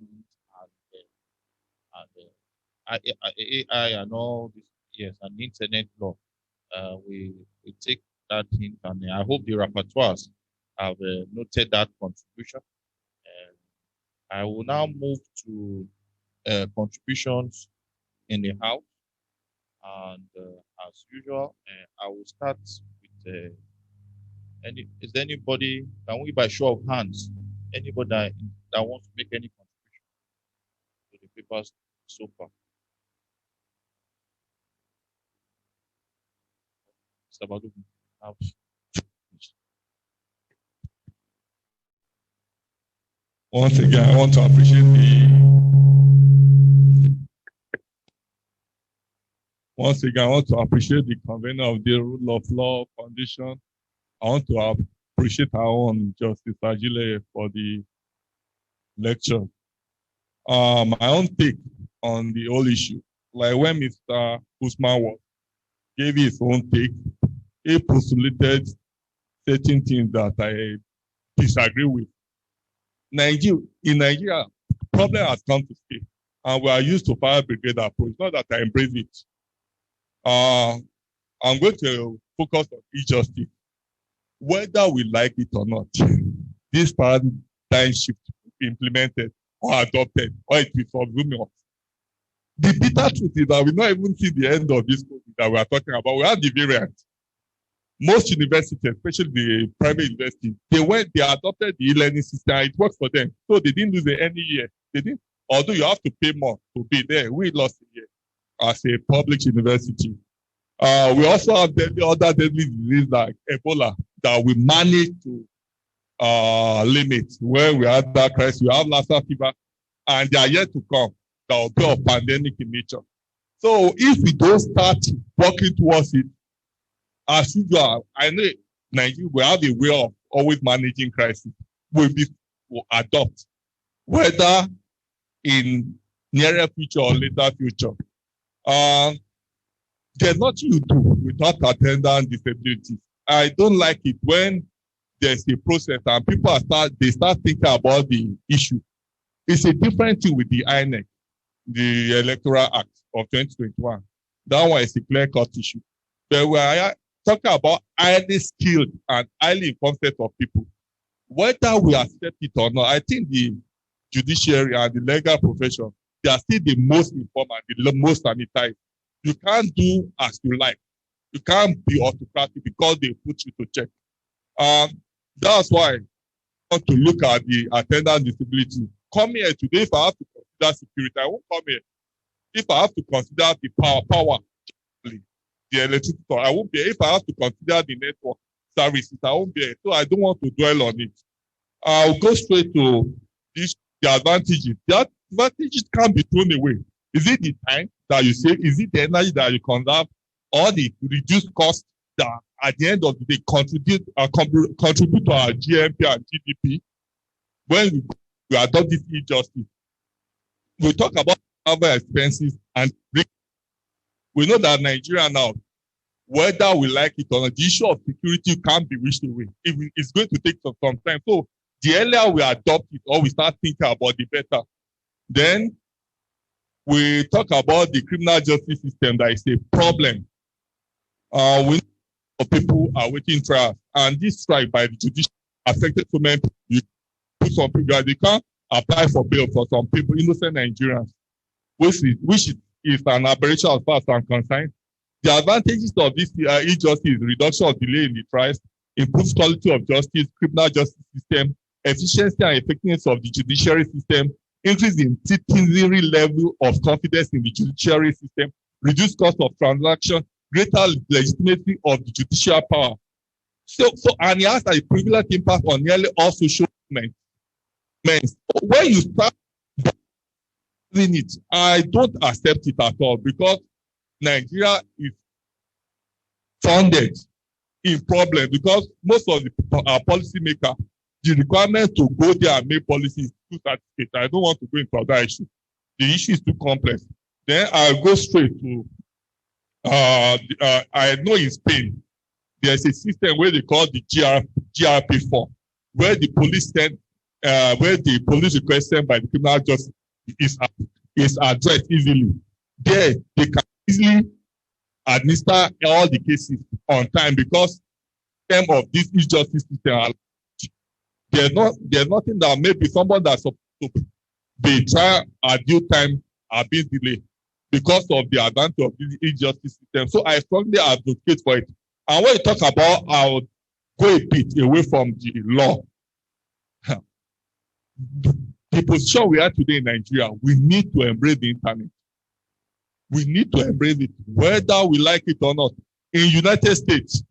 and AI and all this, yes, and internet law. We take that hint, and I hope the rapporteurs have noted that contribution. I will now move to contributions in the House, and as usual, I will start with is there anybody, can we by show of hands, anybody that wants to make any contribution to the papers so far? Mr. Badu, once again, I want to appreciate the convener of the Rule of Law Foundation. I want to appreciate our own Justice Ajileye for the lecture. My own take on the whole issue, like when Mr. USMAN gave his own take, he postulated certain things that I disagree with. In Nigeria, problem has come to stay, and we are used to fire brigade approach. Not that I embrace it. I'm going to focus on e-justice. Whether we like it or not, this paradigm shift will be implemented or adopted, or it will subsume us. The bitter truth is that we not even see the end of this COVID that we are talking about. We have the variant. Most universities, especially the private universities, they adopted the e-learning system. It works for them, so they didn't lose any year. They didn't. Although you have to pay more to be there, we lost a year as a public university. We also have other deadly diseases like Ebola that we managed to limit. When we had that crisis, we have Lassa fever, and they are yet to come. That will be of pandemic in nature. So if we don't start working towards it, as usual, I know Nigeria will have a way of always managing crisis. Will adopt, whether in nearer future or later future. There's nothing you do without attendant disabilities. I don't like it when there's a process and people start thinking about the issue. It's a different thing with the INEC, the Electoral Act of 2021. That one is a clear-cut issue. But we are talking about highly skilled and highly informed set of people. Whether we accept it or not, I think the judiciary and the legal profession, they are still the most informed and the most sanitized. You can't do as you like. You can't be autocratic because they put you to check. That's why want to look at the attendance disability. Come here today if I have to consider security. I won't come here. If I have to consider the power, the electricity, I won't be here. If I have to consider the network services, I won't be here. So I don't want to dwell on it. I'll go straight to the advantages. The advantages can't be thrown away. Is it the time that you save? Is it the energy that you conserve? Or the reduced cost that at the end of the day contribute to our GMP and GDP when we adopt this e-justice? We talk about other expenses and we know that Nigeria now, whether we like it or not, the issue of security can't be wished away. It's going to take some time. So the earlier we adopt it or we start thinking about it better, then we talk about the criminal justice system that is a problem. We know people are waiting trials, and this strike by the judiciary affected so many people. You put some people, they can't apply for bail for some people, innocent Nigerians, which is an aberration as far as I'm concerned. The advantages of this e-justice is reduction of delay in the trials, improved quality of justice, criminal justice system, efficiency and effectiveness of the judiciary system, increase in citizenry level of confidence in the judiciary system, reduced cost of transaction, greater legitimacy of the judicial power. So and it has a privileged impact on nearly all social movements. When you start doing it, I don't accept it at all because Nigeria is founded in problem because most of our policymakers, the requirement to go there and make policies is too certificate. I don't want to go into that issue. The issue is too complex. Then I'll go straight to I know in Spain, there's a system where they call the GRP4, where the police request sent by the criminal justice is addressed easily. There, they can easily administer all the cases on time because some of this e-justice system, there's nothing that maybe someone that's supposed to be trial at due time are being delayed because of the advantage of this e-justice system. So I strongly advocate for it. And when you talk about, I'll go a bit away from the law. The position we are today in Nigeria, we need to embrace the internet. We need to embrace it, whether we like it or not. In United States,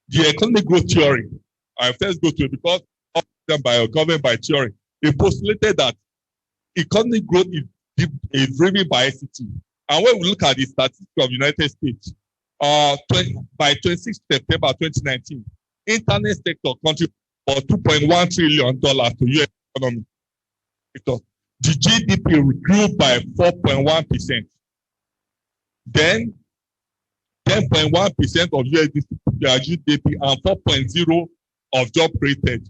the economic growth theory, I first go to it because governed by theory, it postulated that economic growth is driven by ICT. And when we look at the statistics of the United States, by 26 September 2019, internet sector contributed for $2.1 trillion to U.S. economy. The GDP grew by 4.1%. Then 10.1% of US GDP and 4.0% of job created.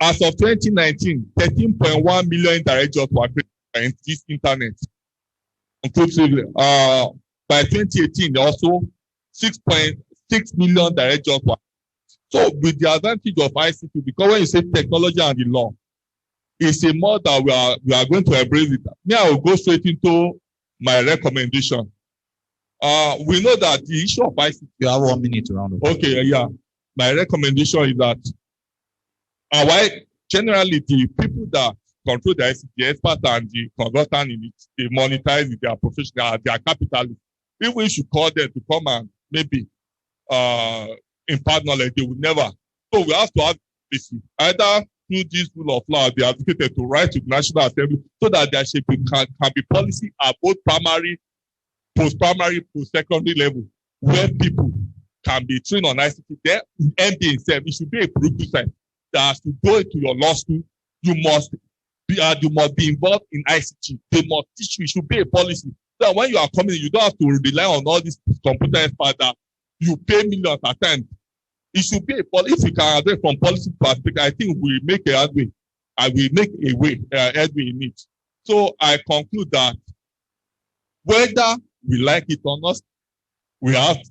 As of 2019, 13.1 million direct jobs were created in this internet. Inclusively, by 2018, also 6.6 million direct jobs were. So with the advantage of ICT, because when you say technology and the law, it's a more that we are going to embrace it. Me, I will go straight into my recommendation. We know that the issue of ICT. You have 1 minute to round up. Okay, yeah. My recommendation is that why generally the people that control the ICT, the expert and the consultant in it, they monetize their profession, their capitalists. If we should call them to come and maybe impart knowledge, they would never. So we have to have this either through this rule of law, they advocated to write to the National Assembly so that there should be can be policy at both primary, post-primary, post-secondary level where people can be trained on ICT. Then MBA itself, it should be a prerequisite that as you go into your law school, you must be involved in ICT. They must teach you. It should be a policy. So that when you are coming, you don't have to rely on all these computer experts that you pay millions at times. It should be a policy. If you can address from policy perspective, I think we make a headway. I will make a way headway in it. So I conclude that whether we like it or not,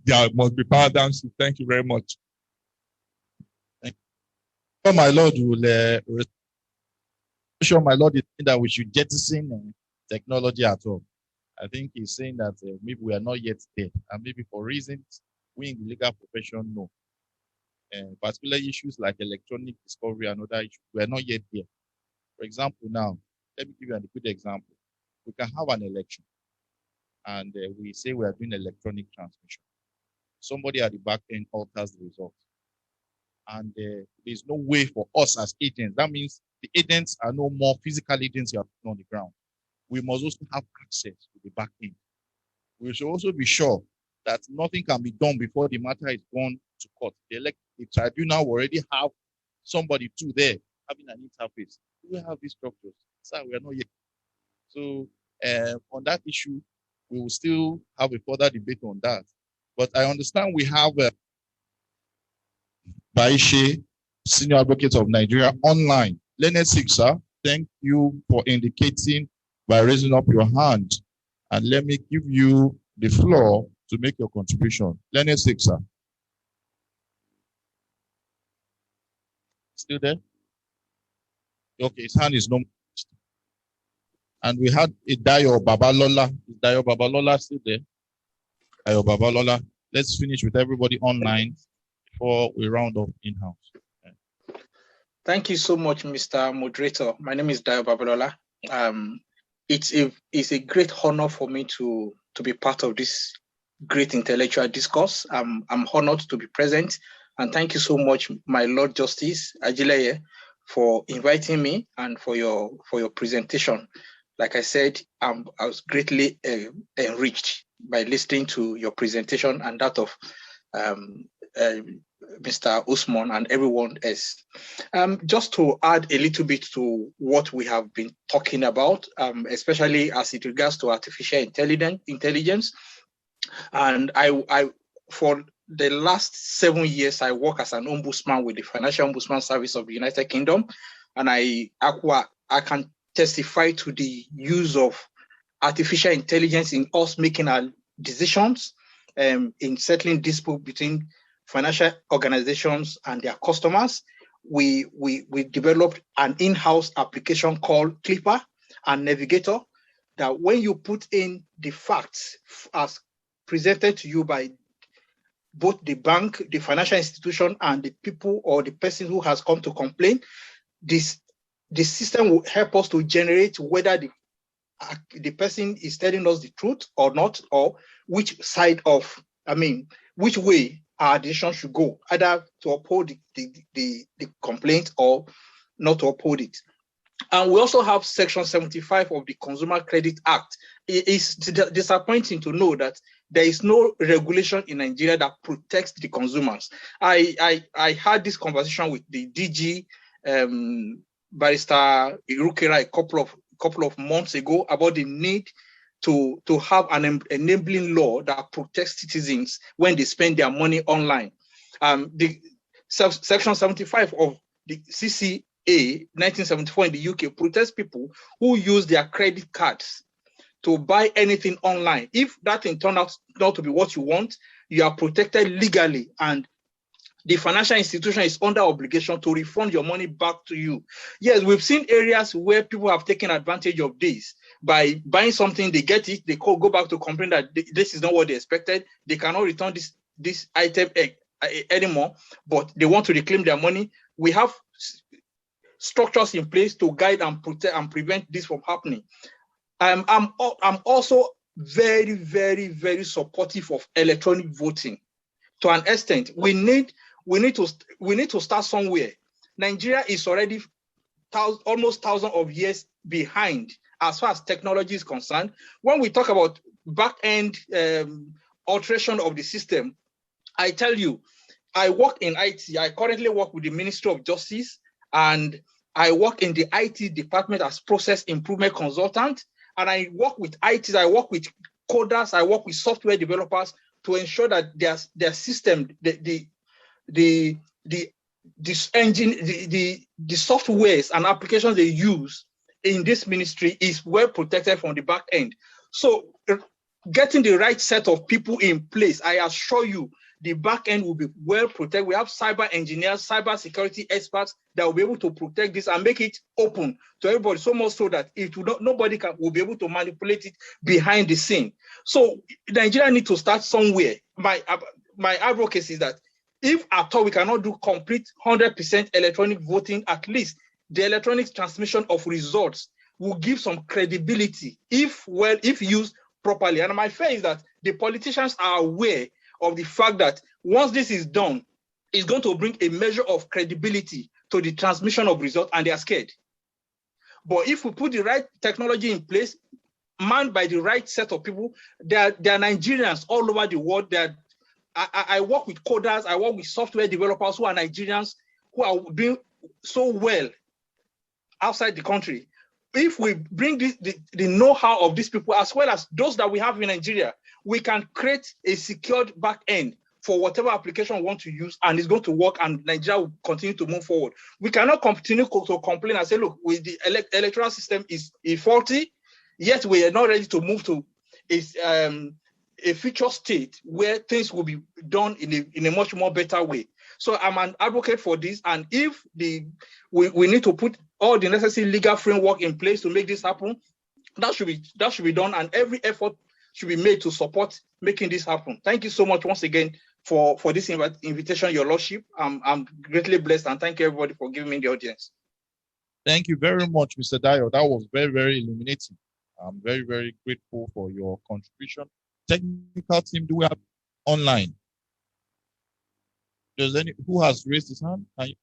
there must be paradigm shift. Thank you very much. So my Lord will sure my Lord is saying that we should jettison technology at all. I think he's saying that maybe we are not yet there, and maybe for reasons we in the legal profession know. particular issues like electronic discovery and other issues, we are not yet there. For example, now, let me give you a good example. We can have an election and we say we are doing electronic transmission. Somebody at the back end alters the result. And there's no way for us as agents. That means the agents are no more physical agents you are on the ground. We must also have access to the back end. We should also be sure that nothing can be done before the matter is gone to court. The tribunal already have somebody too there having an interface. We have these structures. So we are not yet. So on that issue, we will still have a further debate on that. But I understand we have Baishe, Senior Advocate of Nigeria, online. Leonard Sixer, thank you for indicating by raising up your hand. And let me give you the floor to make your contribution. Leonard Sixer. Still there? Okay, his hand is no more. And we had a Dayo Babalola. Is Dayo Babalola still there? Dayo Babalola. Let's finish with everybody online before we round up in-house. Thank you so much, Mr. Moderator. My name is Dayo Babalola. It's a great honor for me to be part of this great intellectual discourse. I'm honored to be present, and thank you so much, my Lord Justice Ajileye, for inviting me and for your presentation. Like I said, I was greatly enriched by listening to your presentation and that of Mr. Usman and everyone else. Just to add a little bit to what we have been talking about, especially as it regards to artificial intelligence. And I for the last 7 years, I work as an ombudsman with the Financial Ombudsman Service of the United Kingdom, and I can testify to the use of artificial intelligence in us making our decisions, in settling disputes between financial organizations and their customers. We developed an in-house application called Clipper and Navigator that when you put in the facts as presented to you by both the bank, the financial institution, and the people or the person who has come to complain, the system will help us to generate whether the person is telling us the truth or not, or which side of, which way our decision should go, either to uphold the complaint or not to uphold it. And we also have Section 75 of the Consumer Credit Act. It is disappointing to know that there is no regulation in Nigeria that protects the consumers. I had this conversation with the DG, Barrister Irukera, a couple of months ago about the need to have an enabling law that protects citizens when they spend their money online. The Section 75 of the CCA 1974 in the UK protects people who use their credit cards to buy anything online. If that thing turns out not to be what you want, you are protected legally, and the financial institution is under obligation to refund your money back to you. Yes, we've seen areas where people have taken advantage of this. By buying something, they get it, they go back to complain that this is not what they expected. They cannot return this item anymore, but they want to reclaim their money. We have structures in place to guide and protect and prevent this from happening. I'm also very, very, very supportive of electronic voting. To an extent, we need to start somewhere. Nigeria is already almost thousands of years behind as far as technology is concerned. When we talk about back-end alteration of the system, I tell you, I work in IT. I currently work with the Ministry of Justice, and I work in the IT department as process improvement consultant. And I work with IT, I work with coders, I work with software developers to ensure that their system, the softwares and applications they use in this ministry is well protected from the back end. So getting the right set of people in place, I assure you, the back end will be well protected. We have cyber engineers, cyber security experts that will be able to protect this and make it open to everybody, so much so that nobody will be able to manipulate it behind the scene. So Nigeria needs to start somewhere. My advocacy is that If at all we cannot do complete 100% electronic voting, at least the electronic transmission of results will give some credibility if used properly. And my fear is that the politicians are aware of the fact that once this is done, it's going to bring a measure of credibility to the transmission of results, and they are scared. But if we put the right technology in place, manned by the right set of people, there are Nigerians all over the world. I work with coders, I work with software developers who are Nigerians who are doing so well outside the country. If we bring the know-how of these people as well as those that we have in Nigeria, we can create a secured back end for whatever application we want to use, and it's going to work, and Nigeria will continue to move forward. We cannot continue to complain and say, look, with the electoral system is faulty, yet we are not ready to move to a future state where things will be done in a much more better way. So I'm an advocate for this, and if we need to put all the necessary legal framework in place to make this happen, that should be done, and every effort should be made to support making this happen. Thank you so much once again for this invitation, Your Lordship. I'm greatly blessed, and thank you everybody for giving me the audience. Thank you very much, Mr. Dayo. That was very, very illuminating. I'm very, very grateful for your contribution. Technical team, do we have online? Who has raised his hand? Can you?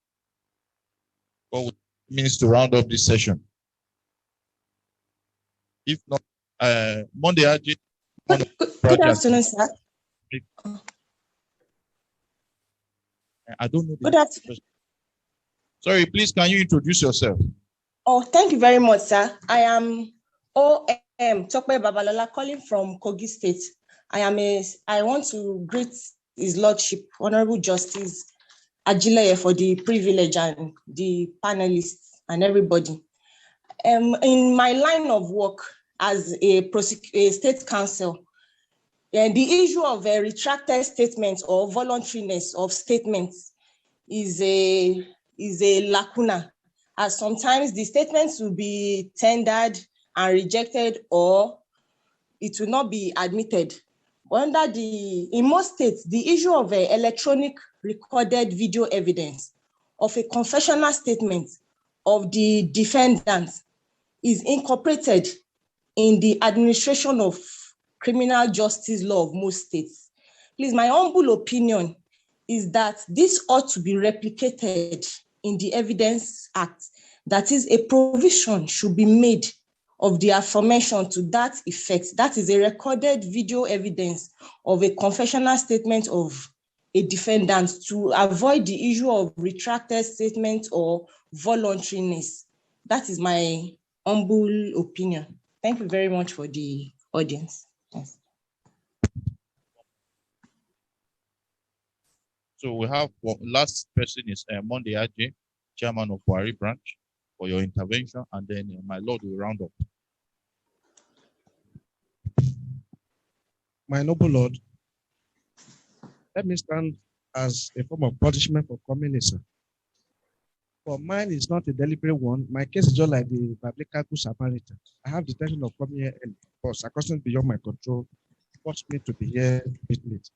Well, it means to round up this session. If not, Monday, Good afternoon, sir. I don't know. Good afternoon. Sorry, please, can you introduce yourself? Oh, thank you very much, sir. I am Tokpe Babalola, calling from Kogi State. I want to greet His Lordship, Honorable Justice Ajileye, for the privilege, and the panelists and everybody. In my line of work as a state counsel, the issue of a retracted statement or voluntariness of statements is a lacuna, as sometimes the statements will be tendered and rejected, or it will not be admitted. In most states, the issue of electronic recorded video evidence of a confessional statement of the defendant is incorporated in the administration of criminal justice law of most states. Please, my humble opinion is that this ought to be replicated in the Evidence Act. That is, a provision should be made of the affirmation to that effect. That is a recorded video evidence of a confessional statement of a defendant, to avoid the issue of retracted statement or voluntariness. That is my humble opinion. Thank you very much for the audience. Yes. So we have last person is Monday-Ajileye, Chairman of Wari Branch, for your intervention, and then my Lord will round up. My noble Lord, let me stand as a form of punishment for coming in, sir. For mine is not a deliberate one. My case is just like the biblical Good Samaritan. I have the intention of coming here, and for circumstances beyond my control, forced me to be here a bit late.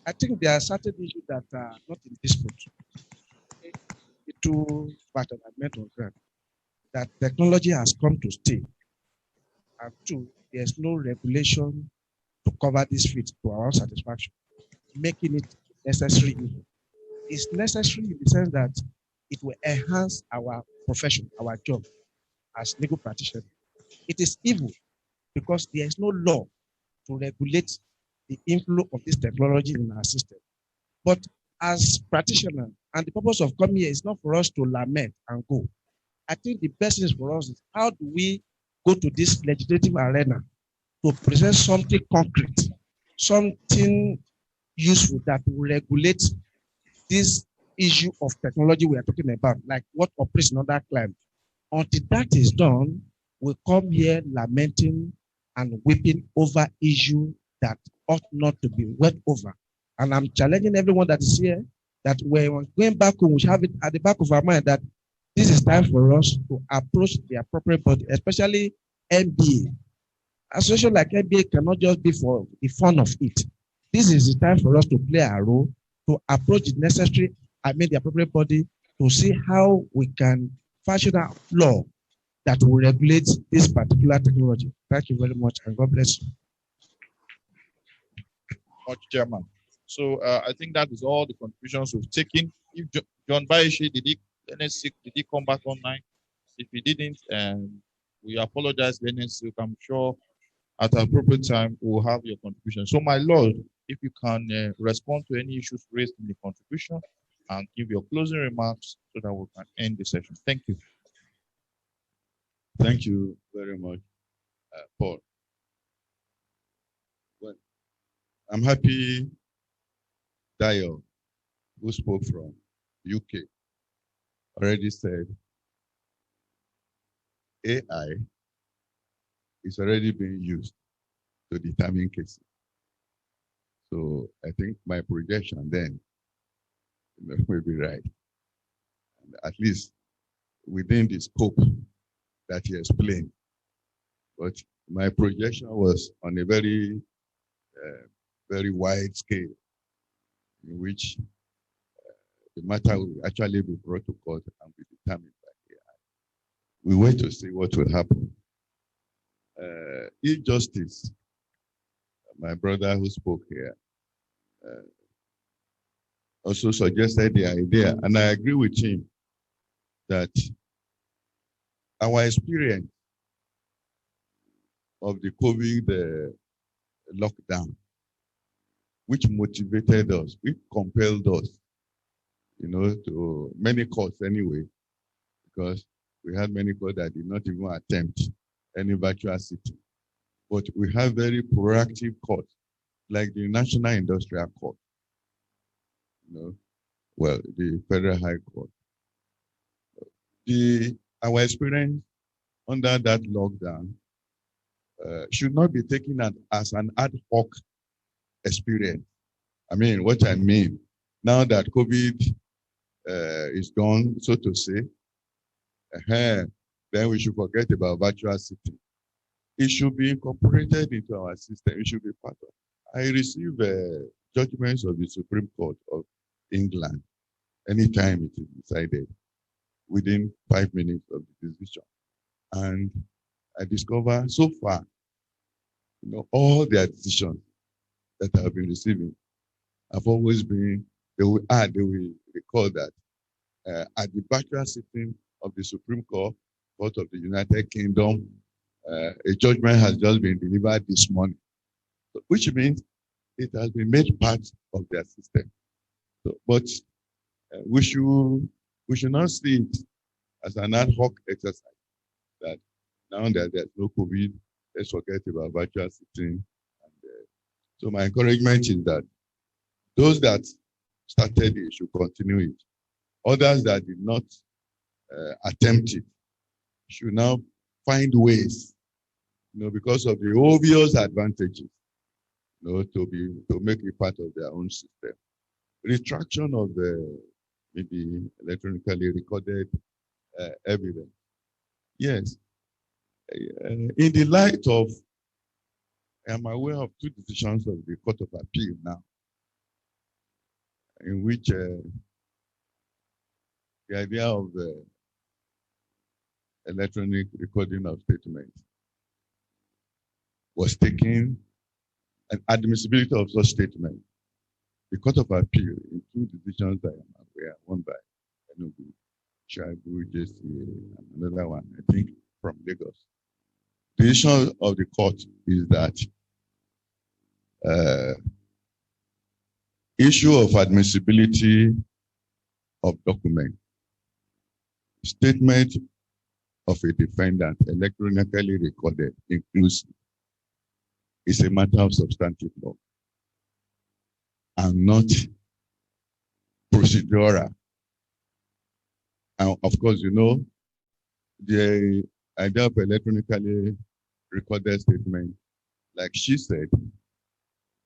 I think there are certain issues that are not in dispute. The two part that I meant on ground, that technology has come to stay, and two, there's no regulation to cover this field to our satisfaction, making it necessary. It's necessary in the sense that it will enhance our profession, our job as legal practitioners. It is evil because there is no law to regulate the inflow of this technology in our system. But as practitioners, and the purpose of coming here is not for us to lament and go. I think the best thing for us is, how do we go to this legislative arena to present something concrete, something useful that will regulate this issue of technology we are talking about, like what operates in other climes. Until that is done, we come here lamenting and weeping over issue that ought not to be wept over. And I'm challenging everyone that is here that when we're going back home, we should have it at the back of our mind that this is time for us to approach the appropriate body, especially MBA. Association like MBA cannot just be for the fun of it. This is the time for us to play our role to approach the appropriate body to see how we can fashion a law that will regulate this particular technology. Thank you very much, and God bless you. Much, Chairman. So I think that is all the contributions we've taken. If John Baishi, did he come back online? If he didn't, we apologize, NSC. I'm sure at an appropriate time we'll have your contribution. So, my Lord, if you can respond to any issues raised in the contribution and give your closing remarks so that we can end the session. Thank you. Thank you very much, Paul. Well, I'm happy Dio, who spoke from UK, already said AI is already being used to determine cases. So I think my projection then will be right. And at least within the scope that he explained. But my projection was on a very, very wide scale in which the matter will actually be brought to court and be determined by AI. We wait to see what will happen. E-justice, my brother who spoke here, also suggested the idea, and I agree with him, that our experience of the COVID lockdown, which motivated us, which compelled us, to many courts anyway, because we had many courts that did not even attempt any virtual sitting. But we have very proactive courts, like the National Industrial Court, the Federal High Court. Our experience under that lockdown should not be taken as an ad hoc experience. I mean, what I mean, now that COVID is gone, so to say, then we should forget about virtual sitting. It should be incorporated into our system. It should be part of. I receive judgments of the Supreme Court of England anytime it is decided within 5 minutes of the decision. And I discover so far, all their decisions that I have been receiving have always been, they will recall that at the virtual sitting of the Supreme Court of the United Kingdom, a judgment has just been delivered this morning, which means it has been made part of their system. So, but we should not see it as an ad hoc exercise that now that there's no COVID, let's forget about virtual sitting. And, so my encouragement is that those that started it should continue it. Others that did not attempt it should now find ways, because of the obvious advantages, to make it part of their own system. Retraction of maybe electronically recorded evidence. Yes. In the light of, I am aware of 2 decisions of the Court of Appeal now, in which the idea of electronic recording of statements was taken, and admissibility of such statement. The Court of Appeal, in 2 decisions I am aware, one by Enugu, Shaibu, JCA, and another one, I think, from Lagos. The issue of the court is that issue of admissibility of document, statement of a defendant electronically recorded, inclusive, is a matter of substantive law and not procedural. And of course, the idea of electronically recorded statement, like she said,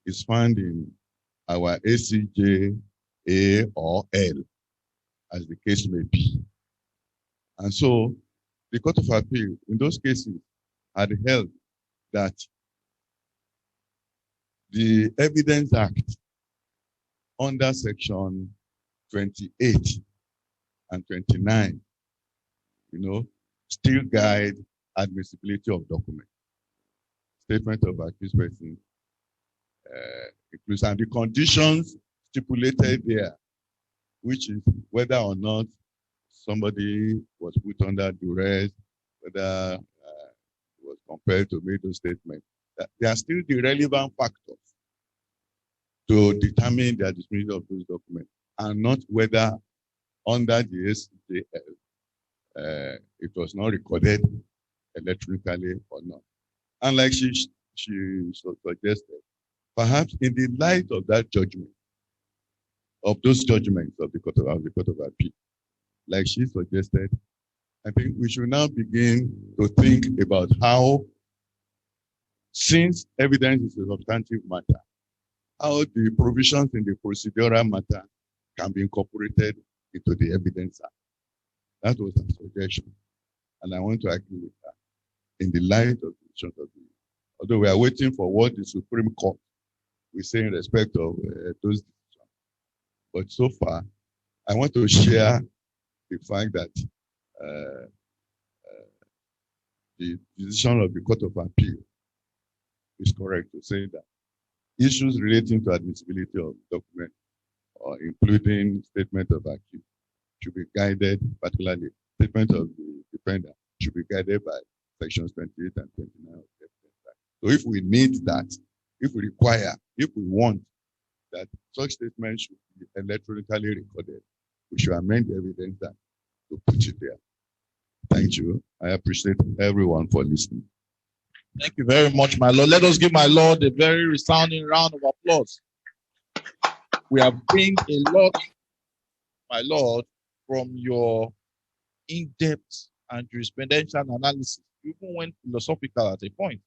is found in our ACJ, A or L, as the case may be. And so the Court of Appeal, in those cases, had held that the Evidence Act under section 28 and 29, still guide admissibility of documents. Statement of accused person includes, and the conditions stipulated there, which is whether or not somebody was put under duress, whether was compelled to make those statements. They are still the relevant factors to determine the admissibility of those documents, and not whether under the SDL it was not recorded electronically or not. And like she suggested, perhaps in the light of that judgment, of those judgments of the Court of Appeal, like she suggested, I think we should now begin to think about how, since evidence is a substantive matter, how the provisions in the procedural matter can be incorporated into the evidence act. That was a suggestion, and I want to agree with that. In the light of the decisions of the, although we are waiting for what the Supreme Court will say in respect of those decisions, but so far, I want to share the fact that the decision of the Court of Appeal is correct to say that issues relating to admissibility of documents, or including statement of accused, should be guided, particularly statement of the defendant, should be guided by sections 28 and 29 of the Evidence Act. So if we need that, if we require, if we want that such statements should be electronically recorded, we should amend the Evidence Act to put it there. Thank you. I appreciate everyone for listening. Thank you very much, my Lord. Let us give my Lord a very resounding round of applause. We have gained a lot, my Lord, from your in-depth and jurisprudential analysis. You even went philosophical at a point.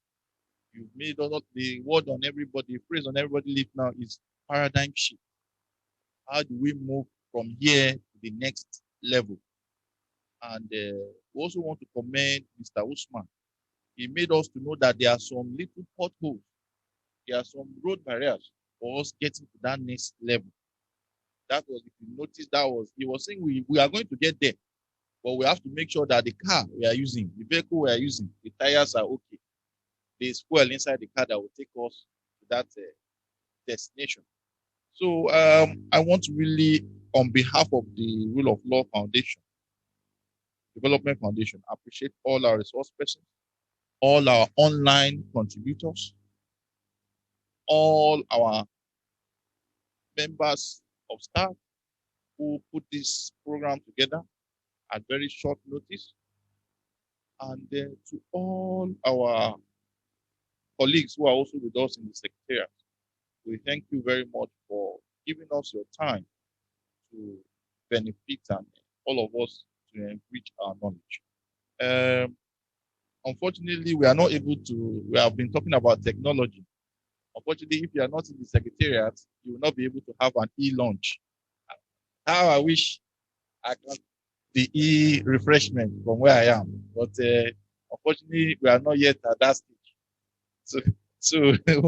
You've made the word on everybody, phrase on everybody lips now is paradigm shift. How do we move from here to the next level? And we also want to commend Mr. Usman. He made us to know that there are some little potholes, there are some road barriers for us getting to that next level. That was, if you notice, he was saying we are going to get there, but we have to make sure that the car we are using, the vehicle we are using, the tires are okay. There's fuel inside the car that will take us to that destination. So I want to really, on behalf of the Rule of Law Foundation, Development Foundation, appreciate all our resource persons, all our online contributors, all our members of staff who put this program together at very short notice, and then to all our colleagues who are also with us in the Secretariat. We thank you very much for giving us your time to benefit and all of us to enrich our knowledge. Unfortunately, we are not able to, we have been talking about technology. Unfortunately, if you are not in the Secretariat, you will not be able to have an e-launch. How I wish I can the e-refreshment from where I am, but unfortunately, we are not yet at that stage. So there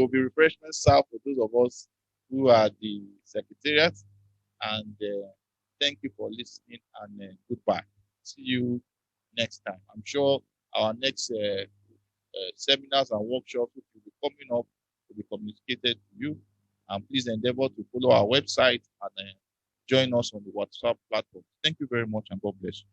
will be refreshments served for those of us who are the Secretariat. And thank you for listening, and goodbye. See you next time. I'm sure our next seminars and workshops will be coming up to be communicated to you. And please endeavor to follow our website and join us on the WhatsApp platform. Thank you very much, and God bless you.